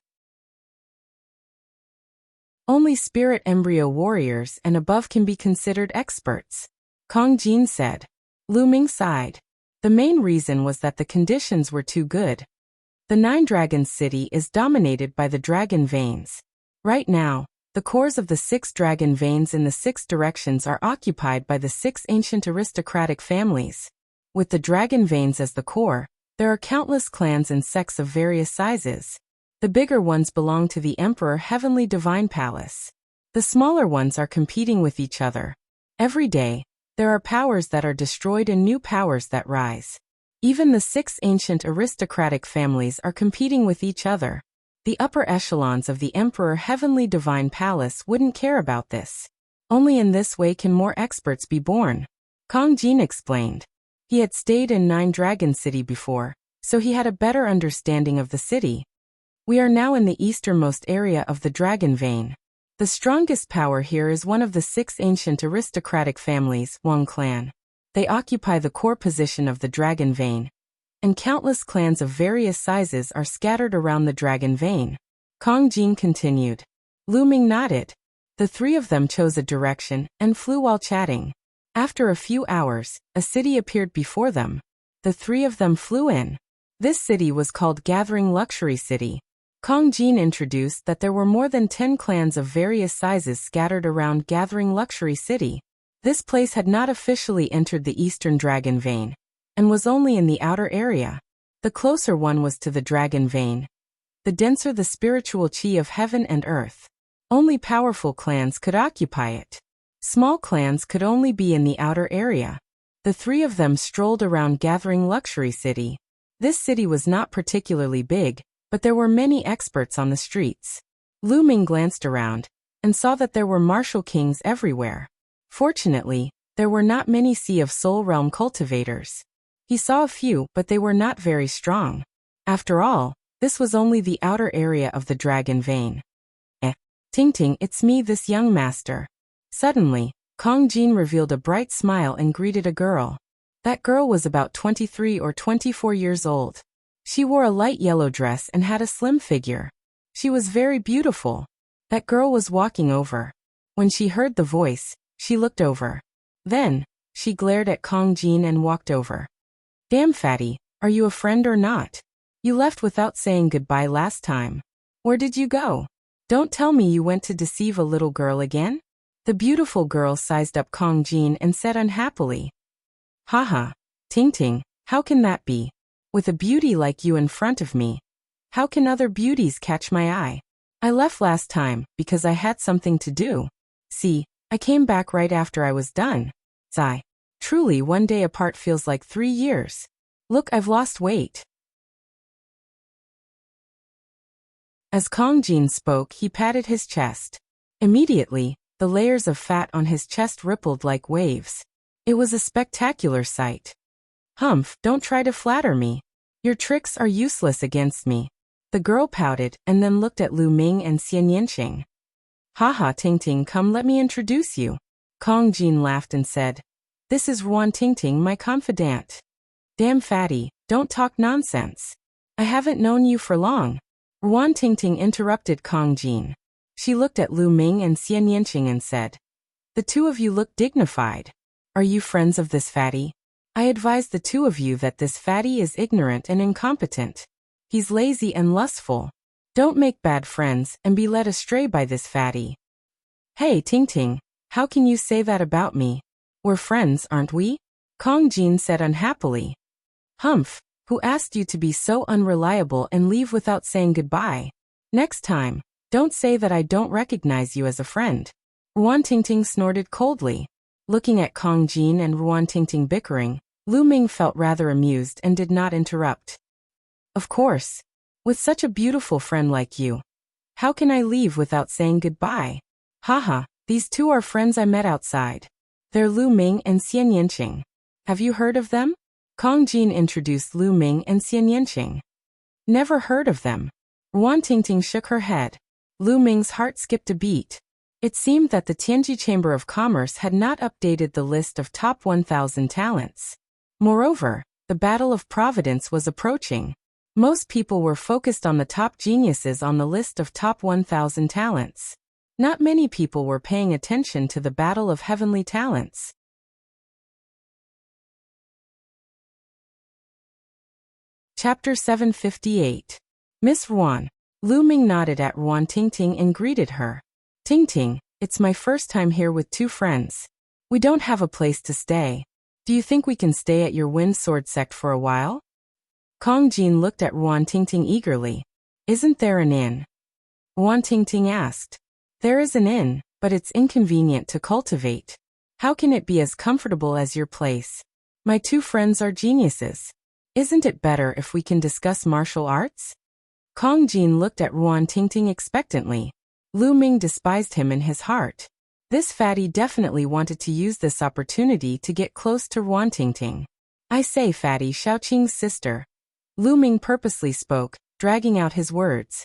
Only spirit embryo warriors and above can be considered experts, Kong Jin said. Lu Ming sighed. The main reason was that the conditions were too good. The Nine Dragons City is dominated by the dragon veins. Right now, the cores of the 6 dragon veins in the 6 directions are occupied by the 6 ancient aristocratic families. With the dragon veins as the core, there are countless clans and sects of various sizes. The bigger ones belong to the Emperor Heavenly Divine Palace. The smaller ones are competing with each other. Every day, there are powers that are destroyed and new powers that rise. Even the 6 ancient aristocratic families are competing with each other. The upper echelons of the Emperor Heavenly Divine Palace wouldn't care about this. Only in this way can more experts be born, Kong Jin explained. He had stayed in Nine Dragon City before, so he had a better understanding of the city. We are now in the easternmost area of the Dragon Vein. The strongest power here is one of the 6 ancient aristocratic families, Wang clan. They occupy the core position of the Dragon Vein, and countless clans of various sizes are scattered around the Dragon Vein. Kong Jin continued. Lu Ming nodded. The 3 of them chose a direction and flew while chatting. After a few hours, a city appeared before them. The 3 of them flew in. This city was called Gathering Luxury City. Kong Jin introduced that there were more than 10 clans of various sizes scattered around Gathering Luxury City. This place had not officially entered the Eastern Dragon Vein, and was only in the outer area. The closer one was to the Dragon Vein. The denser the spiritual qi of heaven and earth. Only powerful clans could occupy it. Small clans could only be in the outer area. The 3 of them strolled around Gathering Luxury City. This city was not particularly big, but there were many experts on the streets. Lu Ming glanced around, and saw that there were martial kings everywhere. Fortunately, there were not many Sea of Soul realm cultivators. He saw a few, but they were not very strong. After all, this was only the outer area of the Dragon Vein. Ting Ting, it's me, this young master. Suddenly, Kong Jin revealed a bright smile and greeted a girl. That girl was about 23 or 24 years old. She wore a light yellow dress and had a slim figure. She was very beautiful. That girl was walking over. When she heard the voice, she looked over. Then, she glared at Kong Jin and walked over. Damn fatty, are you a friend or not? You left without saying goodbye last time. Where did you go? Don't tell me you went to deceive a little girl again? The beautiful girl sized up Kong Jin and said unhappily. Haha, Ting Ting, how can that be? With a beauty like you in front of me. How can other beauties catch my eye? I left last time because I had something to do. See, I came back right after I was done. Sigh. Truly, one day apart feels like 3 years. Look, I've lost weight. As Kong Jin spoke, he patted his chest. Immediately, the layers of fat on his chest rippled like waves. It was a spectacular sight. Humph, don't try to flatter me. Your tricks are useless against me. The girl pouted and then looked at Lu Ming and Xian Yanqing. Haha, Ting Ting, come let me introduce you. Kong Jin laughed and said, This is Ruan Ting Ting, my confidant. Damn fatty, don't talk nonsense. I haven't known you for long. Ruan Ting Ting interrupted Kong Jin. She looked at Lu Ming and Xian Yanqing and said, The two of you look dignified. Are you friends of this fatty? I advise the two of you that this fatty is ignorant and incompetent. He's lazy and lustful. Don't make bad friends and be led astray by this fatty. Hey, Ting Ting, how can you say that about me? We're friends, aren't we? Kong Jin said unhappily. Humph, who asked you to be so unreliable and leave without saying goodbye? Next time, don't say that I don't recognize you as a friend. Ruan Ting Ting snorted coldly. Looking at Kong Jin and Ruan Ting Ting bickering, Lu Ming felt rather amused and did not interrupt. Of course. With such a beautiful friend like you. How can I leave without saying goodbye? Haha, these two are friends I met outside. They're Lu Ming and Xian Yanqing. Have you heard of them? Kong Jin introduced Lu Ming and Xian Yanqing. Never heard of them. Ruan Ting Ting shook her head. Lu Ming's heart skipped a beat. It seemed that the Tianji Chamber of Commerce had not updated the list of top 1,000 talents. Moreover, the Battle of Providence was approaching. Most people were focused on the top geniuses on the list of top 1,000 talents. Not many people were paying attention to the Battle of Heavenly Talents. Chapter 758. Miss Ruan. Lu Ming nodded at Ruan Ting Ting and greeted her. Ting Ting, it's my first time here with two friends. We don't have a place to stay. Do you think we can stay at your Wind Sword sect for a while? Kong Jin looked at Ruan Ting Ting eagerly. Isn't there an inn? Ruan Ting Ting asked. There is an inn, but it's inconvenient to cultivate. How can it be as comfortable as your place? My two friends are geniuses. Isn't it better if we can discuss martial arts? Kong Jin looked at Ruan Ting Ting expectantly. Lu Ming despised him in his heart. This fatty definitely wanted to use this opportunity to get close to Ruan Ting Ting. I say, fatty, Xiaoqing's sister. Lu Ming purposely spoke, dragging out his words.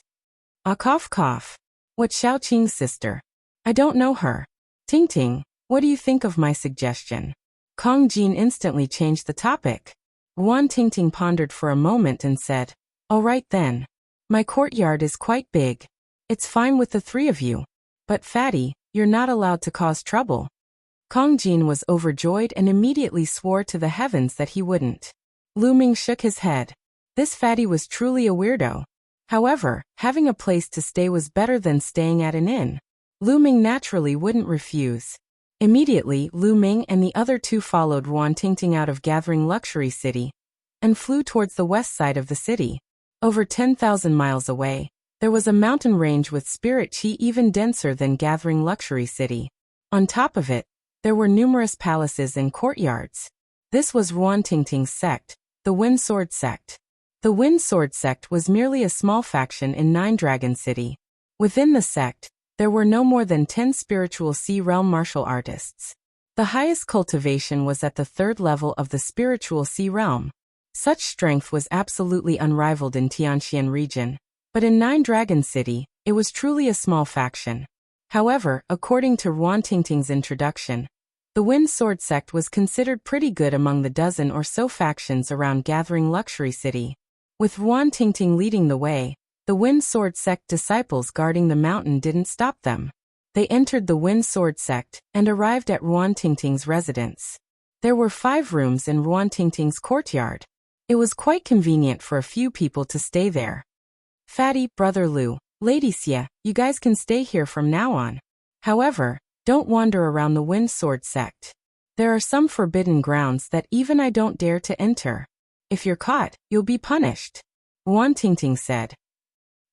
Ah, cough cough. What Xiaoqing's sister? I don't know her. Ting Ting, what do you think of my suggestion? Kong Jin instantly changed the topic. Ruan Ting Ting pondered for a moment and said, All right then. My courtyard is quite big. It's fine with the three of you. But fatty, you're not allowed to cause trouble. Kong Jin was overjoyed and immediately swore to the heavens that he wouldn't. Lu Ming shook his head. This fatty was truly a weirdo. However, having a place to stay was better than staying at an inn. Lu Ming naturally wouldn't refuse. Immediately, Lu Ming and the other two followed Ruan Ting Ting out of Gathering Luxury City and flew towards the west side of the city. Over 10,000 miles away, there was a mountain range with spirit chi even denser than Gathering Luxury City. On top of it, there were numerous palaces and courtyards. This was Ruan Ting Ting's sect, the Wind Sword sect. The Wind Sword sect was merely a small faction in Nine Dragon City. Within the sect, there were no more than 10 spiritual Sea Realm martial artists. The highest cultivation was at the 3rd level of the spiritual Sea Realm. Such strength was absolutely unrivaled in Tianxian region. But in Nine Dragon City, it was truly a small faction. However, according to Ruan Ting Ting's introduction, the Wind Sword sect was considered pretty good among the dozen or so factions around Gathering Luxury City. With Ruan Tingting leading the way, the Wind Sword Sect disciples guarding the mountain didn't stop them. They entered the Wind Sword Sect and arrived at Ruan Tingting's residence. There were 5 rooms in Ruan Tingting's courtyard. It was quite convenient for a few people to stay there. Fatty, Brother Lu, Lady Xie, you guys can stay here from now on. However, don't wander around the Wind Sword Sect. There are some forbidden grounds that even I don't dare to enter. If you're caught, you'll be punished. Ruan Tingting said.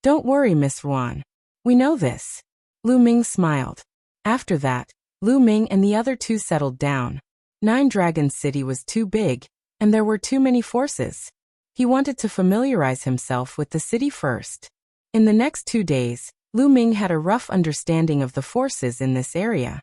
Don't worry, Miss Ruan. We know this. Lu Ming smiled. After that, Lu Ming and the other 2 settled down. 9 Dragons City was too big, and there were too many forces. He wanted to familiarize himself with the city first. In the next 2 days, Lu Ming had a rough understanding of the forces in this area.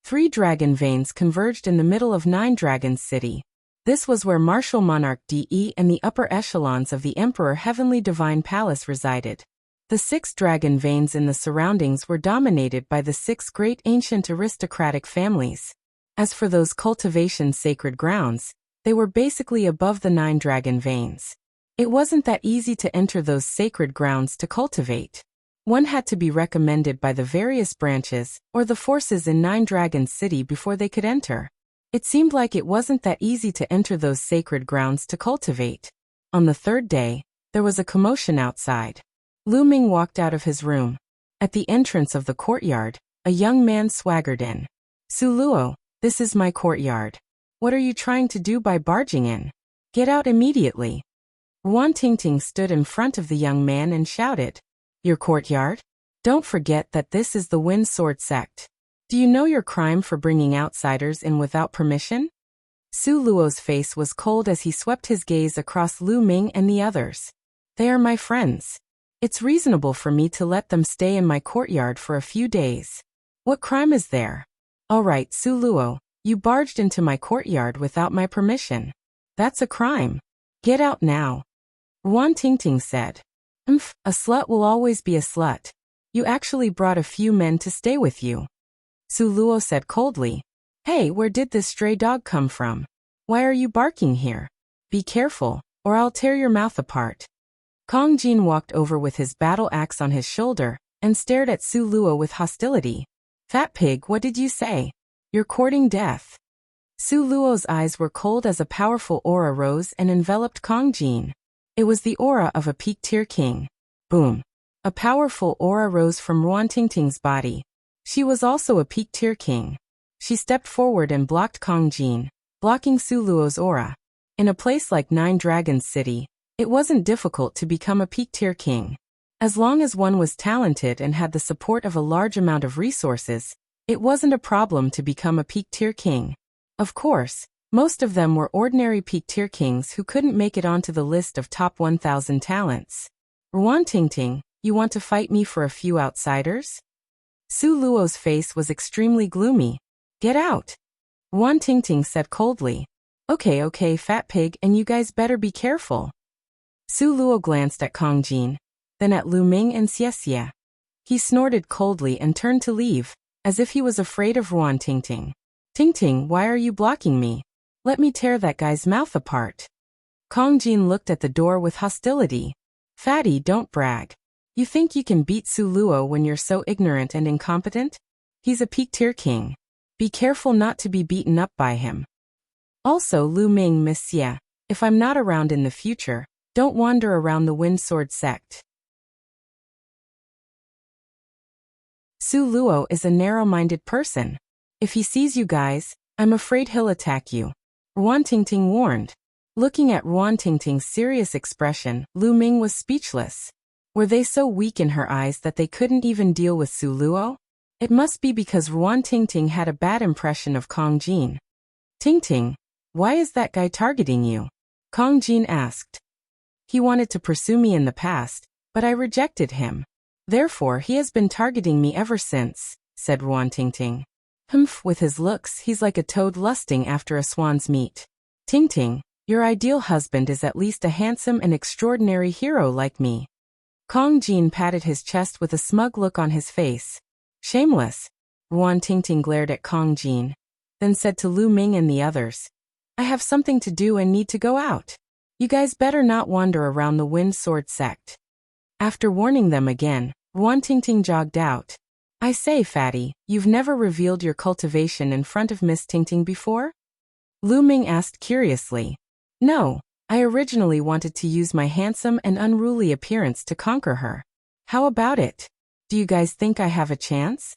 3 dragon veins converged in the middle of 9 Dragons City. This was where Martial Monarch De and the upper echelons of the Emperor Heavenly Divine Palace resided. The 6 dragon veins in the surroundings were dominated by the 6 great ancient aristocratic families. As for those cultivation sacred grounds, they were basically above the 9 dragon veins. It wasn't that easy to enter those sacred grounds to cultivate. One had to be recommended by the various branches or the forces in 9 Dragons City before they could enter. It seemed like it wasn't that easy to enter those sacred grounds to cultivate. On the 3rd day, there was a commotion outside. Lu Ming walked out of his room. At the entrance of the courtyard, a young man swaggered in. Su Luo, this is my courtyard. What are you trying to do by barging in? Get out immediately. Ruan Tingting stood in front of the young man and shouted. Your courtyard? Don't forget that this is the Wind Sword Sect. Do you know your crime for bringing outsiders in without permission? Su Luo's face was cold as he swept his gaze across Lu Ming and the others. They are my friends. It's reasonable for me to let them stay in my courtyard for a few days. What crime is there? All right, Su Luo, you barged into my courtyard without my permission. That's a crime. Get out now. Ruan Tingting said. A slut will always be a slut. You actually brought a few men to stay with you. Su Luo said coldly. Hey, where did this stray dog come from? Why are you barking here? Be careful, or I'll tear your mouth apart. Kong Jin walked over with his battle axe on his shoulder and stared at Su Luo with hostility. Fat pig, what did you say? You're courting death. Su Luo's eyes were cold as a powerful aura rose and enveloped Kong Jin. It was the aura of a peak-tier king. Boom. A powerful aura rose from Ruan Tingting's body. She was also a peak-tier king. She stepped forward and blocked Kong Jin, blocking Su Luo's aura. In a place like 9 Dragons City, it wasn't difficult to become a peak-tier king. As long as one was talented and had the support of a large amount of resources, it wasn't a problem to become a peak-tier king. Of course, most of them were ordinary peak-tier kings who couldn't make it onto the list of top 1,000 talents. Ruan Tingting, you want to fight me for a few outsiders? Su Luo's face was extremely gloomy. Get out. Ruan Tingting said coldly. Okay, fat pig, and you guys better be careful. Su Luo glanced at Kong Jin, then at Lu Ming and Xie. He snorted coldly and turned to leave, as if he was afraid of Ruan Tingting. Tingting, why are you blocking me? Let me tear that guy's mouth apart. Kong Jin looked at the door with hostility. Fatty, don't brag. You think you can beat Su Luo when you're so ignorant and incompetent? He's a peak-tier king. Be careful not to be beaten up by him. Also, Lu Ming, Miss Xie, if I'm not around in the future, don't wander around the Wind Sword Sect. Su Luo is a narrow-minded person. If he sees you guys, I'm afraid he'll attack you. Ruan Tingting warned. Looking at Ruan Tingting's serious expression, Lu Ming was speechless. Were they so weak in her eyes that they couldn't even deal with Su Luo? It must be because Ruan Tingting had a bad impression of Kong Jin. Tingting, why is that guy targeting you? Kong Jin asked. He wanted to pursue me in the past, but I rejected him. Therefore, he has been targeting me ever since, said Ruan Tingting. With his looks, he's like a toad lusting after a swan's meat. Tingting, your ideal husband is at least a handsome and extraordinary hero like me. Kong Jin patted his chest with a smug look on his face. Shameless. Ruan Tingting glared at Kong Jin, then said to Lu Ming and the others. I have something to do and need to go out. You guys better not wander around the Wind Sword sect. After warning them again, Ruan Tingting jogged out. I say, Fatty, you've never revealed your cultivation in front of Miss Tingting before? Lu Ming asked curiously. No, I originally wanted to use my handsome and unruly appearance to conquer her. How about it? Do you guys think I have a chance?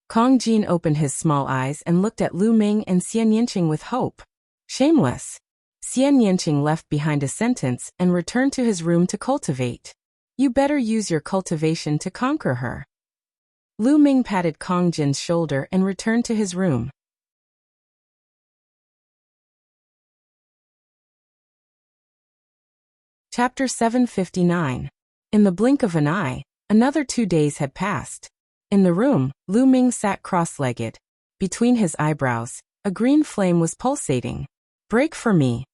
Kong Jin opened his small eyes and looked at Lu Ming and Xian Yanqing with hope. Shameless. Xian Yanqing left behind a sentence and returned to his room to cultivate. You better use your cultivation to conquer her. Lu Ming patted Kong Jin's shoulder and returned to his room. Chapter 759. In the blink of an eye, another 2 days had passed. In the room, Lu Ming sat cross-legged. Between his eyebrows, a green flame was pulsating. Break for me.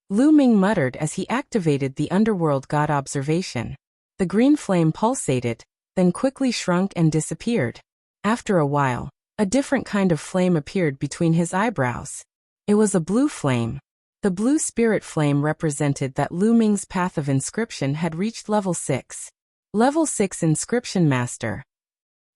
Lu Ming muttered as he activated the underworld god observation. The green flame pulsated, then quickly shrunk and disappeared. After a while, a different kind of flame appeared between his eyebrows. It was a blue flame. The blue spirit flame represented that Lu Ming's path of inscription had reached level 6. Level 6 Inscription Master.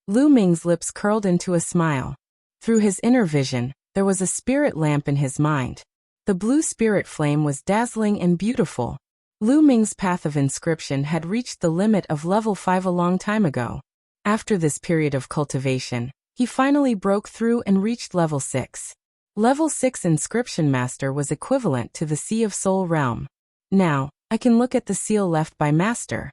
Lu Ming's lips curled into a smile. Through his inner vision, there was a spirit lamp in his mind. The blue spirit flame was dazzling and beautiful. Lu Ming's path of inscription had reached the limit of level 5 a long time ago. After this period of cultivation, he finally broke through and reached level 6. Level 6 Inscription Master was equivalent to the Sea of Soul realm. Now, I can look at the seal left by Master.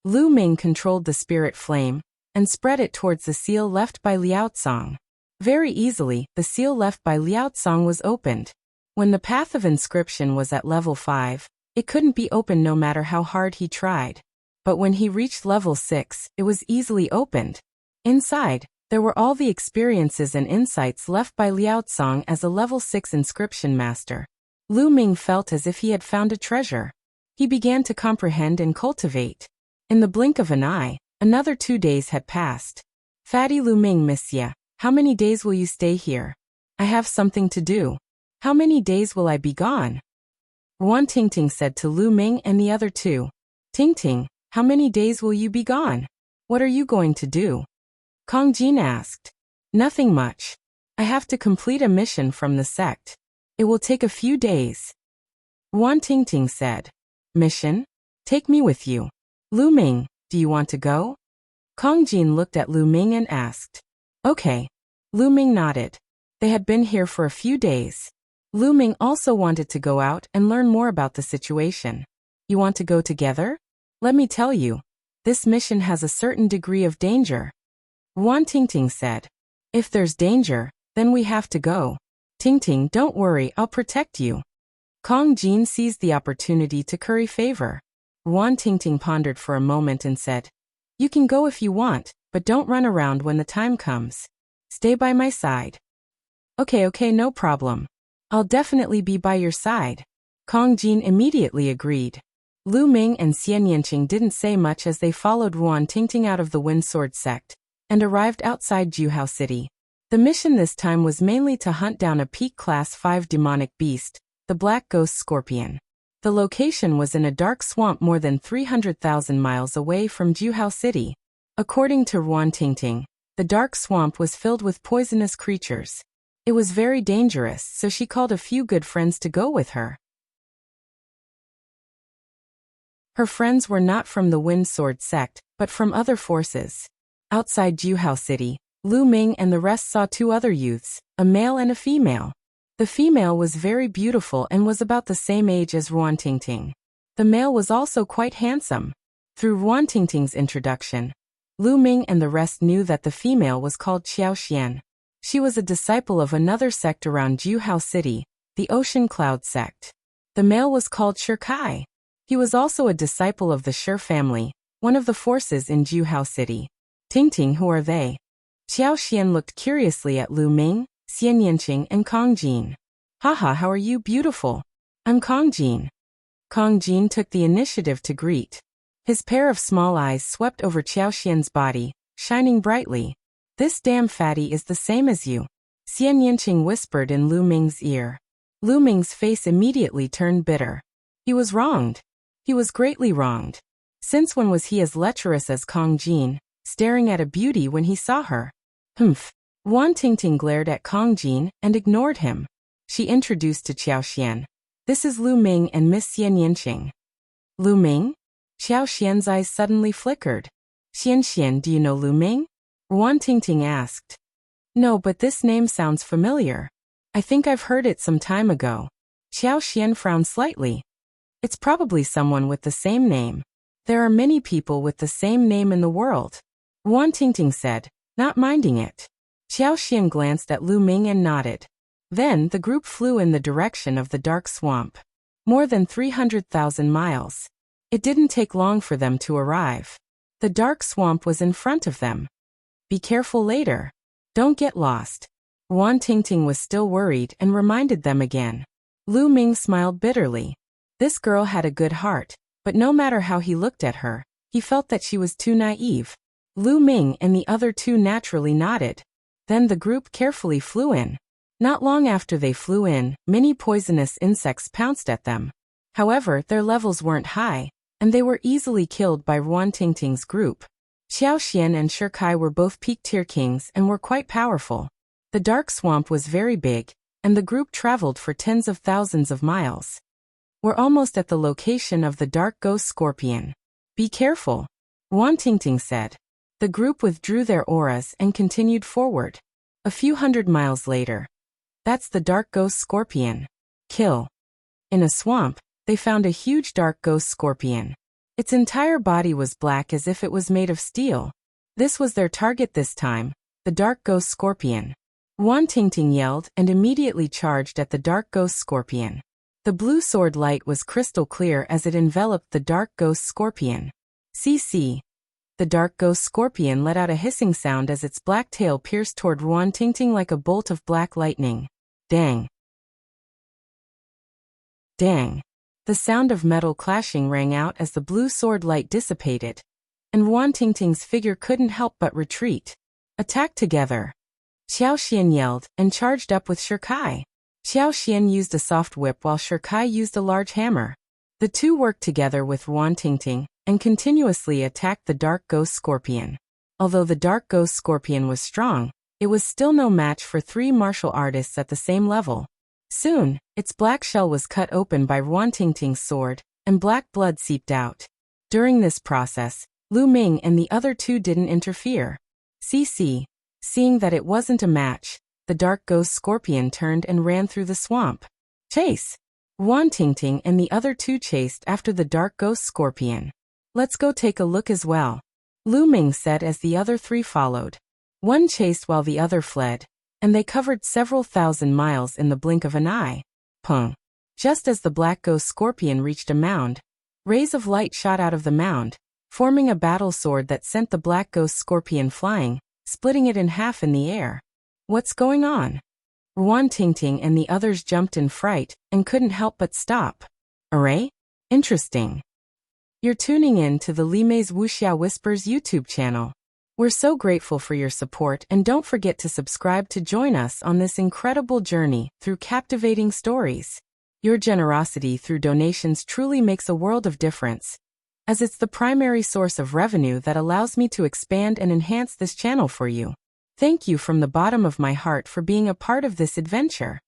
Lu Ming controlled the spirit flame and spread it towards the seal left by Liao Tsang. Very easily, the seal left by Liao Tsang was opened. When the path of inscription was at level 5, it couldn't be opened no matter how hard he tried. But when he reached level 6, it was easily opened. Inside, there were all the experiences and insights left by Liao Tsang as a level 6 inscription master. Lu Ming felt as if he had found a treasure. He began to comprehend and cultivate. In the blink of an eye, another 2 days had passed. Fatty Lu Ming, Monsieur, how many days will you stay here? I have something to do. How many days will I be gone? Ruan Tingting said to Lu Ming and the other two. Tingting, how many days will you be gone? What are you going to do? Kong Jin asked. Nothing much. I have to complete a mission from the sect. It will take a few days. Ruan Tingting said. Mission? Take me with you. Lu Ming, do you want to go? Kong Jin looked at Lu Ming and asked. Okay. Lu Ming nodded. They had been here for a few days. Lu Ming also wanted to go out and learn more about the situation. You want to go together? Let me tell you. This mission has a certain degree of danger. Ruan Tingting said. If there's danger, then we have to go. Tingting, don't worry, I'll protect you. Kong Jin seized the opportunity to curry favor. Ruan Tingting pondered for a moment and said, You can go if you want, but don't run around when the time comes. Stay by my side. Okay, no problem. I'll definitely be by your side. Kong Jin immediately agreed. Lu Ming and Xian Yanqing didn't say much as they followed Ruan Tingting out of the Wind Sword sect and arrived outside Juhao City. The mission this time was mainly to hunt down a peak class 5 demonic beast, the Black Ghost Scorpion. The location was in a dark swamp more than 300,000 miles away from Juhao City. According to Ruan Tingting, the dark swamp was filled with poisonous creatures. It was very dangerous, so she called a few good friends to go with her. Her friends were not from the Wind Sword sect, but from other forces. Outside Juhao City, Lu Ming and the rest saw 2 other youths, a male and a female. The female was very beautiful and was about the same age as Ruan Tingting. The male was also quite handsome. Through Ruan Tingting's introduction, Lu Ming and the rest knew that the female was called Xiao Xian. She was a disciple of another sect around Juhao City, the Ocean Cloud sect. The male was called Shi Kai. He was also a disciple of the Shi family, one of the forces in Juhao City. Tingting, who are they? Xiao Xian looked curiously at Lu Ming, Xian Yanqing and Kong Jin. Haha, how are you, beautiful? I'm Kong Jin. Kong Jin took the initiative to greet. His pair of small eyes swept over Xiao Xian's body, shining brightly. This damn fatty is the same as you. Xian Yanqing whispered in Lu Ming's ear. Lu Ming's face immediately turned bitter. He was wronged. He was greatly wronged. Since when was he as lecherous as Kong Jin, staring at a beauty when he saw her? Humph. Wan Tingting glared at Kong Jin and ignored him. She introduced to Xiao Xian. This is Lu Ming and Miss Xian Yanqing. Lu Ming? Xiao Xian's eyes suddenly flickered. Xian, do you know Lu Ming? Wan Tingting asked. No, but this name sounds familiar. I think I've heard it some time ago. Xiao Xian frowned slightly. It's probably someone with the same name. There are many people with the same name in the world. Wan Tingting said, not minding it. Xiao Xian glanced at Lu Ming and nodded. Then the group flew in the direction of the dark swamp. More than 300,000 miles. It didn't take long for them to arrive. The dark swamp was in front of them. Be careful later. Don't get lost. Wan Tingting was still worried and reminded them again. Lu Ming smiled bitterly. This girl had a good heart, but no matter how he looked at her, he felt that she was too naive. Lu Ming and the other two naturally nodded. Then the group carefully flew in. Not long after they flew in, many poisonous insects pounced at them. However, their levels weren't high, and they were easily killed by Wan Tingting's group. Xiao Xian and Shikai were both peak tier kings and were quite powerful. The dark swamp was very big, and the group traveled for tens of thousands of miles. We're almost at the location of the dark ghost scorpion. Be careful, Wan Tingting said. The group withdrew their auras and continued forward. A few hundred miles later. That's the dark ghost scorpion. Kill. In a swamp, they found a huge dark ghost scorpion. Its entire body was black as if it was made of steel. This was their target this time, the dark ghost scorpion. Wan Tingting yelled and immediately charged at the dark ghost scorpion. The blue sword light was crystal clear as it enveloped the dark ghost scorpion. CC. The dark ghost scorpion let out a hissing sound as its black tail pierced toward Wan Tingting like a bolt of black lightning. Dang. Dang. The sound of metal clashing rang out as the blue sword light dissipated, and Wan Tingting's figure couldn't help but retreat. Attack together. Xiao Xian yelled and charged up with Shikai. Xiao Xian used a soft whip while Shikai used a large hammer. The two worked together with Wan Tingting and continuously attacked the dark ghost scorpion. Although the dark ghost scorpion was strong, it was still no match for three martial artists at the same level. Soon, its black shell was cut open by Wan Tingting's sword, and black blood seeped out. During this process, Lu Ming and the other two didn't interfere. Seeing that it wasn't a match, the dark ghost scorpion turned and ran through the swamp. Chase! Wan Tingting and the other two chased after the dark ghost scorpion. Let's go take a look as well, Lu Ming said as the other three followed. One chased while the other fled, and they covered several thousand miles in the blink of an eye. Pung! Just as the black ghost scorpion reached a mound, rays of light shot out of the mound, forming a battle sword that sent the black ghost scorpion flying, splitting it in half in the air. What's going on? Wan Tingting and the others jumped in fright and couldn't help but stop. Array? Interesting. You're tuning in to the Limei's Wuxia Whispers YouTube channel. We're so grateful for your support, and don't forget to subscribe to join us on this incredible journey through captivating stories. Your generosity through donations truly makes a world of difference, as it's the primary source of revenue that allows me to expand and enhance this channel for you. Thank you from the bottom of my heart for being a part of this adventure.